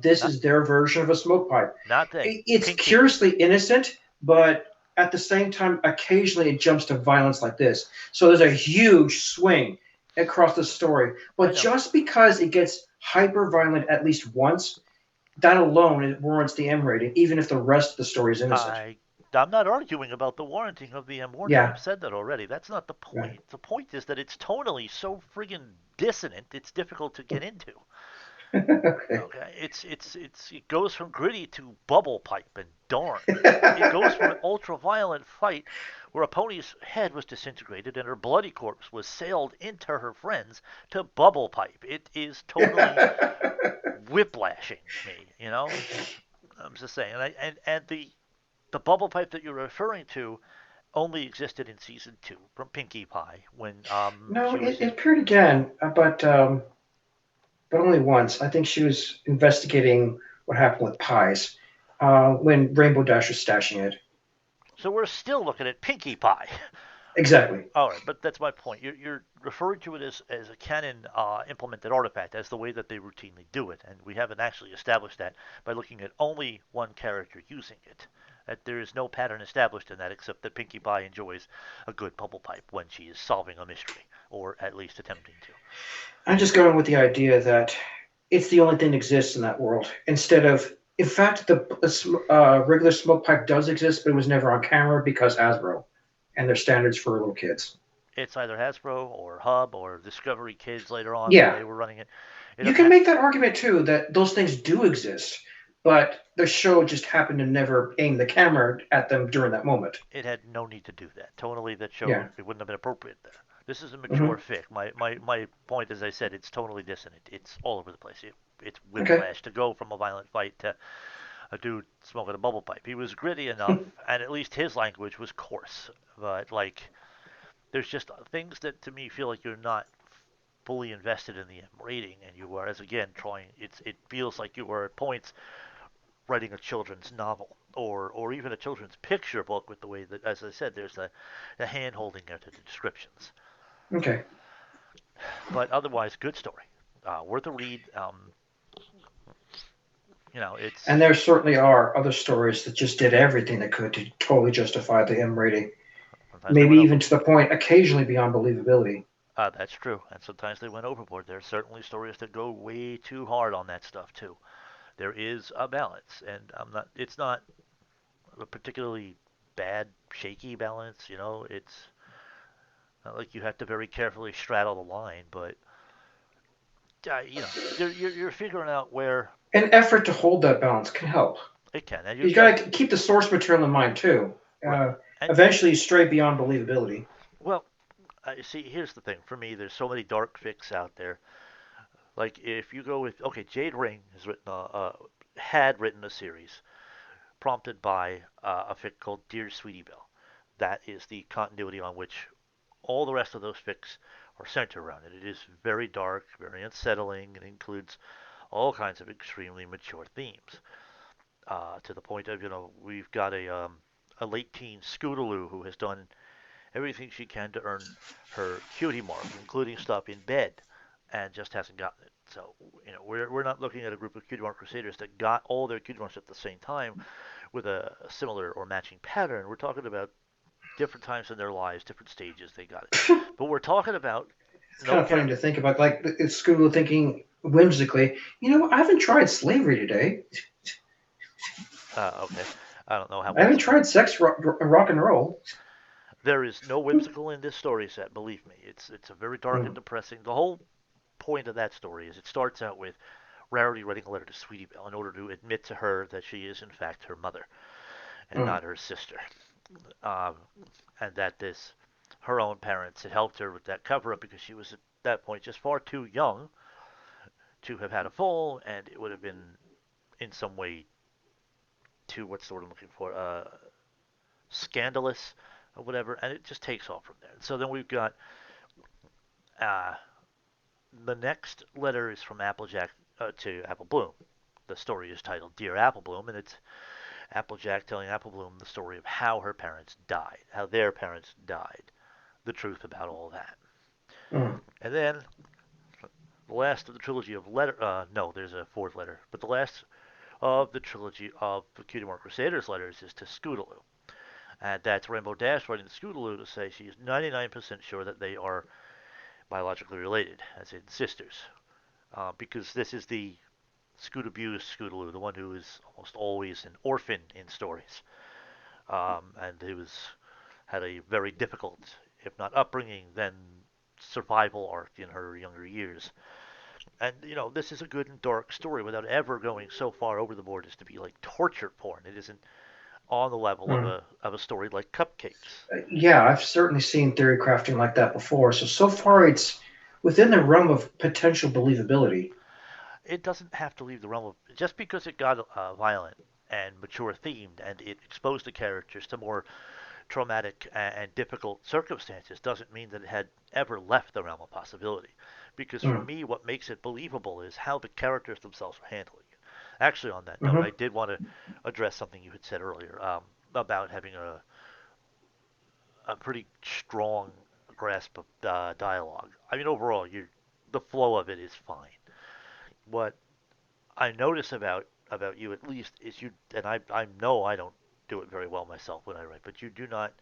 This not is their version of a smoke pipe. not they. It's Pinky. curiously innocent, but at the same time, occasionally it jumps to violence like this. So there's a huge swing across the story. I But know. just because it gets hyper violent at least once, that alone it warrants the M rating, even if the rest of the story is innocent. I I'm not arguing about the warranting of the M warning. Yeah. I've said that already. That's not the Yeah. point. The point is that it's tonally so friggin' dissonant. It's difficult to get into. Okay. Okay, it goes from gritty to bubble pipe and darn. It goes from an ultra violent fight where a pony's head was disintegrated and her bloody corpse was sailed into her friends to bubble pipe. It is totally whiplashing me. I'm just saying, and the bubble pipe that you're referring to only existed in season 2 from Pinkie Pie when No, she was it in. appeared again, but only once. I think she was investigating what happened with pies when Rainbow Dash was stashing it. So we're still looking at Pinkie Pie. Exactly. All right, but that's my point. You're referring to it as a canon implemented artifact, as the way that they routinely do it, and we haven't actually established that by looking at only one character using it. That there is no pattern established in that, except that Pinkie Pie enjoys a good bubble pipe when she is solving a mystery, or at least attempting to. I'm just going with the idea that it's the only thing that exists in that world. Instead of, in fact, the regular smoke pipe does exist, but it was never on camera because Hasbro and their standards for little kids. It's either Hasbro or Hub or Discovery Kids later on when Yeah, they were running it. It you doesn't can have. make that argument too that those things do exist, but the show just happened to never aim the camera at them during that moment. It had no need to do that. Tonally, that show Yeah. it wouldn't have been appropriate there. This is a Hmm. mature fic. My point, as I said, it's tonally dissonant. It's all over the place. It's Okay. whiplash to go from a violent fight to a dude smoking a bubble pipe. He was gritty enough, and at least his language was coarse. But like, there's just things that to me feel like you're not fully invested in the rating, and you are, as again, trying. It feels like you are at points writing a children's novel or even a children's picture book with the way that, as I said, there's the hand holding into the descriptions. Okay. But otherwise, good story, worth a read. And It's there certainly are other stories that just did everything they could to totally justify the M rating, sometimes they maybe went even over. to the point occasionally beyond believability. That's true, and sometimes they went overboard. There's certainly stories that go way too hard on that stuff too. There is a balance, and I'm not. It's not a particularly bad, shaky balance. It's not like you have to very carefully straddle the line, but you're figuring out where. An effort to hold that balance can help. It can, and you've You got got to keep the source material in mind too. right. And Eventually, you stray beyond believability. well, see, here's the thing. For me, there's so many dark fics out there. Like if you go with okay, Jade Ring has written had written a series prompted by a fic called Dear Sweetie Belle. That is the continuity on which all the rest of those fics are centered around it. It is very dark, very unsettling. It includes all kinds of extremely mature themes. To the point of we've got a late teen Scootaloo who has done everything she can to earn her cutie mark, including stuff in bed, and just hasn't gotten it. So we're not looking at a group of cutie mark crusaders that got all their cutie marks at the same time with a similar or matching pattern. We're talking about different times in their lives, different stages they got it. But we're talking about It's no kind of funny cat. to think about. Like it's school thinking whimsically, I haven't tried slavery today. Okay, I don't know how I haven't whimsical. tried sex rock and roll. There is no whimsical in this story set. Believe me, it's a very dark and Mm, depressing. The whole point of that story is it starts out with Rarity writing a letter to Sweetie Belle in order to admit to her that she is in fact her mother and mm, not her sister, um, and that this her own parents had helped her with that cover up because she was at that point just far too young to have had a fall, and it would have been in some way too what's the word I'm looking for scandalous or whatever, and it just takes off from there. So then we've got uh, the next letter is from Applejack to Apple Bloom. The story is titled Dear Apple Bloom, and it's Applejack telling Apple Bloom the story of how her parents died, how their parents died, the truth about all that. mm. And then the last of the trilogy of letter, no, there's a fourth letter, but the last of the trilogy of the Cutie Mark Crusaders letters is to Scootaloo. And that's Rainbow Dash writing to Scootaloo to say she is 99% sure that they are biologically related, as in sisters. Because this is the Scoot abused Scootaloo, the one who is almost always an orphan in stories, and who had a very difficult, if not upbringing, then survival arc in her younger years. And this is a good and dark story without ever going so far over the board as to be like torture porn. It isn't on the level of Mm. a story like Cupcakes. Yeah, I've certainly seen theory crafting like that before. So far, it's within the realm of potential believability. It doesn't have to leave the realm of just because it got violent and mature themed and it exposed the characters to more traumatic and difficult circumstances doesn't mean that it had ever left the realm of possibility. Because for Mm, me, what makes it believable is how the characters themselves are handling it. Actually, on that note, I hmm did want to address something you had said earlier about having a pretty strong grasp of dialogue. I mean, overall, the flow of it is fine. What I notice about you at least is and I know I don't do it very well myself when I write, but you do not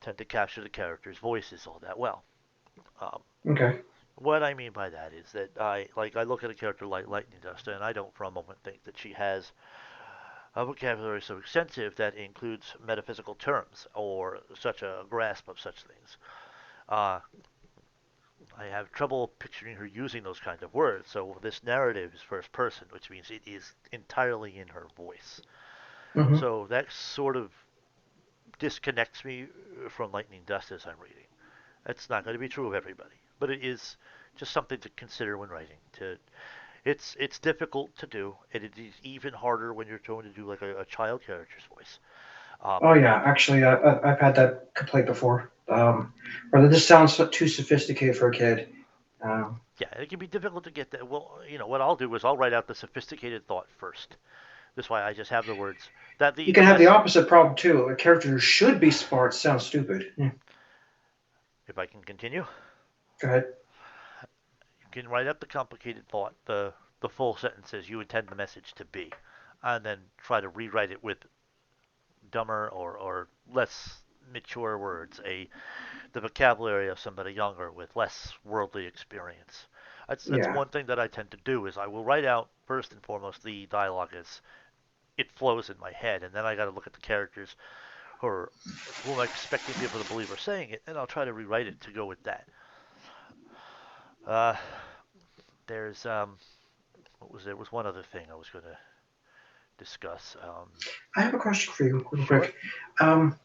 tend to capture the characters' voices all that well. Um, Okay. what I mean by that is that I look at a character like Lightning Dust, and I don't for a moment think that she has a vocabulary so extensive that includes metaphysical terms or such a grasp of such things. Uh, I have trouble picturing her using those kind of words. So this narrative is first person, which means it is entirely in her voice. hmm So that sort of disconnects me from Lightning Dust as I'm reading. That's not going to be true of everybody, but it is just something to consider when writing. It's difficult to do, and it is even harder when you're trying to do like a child character's voice. Um, Oh yeah, actually, I've had that complaint before. Or this sounds too sophisticated for a kid. Um, yeah, it can be difficult to get that. Well, what I'll do is I'll write out the sophisticated thought first. This way, I just have the words that you the can have the mess. opposite problem too. A character who should be smart sounds stupid. If I can continue, Go ahead. you can write out the complicated thought, the full sentences you intend the message to be, and then try to rewrite it with dumber or less mature words, the vocabulary of somebody younger with less worldly experience. That's Yeah, one thing that I tend to do is I will write out first and foremost the dialogue as it flows in my head, and then I got to look at the characters who am I expecting people to believe are saying it, and I'll try to rewrite it to go with that. Uh, there's what was there was one other thing I was going to discuss. I have a question for you, real Sure. quick. Um,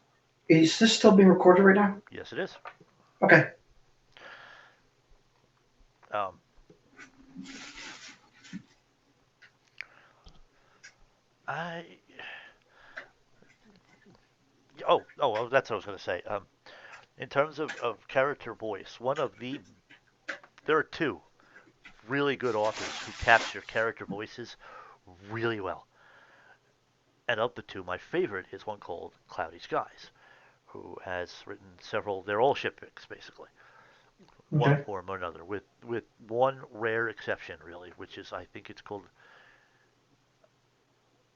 is this still being recorded right now? Yes, it is. Okay. Um, I well, that's what I was going to say. In terms of character voice, there are two really good authors who capture character voices really well. And of the two, my favorite is one called Cloudy Skies, who has written several. They're all shipwrecks, basically, one Okay. form or another, with one rare exception, really, which is I think it's called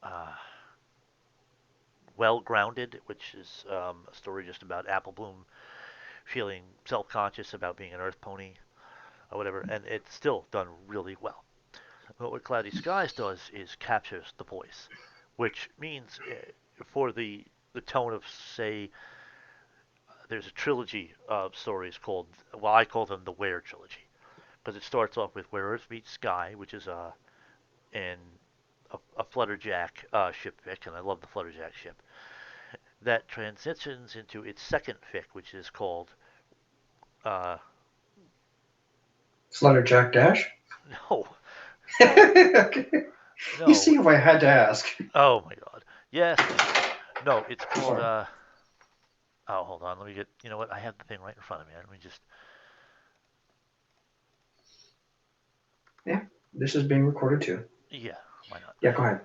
uh, Well Grounded, which is a story just about Apple Bloom feeling self-conscious about being an Earth pony or whatever, and it's still done really well. But what Cloudy Skies does is captures the voice, which means for the tone of, say, there's a trilogy of stories called, well, I call them the Where trilogy, because it starts off with Where Earth Meets Sky, which is in a Flutterjack ship fic, and I love the Flutterjack ship. That transitions into its second fic, which is called uh, Slaughter Jack Dash? no, no, Okay. You no. see if I had to ask. Oh my God. Yes, thank you. No, it's called Sorry. oh, hold on. Let me get. You know what? I have the thing right in front of me. Let me just. Yeah, this is being recorded too. Yeah, why not? Yeah, go ahead.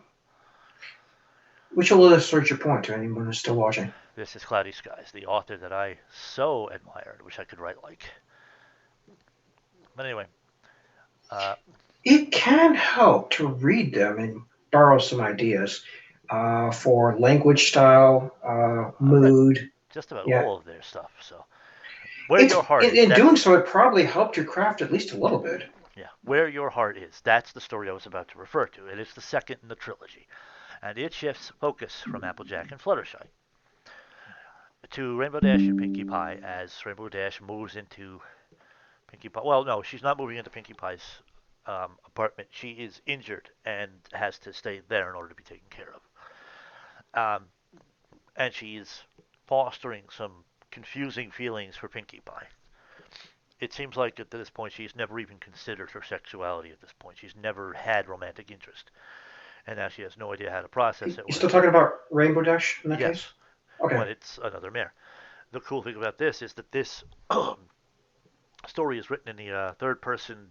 Which will illustrate your point to anyone who's still watching. This is Cloudy Skies, the author that I so admired. Wish I could write like. But anyway, uh, It can help to read them and borrow some ideas for language style, I read mood. just about Yeah, all of their stuff. So, where your heart is. in doing That's so, it probably helped your craft at least a little bit. yeah. Where your heart is. That's the story I was about to refer to. It is the second in the trilogy, and it shifts focus from Applejack and Fluttershy to Rainbow Dash and Pinkie Pie as Rainbow Dash moves into Pinkie Pie. Well, no, she's not moving into Pinkie Pie's apartment. She is injured and has to stay there in order to be taken care of. Um, and she's fostering some confusing feelings for Pinkie Pie. It seems like at this point she's never even considered her sexuality at this point. She's never had romantic interest. And now she has no idea how to process it You or still to. talking about Rainbow Dash in that case? Yes, Okay. but it's another mare. The cool thing about this is that this story is written in the third person.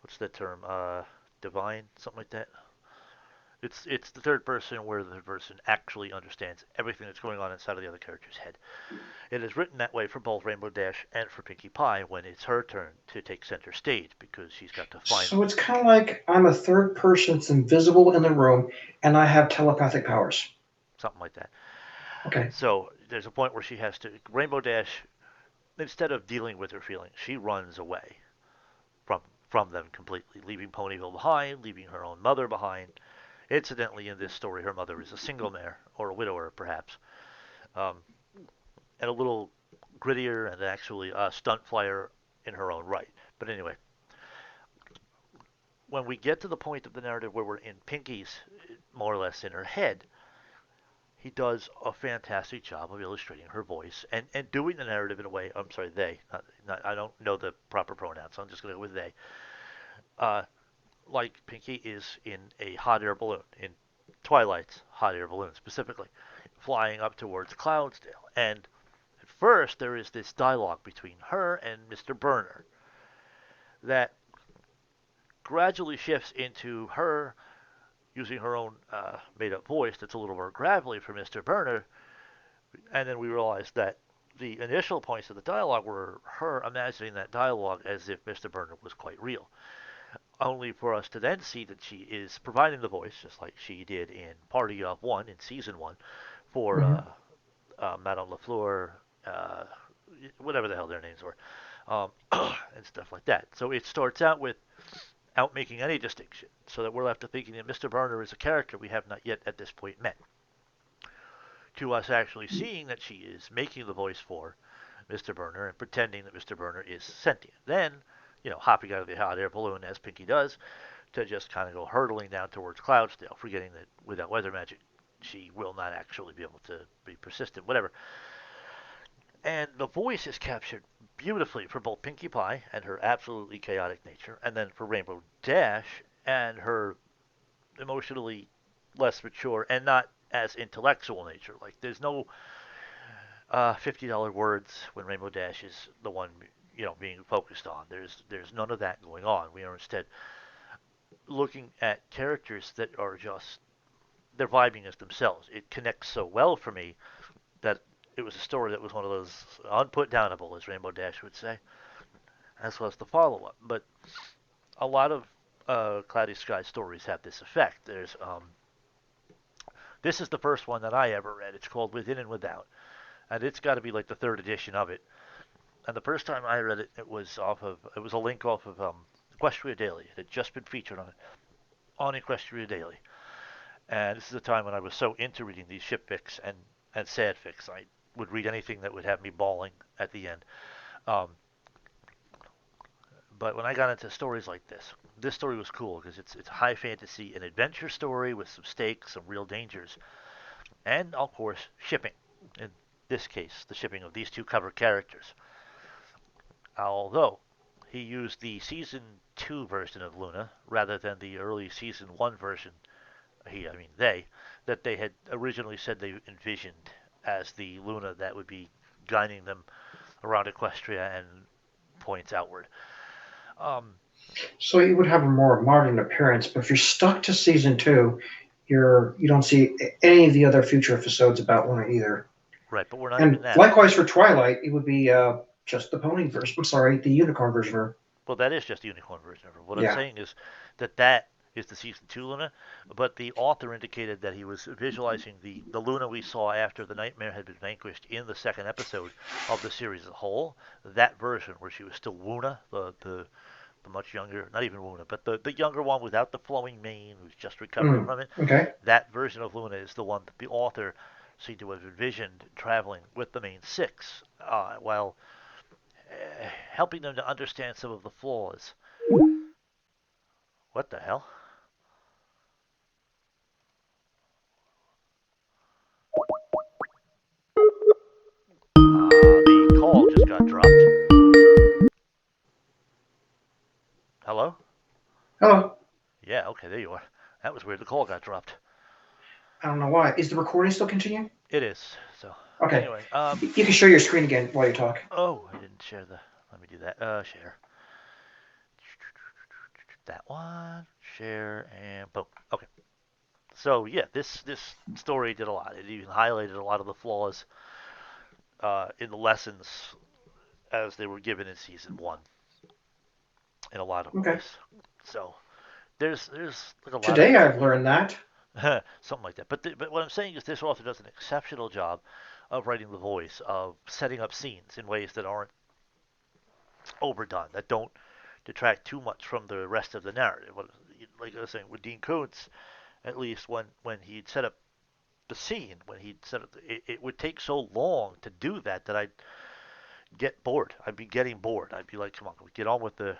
What's that term? Divine, something like that. It's the third person where the third person actually understands everything that's going on inside of the other character's head. It is written that way for both Rainbow Dash and for Pinkie Pie when it's her turn to take center stage because she's got to find So it's kind of like I'm a third person that's invisible in the room, and I have telepathic powers. something like that. Okay. So there's a point where she has to Rainbow Dash, instead of dealing with her feelings, she runs away from from them completely, leaving Ponyville behind, leaving her own mother behind. Incidentally, in this story, her mother is a single mare or a widower, perhaps, um, and a little grittier and actually a stunt flyer in her own right. But anyway, when we get to the point of the narrative where we're in Pinkie's more or less in her head, he does a fantastic job of illustrating her voice and doing the narrative in a way. I'm sorry, they. I don't know the proper pronouns, so I'm just going to go with they. Uh, like Pinkie is in a hot air balloon, in Twilight's hot air balloon specifically, flying up towards Cloudsdale. And at first, there is this dialogue between her and Mr. Burner that gradually shifts into her using her own made up voice that's a little more gravelly for Mr. Burner. And then we realize that the initial points of the dialogue were her imagining that dialogue as if Mr. Burner was quite real. Only for us to then see that she is providing the voice, just like she did in Party of One in season one, for Hmm. Madame Lafleur, uh, whatever the hell their names were, and stuff like that. So it starts out without making any distinction, so that we're left to thinking that Mr. Burner is a character we have not yet at this point met. To us actually seeing that she is making the voice for Mr. Burner and pretending that Mr. Burner is sentient. Then, hopping out of the hot air balloon as Pinkie does, to just kind of go hurtling down towards Cloudsdale, forgetting that without weather magic, she will not actually be able to be persistent, whatever. And the voice is captured beautifully for both Pinkie Pie and her absolutely chaotic nature, and then for Rainbow Dash and her emotionally less mature and not as intellectual nature. Like there's no $50 words when Rainbow Dash is the one being focused on. There's none of that going on. We are instead looking at characters that are just they're vibing as themselves. It connects so well for me that it was a story that was one of those unputdownable, as Rainbow Dash would say, as well as the follow-up. But a lot of Cloudy Sky stories have this effect. This is the first one that I ever read. It's called Within and Without, and it's got to be like the third edition of it. And the first time I read it, it was a link off of Equestria Daily. It had just been featured on Equestria Daily. And this is a time when I was so into reading these ship fics and sad fics. I would read anything that would have me bawling at the end. Um, but when I got into stories like this story was cool because it's a high fantasy, an adventure story with some stakes, some real dangers, and of course shipping. In this case, the shipping of these two cover characters. Although he used the season 2 version of Luna rather than the early season 1 version, they, that they had originally said they envisioned as the Luna that would be guiding them around Equestria and points outward. So you would have a more modern appearance, but if you're stuck to season two, you don't see any of the other future episodes about Luna either. Right, but we're not even And that. likewise for Twilight, it would be just the pony version. I'm sorry, the unicorn version. Well, that is just the unicorn version of her. What I'm Yeah. saying is that is the season 2 Luna, but the author indicated that he was visualizing the Luna we saw after the nightmare had been vanquished in the second episode of the series as a whole. That version where she was still Wuna, the much younger, not even Wuna, but the younger one without the flowing mane who's just recovering from it. Okay. That version of Luna is the one that the author seemed to have envisioned traveling with the main six, while helping them to understand some of the flaws. What the hell? The call just got dropped. Hello? Hello. Yeah, okay, there you are. That was weird. The call got dropped. I don't know why. Is the recording still continuing? It is. So Okay. anyway, You can share your screen again while you talk. oh, I didn't share the. Let me do that. Share. That one. Share and boom. Okay. So yeah, this story did a lot. It even highlighted a lot of the flaws in the lessons as they were given in season 1 in a lot of Okay. ways. So there's like a lot Today I've learned that. of something like that. But what I'm saying is this author does an exceptional job of writing the voice, of setting up scenes in ways that aren't overdone, that don't detract too much from the rest of the narrative. Like I was saying with Dean Koontz, at least when he'd set up the scene, when he'd set up, it would take so long to do that I'd get bored. I'd be getting bored. I'd be like, come on, can we get on with the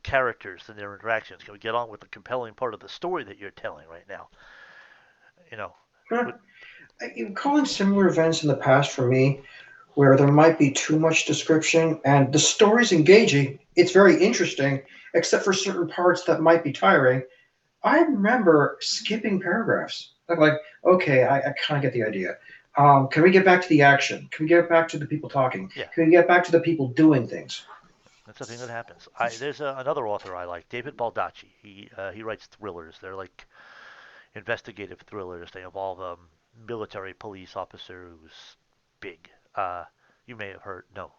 characters and their interactions? Can we get on with the compelling part of the story that you're telling right now? You know, Huh. but I'm calling similar events in the past for me where there might be too much description and the story's engaging. It's very interesting, except for certain parts that might be tiring. I remember skipping paragraphs. I'm like, okay, I kind of get the idea. Can we get back to the action? Can we get back to the people talking? yeah, Can we get back to the people doing things? that's the thing that happens. There's another author I like, David Baldacci. He writes thrillers. They're like investigative thrillers. They involve a military police officer who's big. You may have heard. No,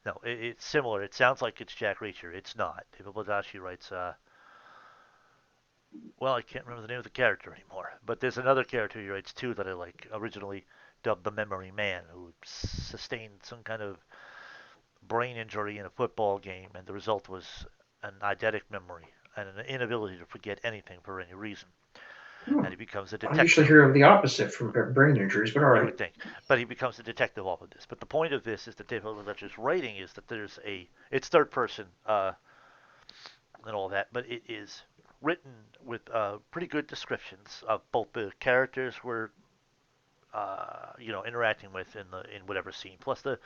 no, it's similar. It sounds like it's Jack Reacher. It's not. David Baldacci writes. Well, I can't remember the name of the character anymore. But there's another character he writes too that I like. Originally dubbed the Memory Man, who sustained some kind of brain injury in a football game, and the result was an eidetic memory and an inability to forget anything for any reason. Hmm. And he becomes a I usually detective. hear of the opposite from brain injuries, but all You right. would think, but he becomes a detective off of this. But the point of this is that David Lynch's writing is that it's third person. and all that, but it is written with pretty good descriptions of both the characters we're interacting with in whatever scene, plus the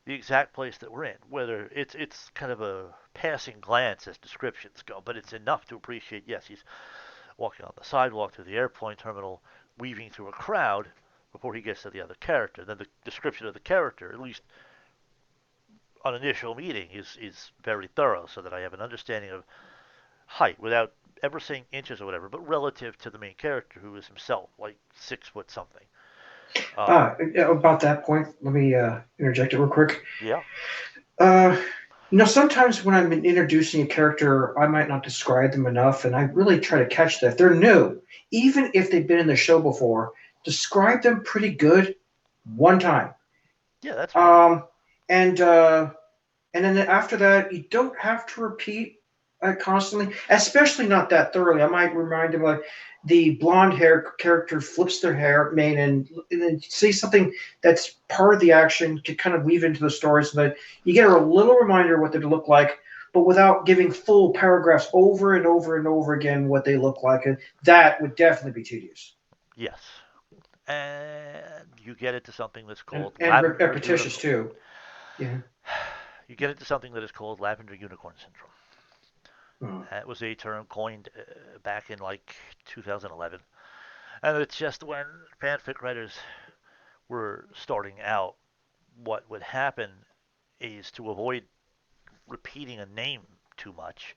exact place that we're in. Whether it's kind of a passing glance as descriptions go, but it's enough to appreciate. Yes, he's walking on the sidewalk to the airplane terminal, weaving through a crowd before he gets to the other character. Then the description of the character, at least on initial meeting, is very thorough, so that I have an understanding of height without ever saying inches or whatever, but relative to the main character, who is himself like 6 foot something. About that point, let me interject it real quick. Yeah. Uh, Sometimes when I'm introducing a character, I might not describe them enough, and I really try to catch that. If they're new, even if they've been in the show before, describe them pretty good one time. Yeah, that's right. And then after that, you don't have to repeat constantly, especially not that thoroughly. I might remind them like the blonde hair character flips their hair mane and then say something that's part of the action to kind of weave into the story so that you get a little reminder what they look like, but without giving full paragraphs over and over and over again what they look like. And that would definitely be tedious. Yes. And you get into something that's And, called and lavender repetitious unicorn. too. Yeah. You get into something that is called lavender unicorn syndrome. Hmm. That was a term coined back in like 2011, and it's just when fanfic writers were starting out, what would happen is to avoid repeating a name too much,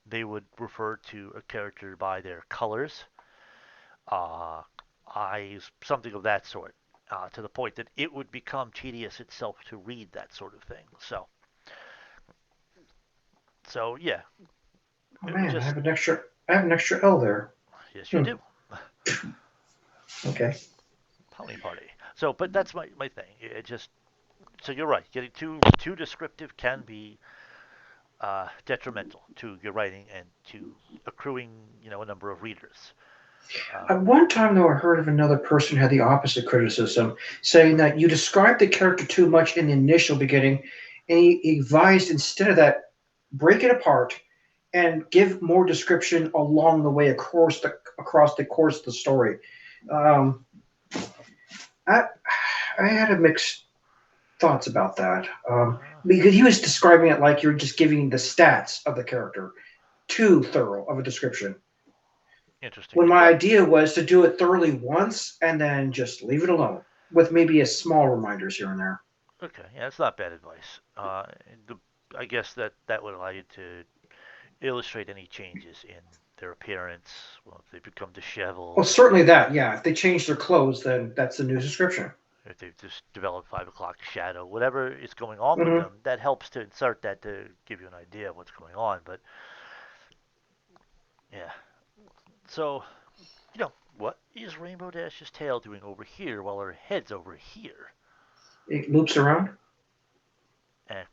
they would refer to a character by their colors, uh, eyes, something of that sort, to the point that it would become tedious itself to read that sort of thing. So yeah, Oh it would man, just I have an extra L there. yes, you Hmm. do. Okay. Pony party. So, but that's my thing. It just so you're right. Getting too descriptive can be detrimental to your writing and to accruing a number of readers. At one time, though, I heard of another person who had the opposite criticism, saying that you described the character too much in the initial beginning, and he advised instead of that, break it apart and give more description along the way across the course of the story. Um, I I had a mixed thoughts about that because he was describing it like you're just giving the stats of the character, too thorough of a description. Interesting. When my Well, idea was to do it thoroughly once and then just leave it alone with maybe a small reminders here and there. okay, yeah, that's not bad advice. The, I guess that would allow you to illustrate any changes in their appearance. Well, if they become Well, disheveled, if certainly they that, yeah. If they change their clothes, then that's the new description. if they've just developed 5 o'clock shadow, whatever is going on with Hmm. them, that helps to insert that to give you an idea of what's going on. But yeah, so what is Rainbow Dash's tail doing over here while her head's over here? It loops around And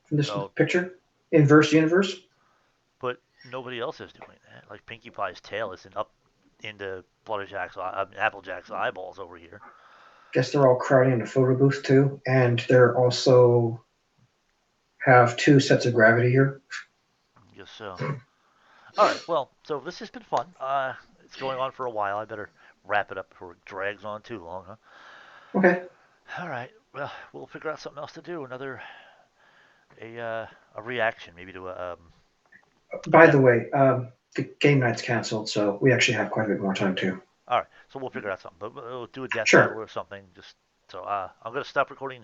from this oh, picture. Inverse universe. but nobody else is doing that. Like Pinkie Pie's tail isn't up into Applejack's eyeballs over here. Guess they're all crowding in a photo booth too, and they're also have two sets of gravity here. I guess so. All right. Well, so this has been fun. It's going on for a while. I better wrap it up before it drags on too long, huh? Okay. All right. Well, we'll figure out something else to do. A reaction, maybe to a By death. the way, the game night's canceled, so we actually have quite a bit more time too. All right. So we'll figure out something. But we'll do a death battle Sure. or something. Just so I'm gonna stop recording